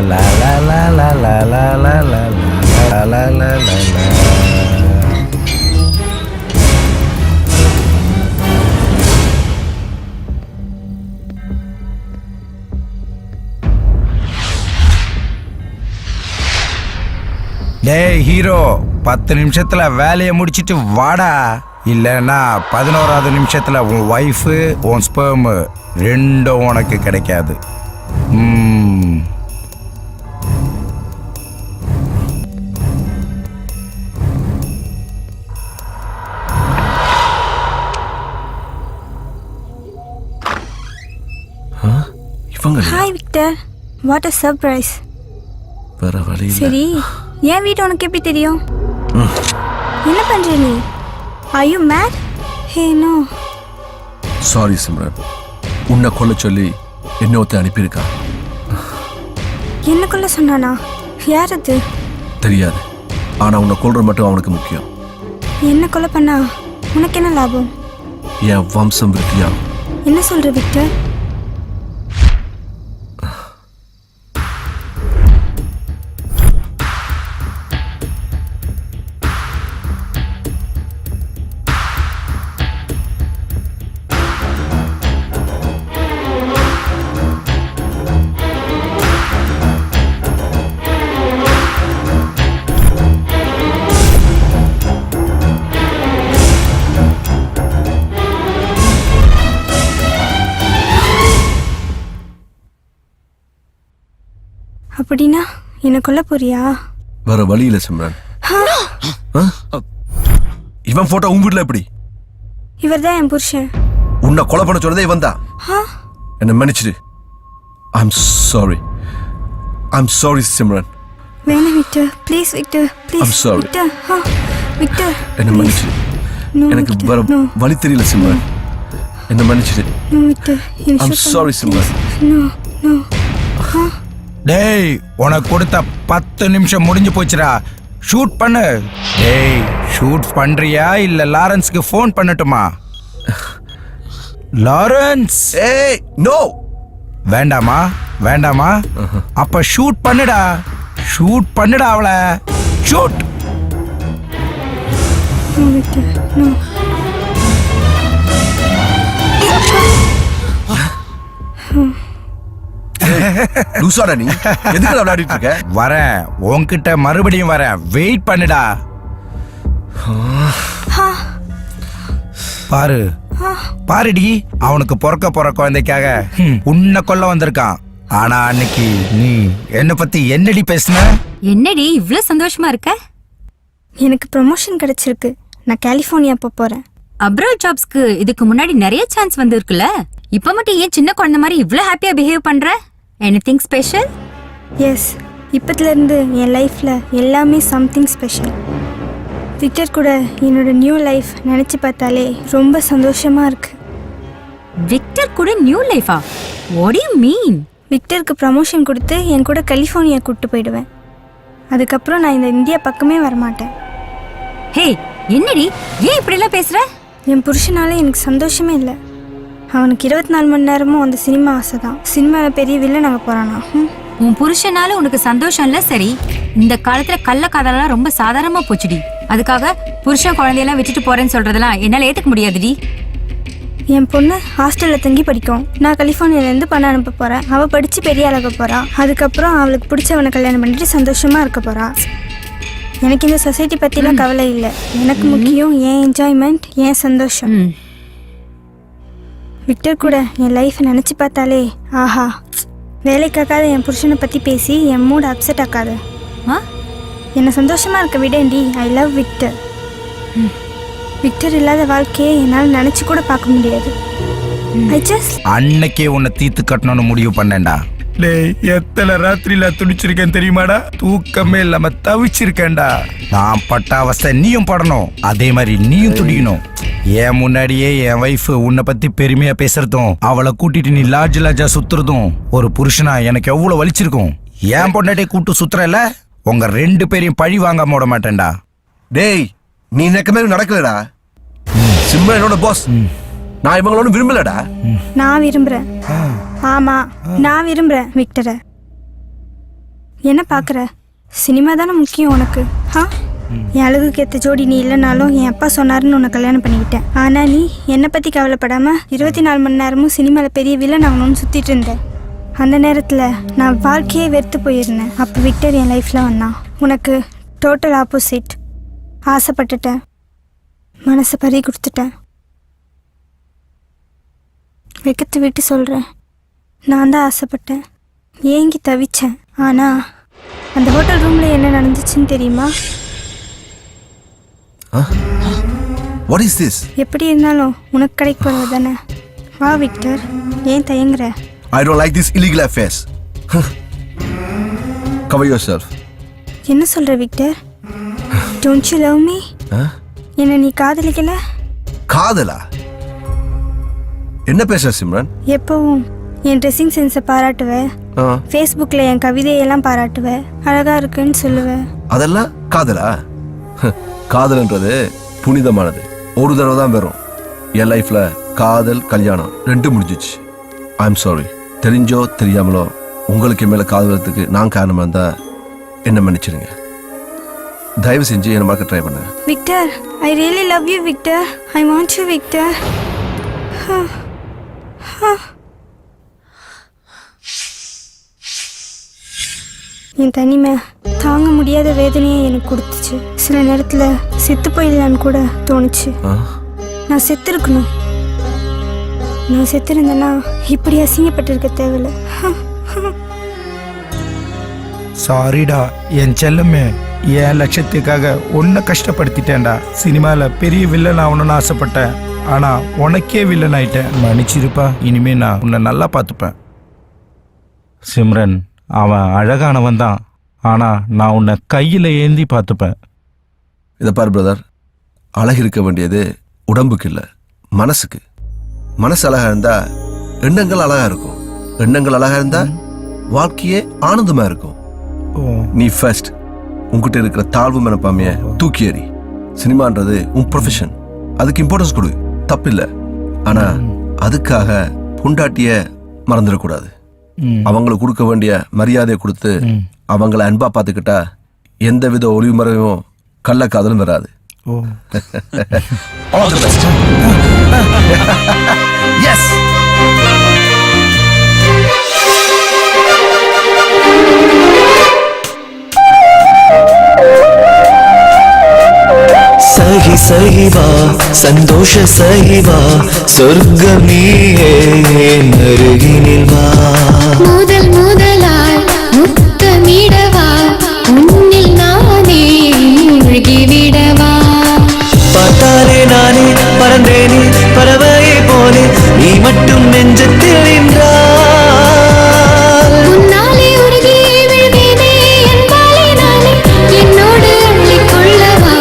லா லா லா லா லா லா லா லா லா லா லா லா. டேய் ஹீரோ, 10 நிமிஷத்துல வேலையை முடிச்சிட்டு வாடா. இல்லைன்னா 11வது நிமிஷத்துல உன் ஒய்ஃபு உன் ஸ்பெர்ம் ரெண்டும் உனக்கு கிடைக்காது. Hi Victor, what a surprise. சரி, என் வீட்டு உனக்கு எப்படி தெரியும்? என்ன பண்ற நீ? Are you mad? Hey no. Sorry Simran, உன்னை கொல்ல சொல்லி என்ன ஒருத்தன் அனுப்பியிருக்கா. என்ன கொல்ல சொன்னானா? யார் அது? தெரியாது. ஆனா உன்னை கொல்றது மட்டும் அவனுக்கு முக்கியம். என்ன கொலை பண்ணா உனக்கு என்ன லாபம்? என் வம்சம் விருத்தியாகும். என்ன சொல்ற விக்டர்? அப்படின்னா என்ன கொல்ல போறியா? வேற வழி இல்ல சிம்ரன். இவன் போட்டோ உன் வீட்டுல எப்படி? இவர்தான் என் புருஷன். உன்னை கொலை பண்ண சொன்னதே இவன் தான். என்ன மன்னிச்சிடு. I'm sorry. I'm sorry Simran. வேணாம் Victor, please Victor, please. I'm sorry. Victor, Victor. என்ன மன்னிச்சிடு. எனக்கு வேற வழி தெரியல சிம்ரன். என்ன மன்னிச்சிடு. Victor, I'm sorry Simran. No no. டேய் உனக்கு கொடுத்த 10 நிமிஷம் முடிஞ்சு போச்சுடா. ஷூட் பண்ணு. டேய் ஷூட் பண்றியா இல்ல லாரன்ஸ்க்கு ஃபோன் பண்ணட்டுமா? லாரன்ஸ். ஏய் நோ. வேண்டாமா? வேண்டாமா? அப்ப ஷூட் பண்ணுடா. ஷூட் பண்ணுடா அவள. ஷூட். No Victor, no. லூசாடா நீ? எதுக்கு விளையாடிட்டு இருக்க? வரேன் உன்கிட்ட மறுபடியும் வரேன். வெயிட் பண்ணுடா. பாரு பாருடி, அவனுக்கு பிறக்க போற குழந்தைக்காக உன்னை கொல்ல வந்திருக்கான். ஆனா அன்னைக்கு நீ என்ன பத்தி என்னடி பேசுன? என்னடி இவ்ளோ சந்தோஷமா இருக்க? எனக்கு ப்ரமோஷன் கிடைச்சிருக்கு. நான் கலிஃபோர்னியா போறேன். அப்ராட் ஜாப்ஸ்க்கு இதுக்கு முன்னாடி நிறைய சான்ஸ் வந்திருக்குல்ல. இப்ப மட்டும் ஏன் சின்ன குழந்தை மாதிரி இவ்ளோ ஹாப்பியா பிஹேவ் பண்ற? Anything special? எஸ், இப்பத்துல இருந்து என் லைஃப்ல எல்லாமே சம்திங் ஸ்பெஷல். விக்டர் கூட என்னோட நியூ லைஃப் நினைச்சு பார்த்தாலே ரொம்ப சந்தோஷமா இருக்கு. விக்டர் கூட நியூ லைஃபா? What do you mean? விக்டருக்கு ப்ரமோஷன் கொடுத்து என் கூட கலிஃபோர்னியா கூப்பிட்டு போயிடுவேன். அதுக்கப்புறம் நான் இந்த இந்தியா பக்கமே வரமாட்டேன். ஹே என்னடி ஏன் இப்படிலாம் பேசுற? என் புருஷனால எனக்கு சந்தோஷமே இல்லை. அவனுக்கு 24 மணி நேரமும் அந்த சினிமா ஆசை தான். சினிமாவில் பெரிய வில்லன் நாங்கள் போகிறானா? உன் புருஷனால உனக்கு சந்தோஷம் இல்லை சரி. இந்த காலத்துல கள்ள காதலாம் ரொம்ப சாதாரணமா போச்சுடி. அதுக்காக புருஷன் குழந்தையெல்லாம் விட்டுட்டு போறேன்னு சொல்றதெல்லாம் என்னால ஏத்துக்க முடியாதுடி. என் பொண்ணு ஹாஸ்டலில் தங்கி படிக்கும். நான் கலிஃபோர்னியாலேருந்து பணம் அனுப்ப போகிறேன். அவள் படித்து பெரிய ஆளாக போகிறா. அதுக்கப்புறம் அவளுக்கு பிடிச்சவனை கல்யாணம் பண்ணிட்டு சந்தோஷமாக இருக்க போகிறா. எனக்கு இந்த சொசைட்டி பற்றிலாம் கவலை இல்லை. எனக்கு முக்கியம் என் என்ஜாய்மெண்ட், என் சந்தோஷம். விக்டர் கூட என் லைஃப்பை நினச்சி பார்த்தாலே ஆஹா. வேலைக்காக்காத என் புருஷனை பற்றி பேசி என் மூட் அப்செட் ஆக்காத. என்னை சந்தோஷமாக இருக்க விடேண்டி. I love Victor. விக்டர் இல்லாத வாழ்க்கையை என்னால் நினச்சி கூட பார்க்க முடியாது. அன்னைக்கே உன்னை தீர்த்து கட்டணும்னு முடிவு பண்ணேன்டா. டேய் எத்தனை ராத்திரியில துடிச்சிருக்கேன் தெரியுமாடா? தூக்கமே இல்லாம தவிச்சிருக்கேன்டா. நான் பட்ட அவஸ்தை நீயும் படணும். அதே மாதிரி நீயும் துடிக்கணும். என் முன்னாடியே என் வைஃப் உன்னை பத்தி பெருமையா பேசுறதும் அவளை கூட்டிட்டு நீ லாட்ஜா சுத்துறதும் ஒரு புருஷனா எனக்கு எவ்வளவு வலிச்சிருக்கும். என் பொண்டாட்டியை கூட்டு சுத்துறல, உங்க 2 பேரையும் பழி வாங்காம விட மாட்டேன்டா. டேய் நீ நினைக்கமே நடக்கலடா. சிம்ரன் என்னோட பாஸ். நான் இவங்களோட விரும்பலடா. நான் விரும்புறேன். ஆமா நான் விரும்புறேன் விக்டரை. என்ன பாக்குற? சினிமா தானே முக்கியம் உனக்கு. என் அழகுக்கு ஏற்ற ஜோடி நீ இல்லைனாலும் என் அப்பா சொன்னாருன்னு உன்னை கல்யாணம் பண்ணிக்கிட்டேன். ஆனா நீ என்னை பத்தி கவலைப்படாம 24 மணி நேரமும் சினிமாவில் பெரிய வில்லன் ஆகணும்னு சுத்திட்டு இருந்தேன். அந்த நேரத்தில் நான் வாழ்க்கையே வெறுத்து போயிருந்தேன். அப்போ விக்டர் என் லைஃப்ல வந்தான். உனக்கு டோட்டல் ஆப்போசிட். ஆசைப்பட்டுட்டேன், மனசை பறி கொடுத்துட்டேன். வெக்கத்தை விட்டு சொல்கிறேன், நான் தான் ஆசைப்பட்டேன், ஏங்கி தவிச்சேன். ஆனால் அந்த ஹோட்டல் ரூமில் என்ன நடந்துச்சுன்னு தெரியுமா? What is this? எப்படி இருந்தாலும் உனக்கு கிடைக்க போகிறது தானே. வா விக்டர், ஏன் தயங்குற? I don't like this illegal affairs. Cover yourself. என்ன சொல்கிற Victor? Don't you love me? என்ன நீ காதலிக்கல? காதலா? என்ன பேசுற சிம்ரன்? எப்பவும் என் ட்ரெஸ்ஸிங் சென்ஸை பாராட்டுவேன். ஃபேஸ்புக்கில் என் கவிதையெல்லாம் பாராட்டுவேன். அழகா இருக்குன்னு சொல்லுவேன். அதெல்லாம் காதலா? காதல்ன்றது புனிதமானது. ஒரு தடவை தான் வரும். என் லைஃப்ல காதல் கல்யாணம் ரெண்டும் முடிஞ்சிச்சு. I am sorry. தெரிஞ்சோ தெரியாமலோ உங்களுக்கு மேல காதலத்துக்கு நான் காரணமா இருந்தா என்ன மன்னிச்சிருங்க. தயவு செஞ்சு என்ன மறக்க ட்ரை பண்ண. Victor, I really love you Victor. I want you Victor. என் தனிமை தாங்க முடியாத வேதனையை எனக்கு கொடுத்துச்சு. சில நேரத்தில் செத்து போயிடலான்னு கூட தோணுச்சு. நான் செத்துருக்கணும். நான் செத்துருந்தேன்னா இப்படி அசிங்கப்பட்டிருக்க தேவையில்ல. சாரிடா என் செல்லமே, என் லட்சத்துக்காக உன்னை கஷ்டப்படுத்திட்டேன்டா. சினிமாவில் பெரிய வில்லன் ஆகணும்னு ஆசைப்பட்டேன், ஆனால் உனக்கே வில்லன் ஆயிட்டேன். மன்னிச்சிருப்பா. இனிமே நான் உன்னை நல்லா பார்த்துப்பேன். சிம்ரன், அவன் அழகானவன் தான், ஆனால் நான் உன்னை கையில் ஏந்தி பார்த்துப்பேன். இதை பாரு பிரதர், அழகு இருக்க வேண்டியது உடம்புக்கு இல்லை, மனசுக்கு. மனசு அழகா இருந்தா எண்ணங்கள் அழகா இருக்கும். எண்ணங்கள் அழகா இருந்தா வாழ்க்கையே ஆனந்தமா இருக்கும். நீ ஃபர்ஸ்ட் உன்கிட்ட இருக்கிற தாழ்வு மனப்பாமைய தூக்கி எறி. சினிமான்றது உன் ப்ரொஃபஷன், அதுக்கு இம்பார்ட்டன்ஸ் கொடு, தப்பில்லை. ஆனா அதுக்காக பொண்டாட்டிய மறந்துடக்கூடாது. அவங்களுக்கு கொடுக்க வேண்டிய மரியாதையை கொடுத்து அவங்கள அன்பா பார்த்துக்கிட்டா எந்தவித ஒளிவு மறைவும் கள்ளக்காதலும் வராது. All the best. Yes. सही सही वा संतोष सही वा स्वर्ग नीये नरगिनिल वा முதல் முதலாய் முத்தமிடவா உன்னில் நானே மூழ்கி விடவா பார்த்தாலே நானே பறந்தேனே பறவையை போலே நீ மட்டும் நெஞ்சத்தில் நின்றால் உன்னாலே உருகி விழுவேனே என்பாலே நானே என்னோடு அள்ளிக்கொள்ளவா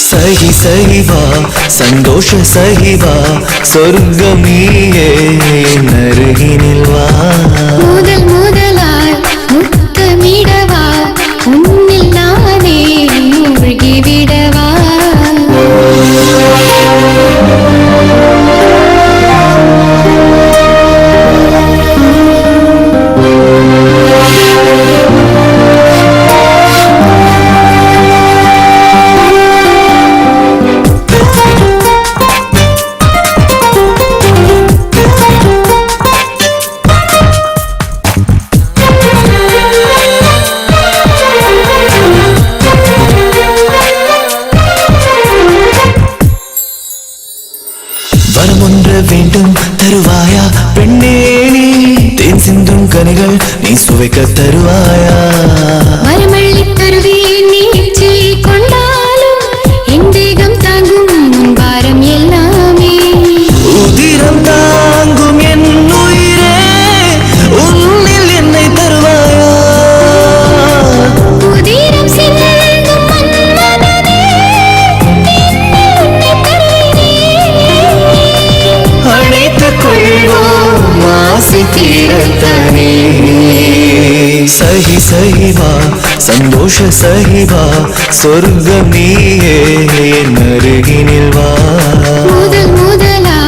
सही सही वा संतोष सही वा स्वर्ग नीये नरगिनिल वा முதல் முதலாய் முத்தமிடவா உன்னில் நானே மூழ்கி விடவா வரமொன்று வேண்டும் தருவாயா பெண்ணே நீ தேன் சிந்தும் கனிகள் நீ சுவைக்க தருவாயா வரமள்ளி தருவே நீ எச்சி கொண்டாலும் என் தேகம் தாங்கும் உன் பாரம் எல்லாமே உதிரம் தாங்கும் என் உயிரே உன்னில் என்னை தருவாயா உதிரம் சிந்தும் மன்மதனே உன்னை தருவேனே அணைத்துக் கொள்வோம் ஆசை தீரத்தனே सही सही वा संतोष सही वा स्वर्ग नीये नरगिनिल वा முதல் முதலாய்